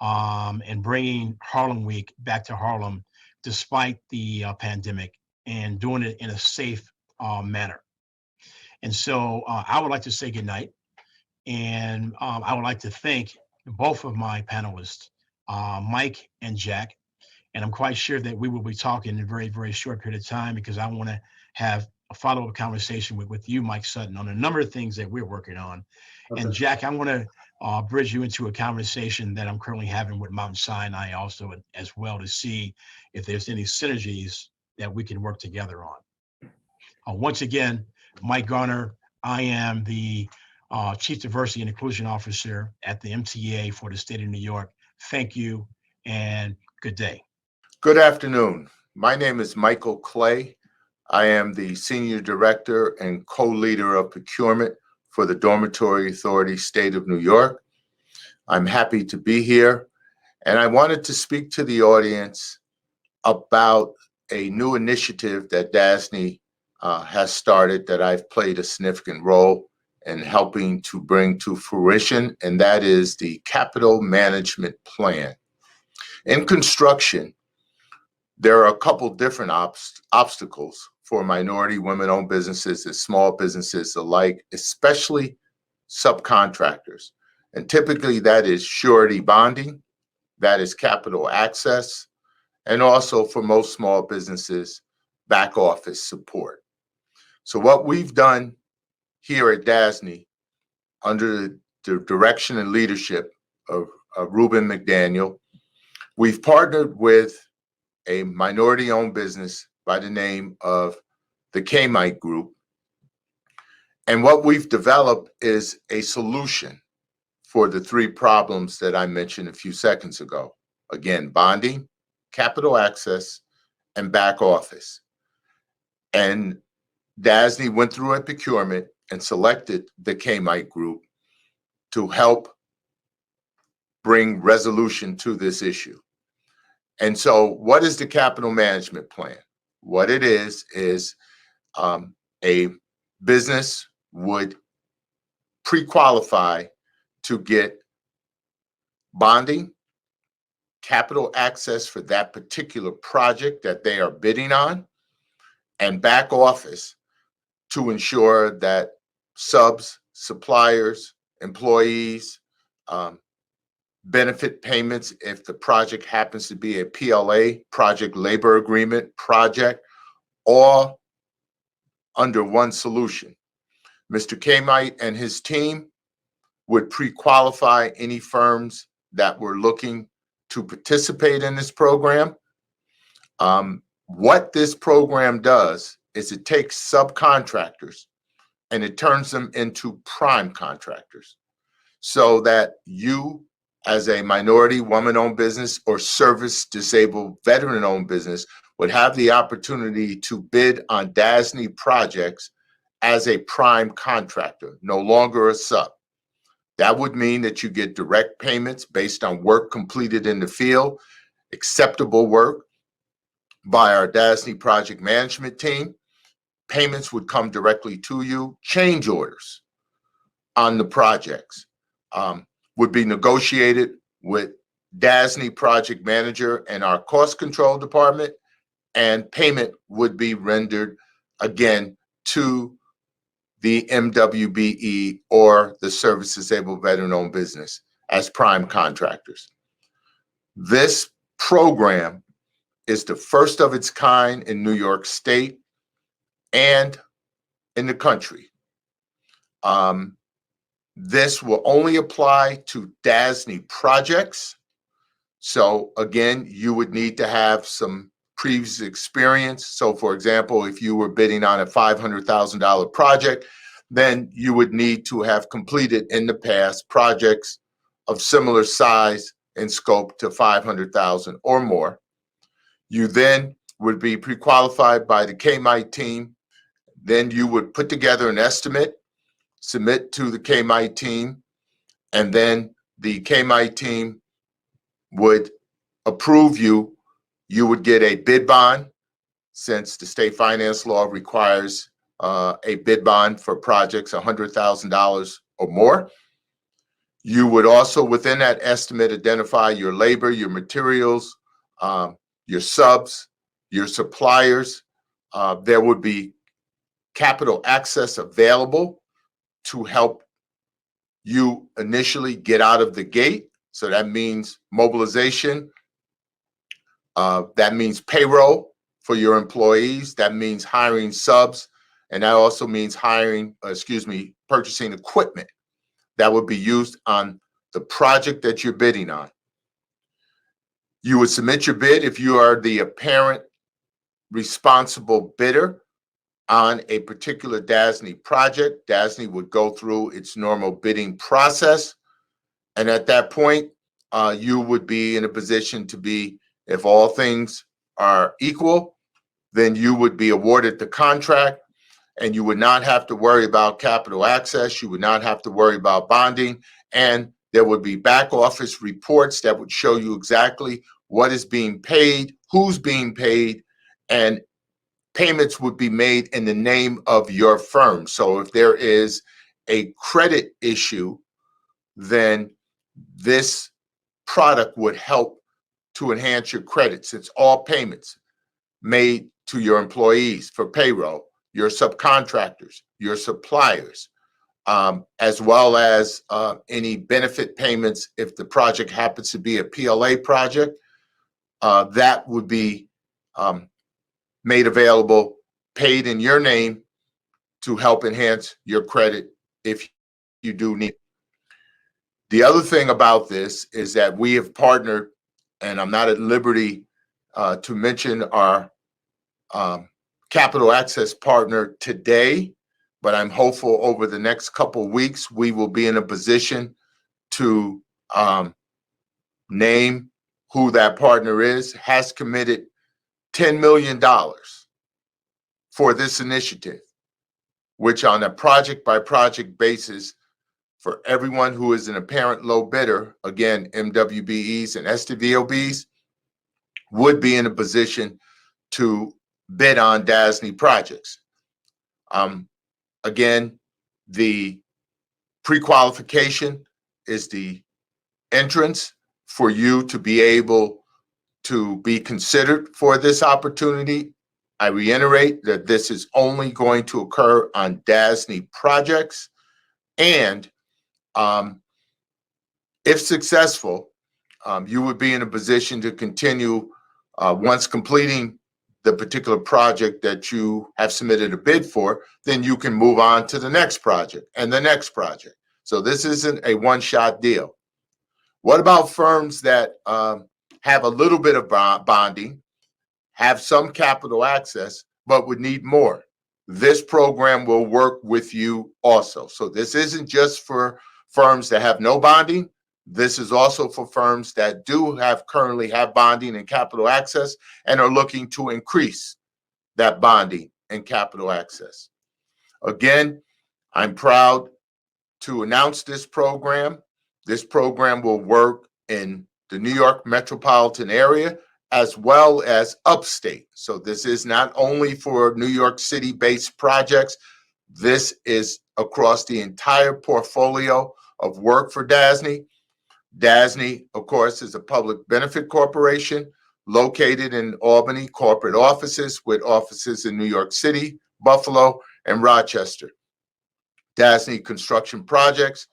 and bringing Harlem Week back to Harlem despite the pandemic and doing it in a safe manner. And so I would like to say goodnight. And I would like to thank both of my panelists, Mike and Jack. And I'm quite sure that we will be talking in a very, very short period of time, because I want to have a follow-up conversation with you, Mike Sutton, on a number of things that we're working on. Okay. And Jack, I want to bridge you into a conversation that I'm currently having with Mount Sinai also as well, to see if there's any synergies that we can work together on. Once again, Mike Garner, I am the Chief Diversity and Inclusion Officer at the MTA for the state of New York. Thank you and good day. Good afternoon. My name is Michael Clay. I am the Senior Director and Co-Leader of Procurement for the Dormitory Authority, State of New York. I'm happy to be here, and I wanted to speak to the audience about a new initiative that DASNY has started that I've played a significant role in helping to bring to fruition, and that is the Capital Management Plan. In construction, there are a couple different obstacles for minority women-owned businesses and small businesses alike, especially subcontractors. And typically that is surety bonding, that is capital access, and also for most small businesses, back office support. So what we've done here at DASNY, under the direction and leadership of Ruben McDaniel, we've partnered with a minority-owned business by the name of the Kmite Group. And what we've developed is a solution for the three problems that I mentioned a few seconds ago. Again, bonding, capital access, and back office. And DASNY went through a procurement and selected the Kmite Group to help bring resolution to this issue. And so what is the capital management plan? What it is a business would pre-qualify to get bonding, capital access for that particular project that they are bidding on, and back office to ensure that subs, suppliers, employees, benefit payments if the project happens to be a PLA, project labor agreement project, all under one solution. Mr. Kmite and his team would pre-qualify any firms that were looking to participate in this program. What this program does is it takes subcontractors and it turns them into prime contractors, so that you, as a minority woman-owned business or service-disabled veteran-owned business, would have the opportunity to bid on DASNY projects as a prime contractor, no longer a sub. That would mean that you get direct payments based on work completed in the field, acceptable work by our DASNY project management team. Payments would come directly to you. Change orders on the projects would be negotiated with DASNY project manager and our cost control department, and payment would be rendered again to the MWBE or the service disabled veteran owned business as prime contractors. This program is the first of its kind in New York State and in the country. This will only apply to DASNY projects. So again, you would need to have some previous experience. So for example, if you were bidding on a $500,000 project, then you would need to have completed in the past projects of similar size and scope to 500,000 or more. You then would be pre-qualified by the Kmite team. Then you would put together an estimate, submit to the Kmite team, and then the Kmite team would approve you. You would get a bid bond, since the state finance law requires a bid bond for projects $100,000 or more. You would also, within that estimate, identify your labor, your materials, your subs, your suppliers. There would be capital access available to help you initially get out of the gate So that means mobilization. That means payroll for your employees. That means hiring subs. And that also means purchasing equipment that would be used on the project that you're bidding on. You would submit your bid if you are the apparent responsible bidder on a particular DASNY project. DASNY would go through its normal bidding process. And at that point, you would be in a position to be, if all things are equal, then you would be awarded the contract, and you would not have to worry about capital access. You would not have to worry about bonding. And there would be back office reports that would show you exactly what is being paid, who's being paid, and payments would be made in the name of your firm. So if there is a credit issue, then this product would help to enhance your credit, since all payments made to your employees for payroll, your subcontractors, your suppliers, as well as any benefit payments if the project happens to be a PLA project, that would be made available, paid in your name to help enhance your credit if you do need it. The other thing about this is that we have partnered, and I'm not at liberty to mention our capital access partner today, but I'm hopeful over the next couple of weeks we will be in a position to name who that partner is. Has committed $10 million for this initiative, which on a project by project basis, for everyone who is an apparent low bidder, again, MWBEs and STVOBs, would be in a position to bid on DASNY projects. Again, the pre-qualification is the entrance for you to be able to be considered for this opportunity. I reiterate that this is only going to occur on DASNY projects. And if successful, you would be in a position to continue once completing the particular project that you have submitted a bid for, then you can move on to the next project and the next project. So this isn't a one-shot deal. What about firms that have a little bit of bonding, have some capital access, but would need more? This program will work with you also. So this isn't just for firms that have no bonding. This is also for firms that do currently have bonding and capital access and are looking to increase that bonding and capital access. Again, I'm proud to announce this program. This program will work in the New York metropolitan area as well as upstate. So this is not only for New York City-based projects. This is across the entire portfolio of work for DASNY. DASNY, of course, is a public benefit corporation located in Albany, corporate offices with offices in New York City, Buffalo, and Rochester. DASNY construction projects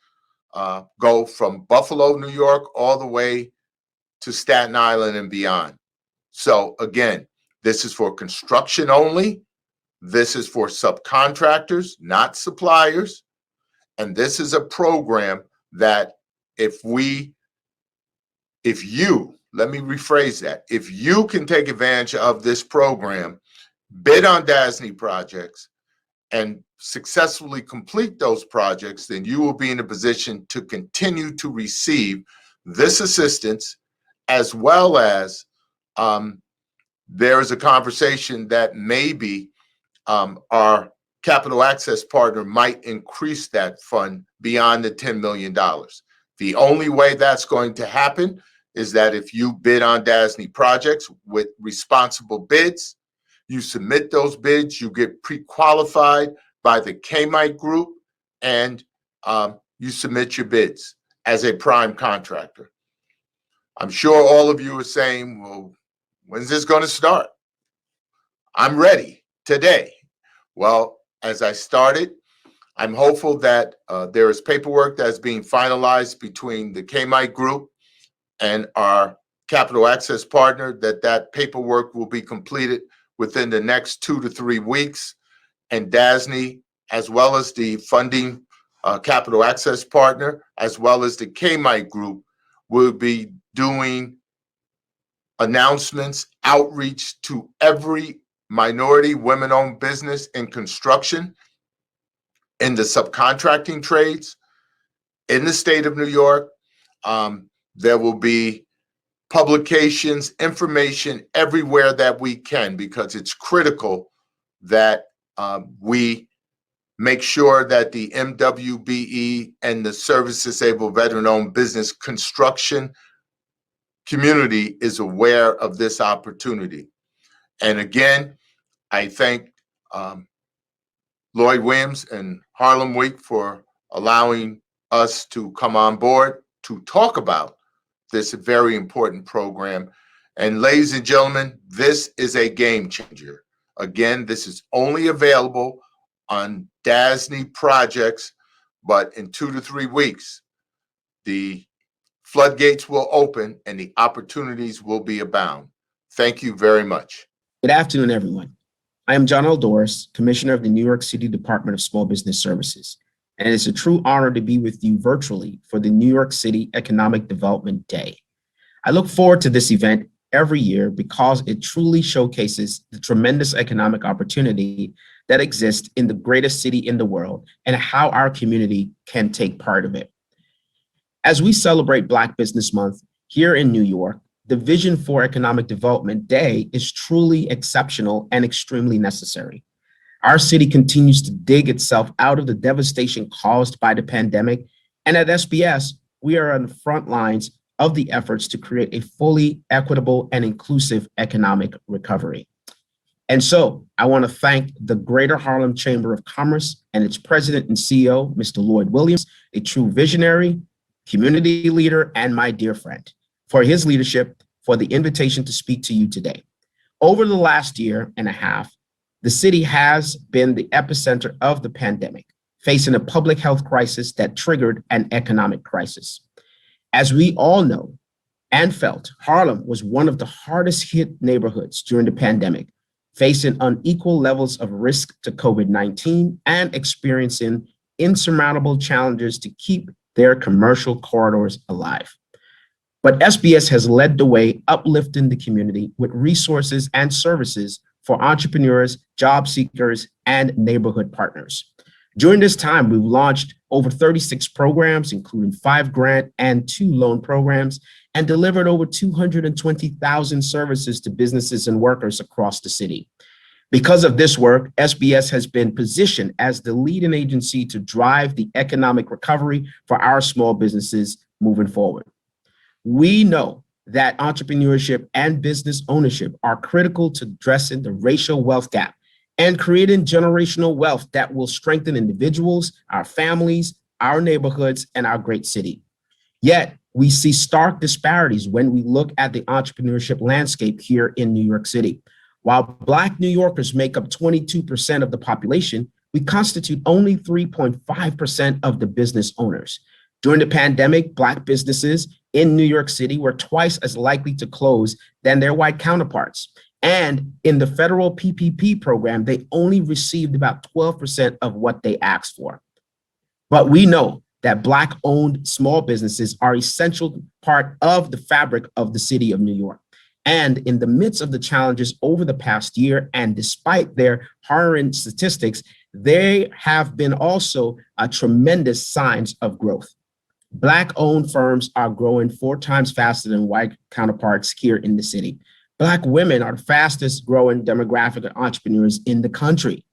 go from Buffalo, New York, all the way to Staten Island and beyond. So again, this is for construction only. This is for subcontractors, not suppliers. And this is a program that if you, let me rephrase that, if you can take advantage of this program, bid on DASNY projects, and successfully complete those projects, then you will be in a position to continue to receive this assistance, as well as there is a conversation that maybe our capital access partner might increase that fund beyond the $10 million. The only way that's going to happen is that if you bid on DASNY projects with responsible bids, you submit those bids, you get pre-qualified by the Kmite group, and you submit your bids as a prime contractor. I'm sure all of you are saying, well, when's this going to start? I'm ready today. Well, as I started, I'm hopeful that there is paperwork that's being finalized between the Kmite group and our capital access partner that paperwork will be completed within the next 2 to 3 weeks. And DASNY, as well as the funding capital access partner, as well as the KMITE group, will be doing announcements, outreach to every minority women-owned business in construction, in the subcontracting trades, in the state of New York. There will be publications, information everywhere that we can, because it's critical that we make sure that the MWBE and the service disabled veteran-owned business construction community is aware of this opportunity. And again, I thank Lloyd Williams and Harlem Week for allowing us to come on board to talk about this very important program. And ladies and gentlemen, this is a game changer. Again, this is only available on DASNY projects, but in 2 to 3 weeks, the floodgates will open and the opportunities will be abound. Thank you very much. Good afternoon, everyone. I am John L. Doris, Commissioner of the New York City Department of Small Business Services, and it's a true honor to be with you virtually for the New York City Economic Development Day. I look forward to this event every year because it truly showcases the tremendous economic opportunity that exists in the greatest city in the world and how our community can take part of it. As we celebrate Black Business Month here in New York, the Vision for Economic Development Day is truly exceptional and extremely necessary. Our city continues to dig itself out of the devastation caused by the pandemic, and at SBS, we are on the front lines of the efforts to create a fully equitable and inclusive economic recovery. And so I want to thank the Greater Harlem Chamber of Commerce and its president and CEO, Mr. Lloyd Williams, a true visionary, community leader, and my dear friend, for his leadership, for the invitation to speak to you today. Over the last year and a half, the city has been the epicenter of the pandemic, facing a public health crisis that triggered an economic crisis. As we all know and felt, Harlem was one of the hardest hit neighborhoods during the pandemic, facing unequal levels of risk to COVID-19 and experiencing insurmountable challenges to keep their commercial corridors alive. But SBS has led the way, uplifting the community with resources and services for entrepreneurs, job seekers, and neighborhood partners. During this time, we've launched over 36 programs, including 5 grant and 2 loan programs, and delivered over 220,000 services to businesses and workers across the city. Because of this work, SBS has been positioned as the leading agency to drive the economic recovery for our small businesses moving forward. We know that entrepreneurship and business ownership are critical to addressing the racial wealth gap and creating generational wealth that will strengthen individuals, our families, our neighborhoods, and our great city. Yet, we see stark disparities when we look at the entrepreneurship landscape here in New York City. While Black New Yorkers make up 22% of the population, we constitute only 3.5% of the business owners. During the pandemic, Black businesses in New York City were twice as likely to close than their white counterparts. And in the federal PPP program, they only received about 12% of what they asked for. But we know that Black-owned small businesses are an essential part of the fabric of the city of New York. And in the midst of the challenges over the past year, and despite their harrowing statistics, they have been also tremendous signs of growth. Black-owned firms are growing 4 times faster than white counterparts here in the city. Black women are the fastest growing demographic of entrepreneurs in the country.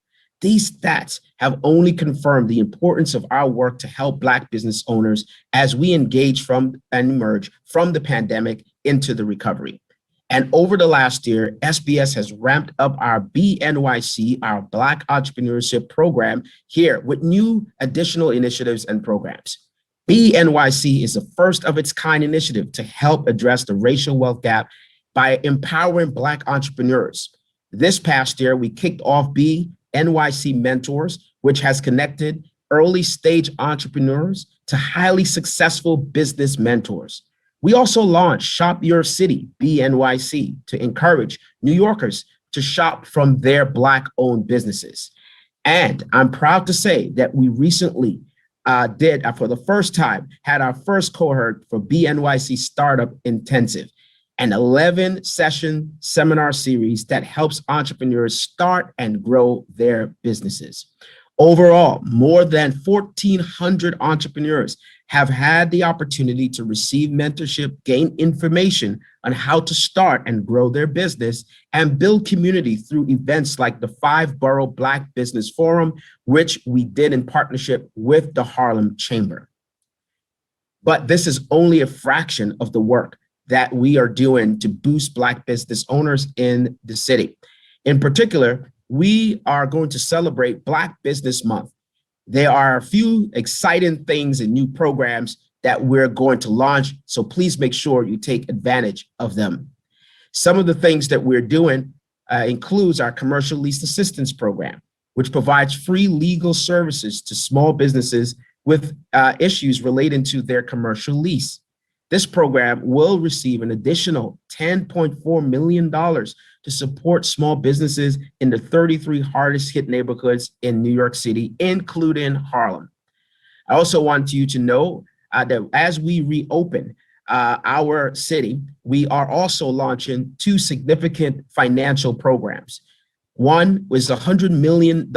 These stats have only confirmed the importance of our work to help Black business owners as we engage from and emerge from the pandemic into the recovery. And over the last year, SBS has ramped up our BNYC, our Black Entrepreneurship Program, here with new additional initiatives and programs. BNYC is a first of its kind initiative to help address the racial wealth gap by empowering Black entrepreneurs. This past year, we kicked off BNYC Mentors, which has connected early stage entrepreneurs to highly successful business mentors. We also launched Shop Your City, BNYC, to encourage New Yorkers to shop from their Black-owned businesses. And I'm proud to say that we recently for the first time, had our first cohort for BNYC Startup Intensive, an 11-session seminar series that helps entrepreneurs start and grow their businesses. Overall, more than 1,400 entrepreneurs have had the opportunity to receive mentorship, gain information on how to start and grow their business, and build community through events like the 5-Borough Black Business Forum, which we did in partnership with the Harlem Chamber. But this is only a fraction of the work that we are doing to boost Black business owners in the city. In particular, we are going to celebrate Black Business Month. There are a few exciting things and new programs that we're going to launch, so please make sure you take advantage of them. Some of the things that we're doing includes our commercial lease assistance program, which provides free legal services to small businesses with issues relating to their commercial lease. This program will receive an additional $10.4 million to support small businesses in the 33 hardest hit neighborhoods in New York City, including Harlem. I also want you to know that as we reopen our city, we are also launching 2 significant financial programs. One was a $100 million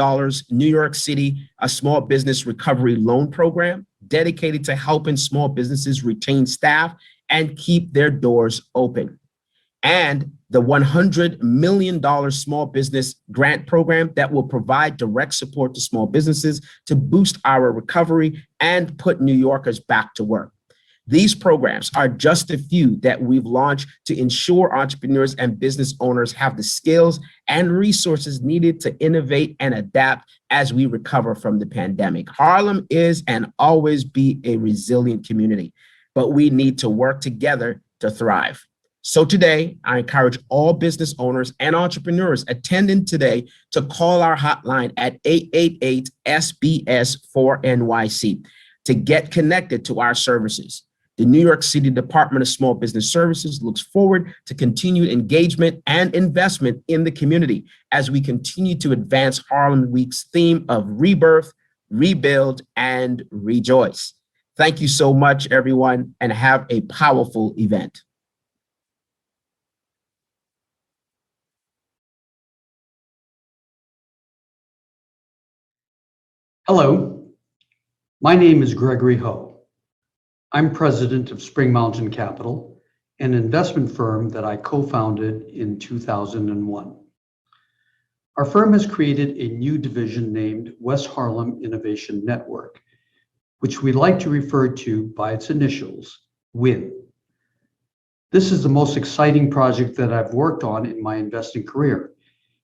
New York City small business recovery loan program dedicated to helping small businesses retain staff and keep their doors open. And the $100 million small business grant program that will provide direct support to small businesses to boost our recovery and put New Yorkers back to work. These programs are just a few that we've launched to ensure entrepreneurs and business owners have the skills and resources needed to innovate and adapt as we recover from the pandemic. Harlem is and always be a resilient community, but we need to work together to thrive. So today, I encourage all business owners and entrepreneurs attending today to call our hotline at 888-SBS-4NYC to get connected to our services. The New York City Department of Small Business Services looks forward to continued engagement and investment in the community as we continue to advance Harlem Week's theme of rebirth, rebuild, and rejoice. Thank you so much, everyone, and have a powerful event. Hello, my name is Gregory Ho. I'm president of Spring Mountain Capital, an investment firm that I co-founded in 2001. Our firm has created a new division named West Harlem Innovation Network, which we like to refer to by its initials, WIN. This is the most exciting project that I've worked on in my investing career,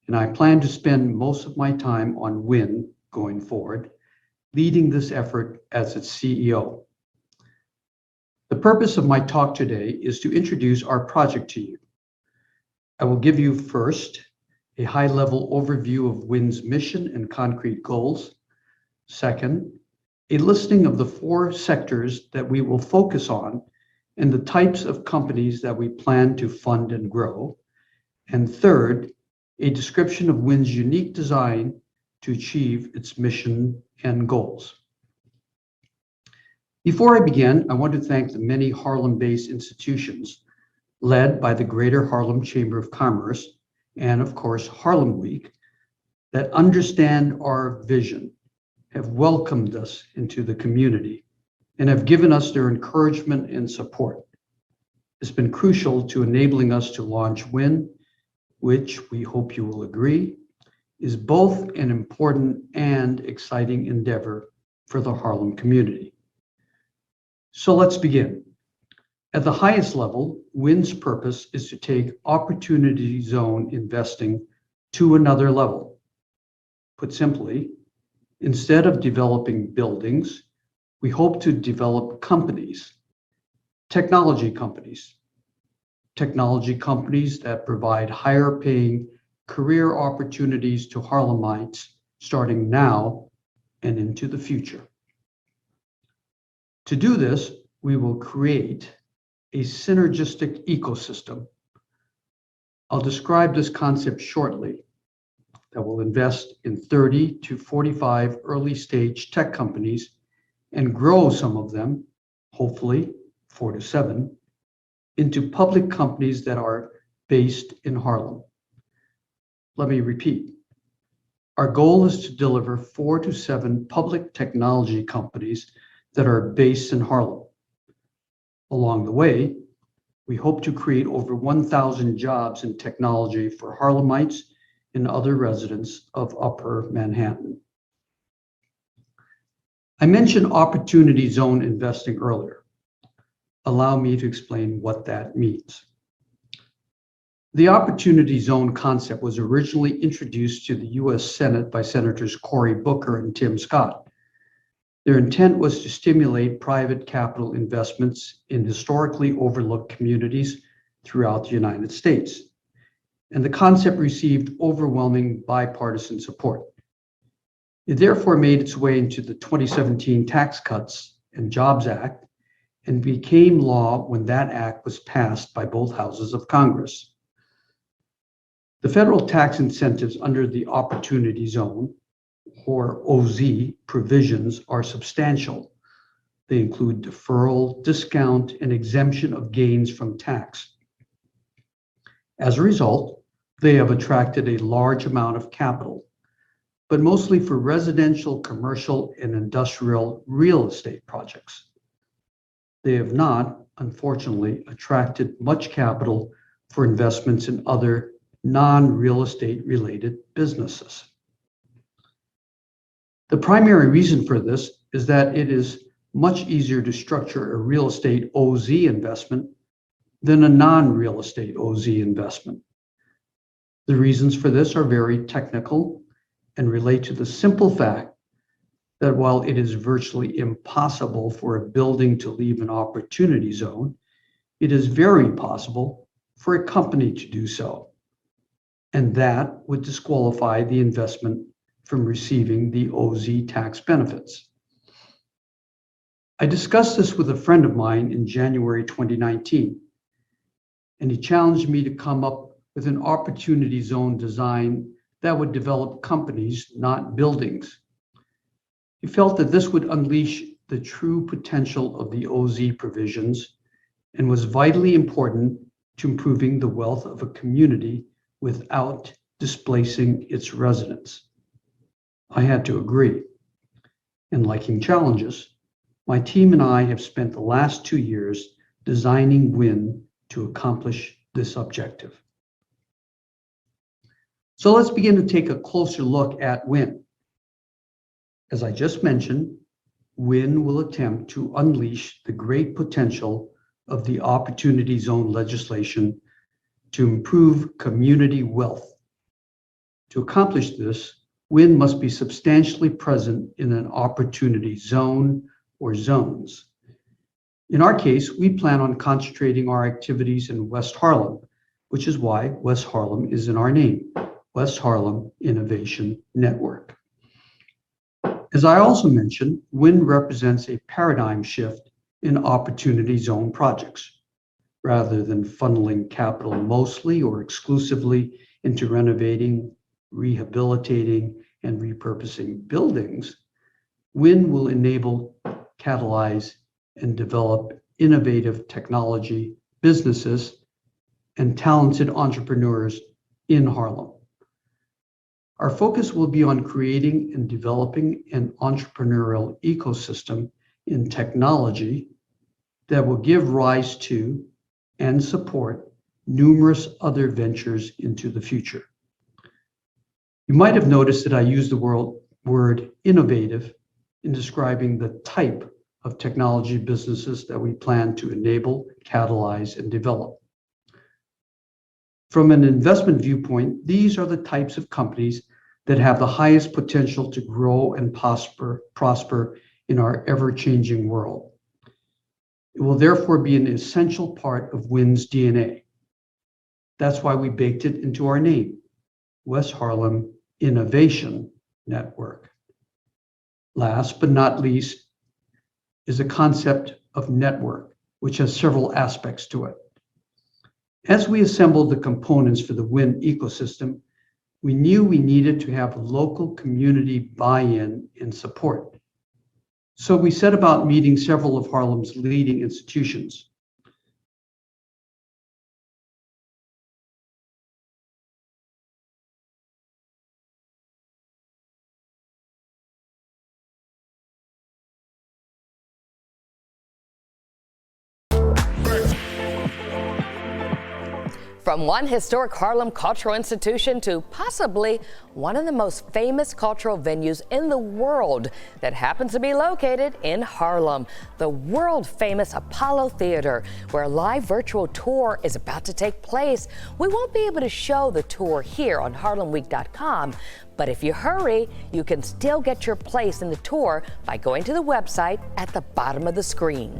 and I plan to spend most of my time on WIN going forward, leading this effort as its CEO. The purpose of my talk today is to introduce our project to you. I will give you first a high-level overview of WIN's mission and concrete goals. Second, a listing of the 4 sectors that we will focus on and the types of companies that we plan to fund and grow. And third, a description of WIN's unique design to achieve its mission and goals. Before I begin, I want to thank the many Harlem-based institutions led by the Greater Harlem Chamber of Commerce and, of course, Harlem Week that understand our vision, have welcomed us into the community, and have given us their encouragement and support. It's been crucial to enabling us to launch WIN, which we hope you will agree is both an important and exciting endeavor for the Harlem community. So let's begin. At the highest level, WIN's purpose is to take opportunity zone investing to another level. Put simply, instead of developing buildings, we hope to develop companies, technology companies that provide higher paying career opportunities to Harlemites starting now and into the future. To do this, we will create a synergistic ecosystem. I'll describe this concept shortly, that will invest in 30 to 45 early stage tech companies and grow some of them, hopefully 4 to 7, into public companies that are based in Harlem. Let me repeat. Our goal is to deliver 4 to 7 public technology companies that are based in Harlem. Along the way, we hope to create over 1,000 jobs in technology for Harlemites and other residents of Upper Manhattan. I mentioned opportunity zone investing earlier. Allow me to explain what that means. The opportunity zone concept was originally introduced to the US Senate by Senators Cory Booker and Tim Scott. Their intent was to stimulate private capital investments in historically overlooked communities throughout the United States. And the concept received overwhelming bipartisan support. It therefore made its way into the 2017 Tax Cuts and Jobs Act and became law when that act was passed by both houses of Congress. The federal tax incentives under the Opportunity Zone, or OZ, provisions are substantial. They include deferral, discount, and exemption of gains from tax. As a result, they have attracted a large amount of capital, but mostly for residential, commercial, and industrial real estate projects. They have not, unfortunately, attracted much capital for investments in other non-real estate related businesses. The primary reason for this is that it is much easier to structure a real estate OZ investment than a non-real estate OZ investment. The reasons for this are very technical and relate to the simple fact that while it is virtually impossible for a building to leave an opportunity zone, it is very possible for a company to do so. And that would disqualify the investment from receiving the OZ tax benefits. I discussed this with a friend of mine in January 2019, and he challenged me to come up with an opportunity zone design that would develop companies, not buildings. He felt that this would unleash the true potential of the OZ provisions and was vitally important to improving the wealth of a community without displacing its residents. I had to agree. And liking challenges, my team and I have spent the last 2 years designing WIN to accomplish this objective. So let's begin to take a closer look at WIN. As I just mentioned, WIN will attempt to unleash the great potential of the Opportunity Zone legislation to improve community wealth. To accomplish this, WIN must be substantially present in an opportunity zone or zones. In our case, we plan on concentrating our activities in West Harlem, which is why West Harlem is in our name, West Harlem Innovation Network. As I also mentioned, WIN represents a paradigm shift in opportunity zone projects. Rather than funneling capital mostly or exclusively into renovating, rehabilitating, and repurposing buildings, WIN will enable, catalyze, and develop innovative technology, businesses, and talented entrepreneurs in Harlem. Our focus will be on creating and developing an entrepreneurial ecosystem in technology that will give rise to and support numerous other ventures into the future. You might have noticed that I use the word innovative in describing the type of technology businesses that we plan to enable, catalyze, and develop. From an investment viewpoint, these are the types of companies that have the highest potential to grow and prosper in our ever-changing world. It will therefore be an essential part of WIN's DNA. That's why we baked it into our name, West Harlem Innovation Network. Last but not least is the concept of network which has several aspects to it. As we assembled the components for the Wynn ecosystem, we knew we needed to have local community buy-in and support. So we set about meeting several of Harlem's leading institutions. From one historic Harlem cultural institution to possibly one of the most famous cultural venues in the world that happens to be located in Harlem, the world-famous Apollo Theater, where a live virtual tour is about to take place. We won't be able to show the tour here on HarlemWeek.com, but if you hurry, you can still get your place in the tour by going to the website at the bottom of the screen.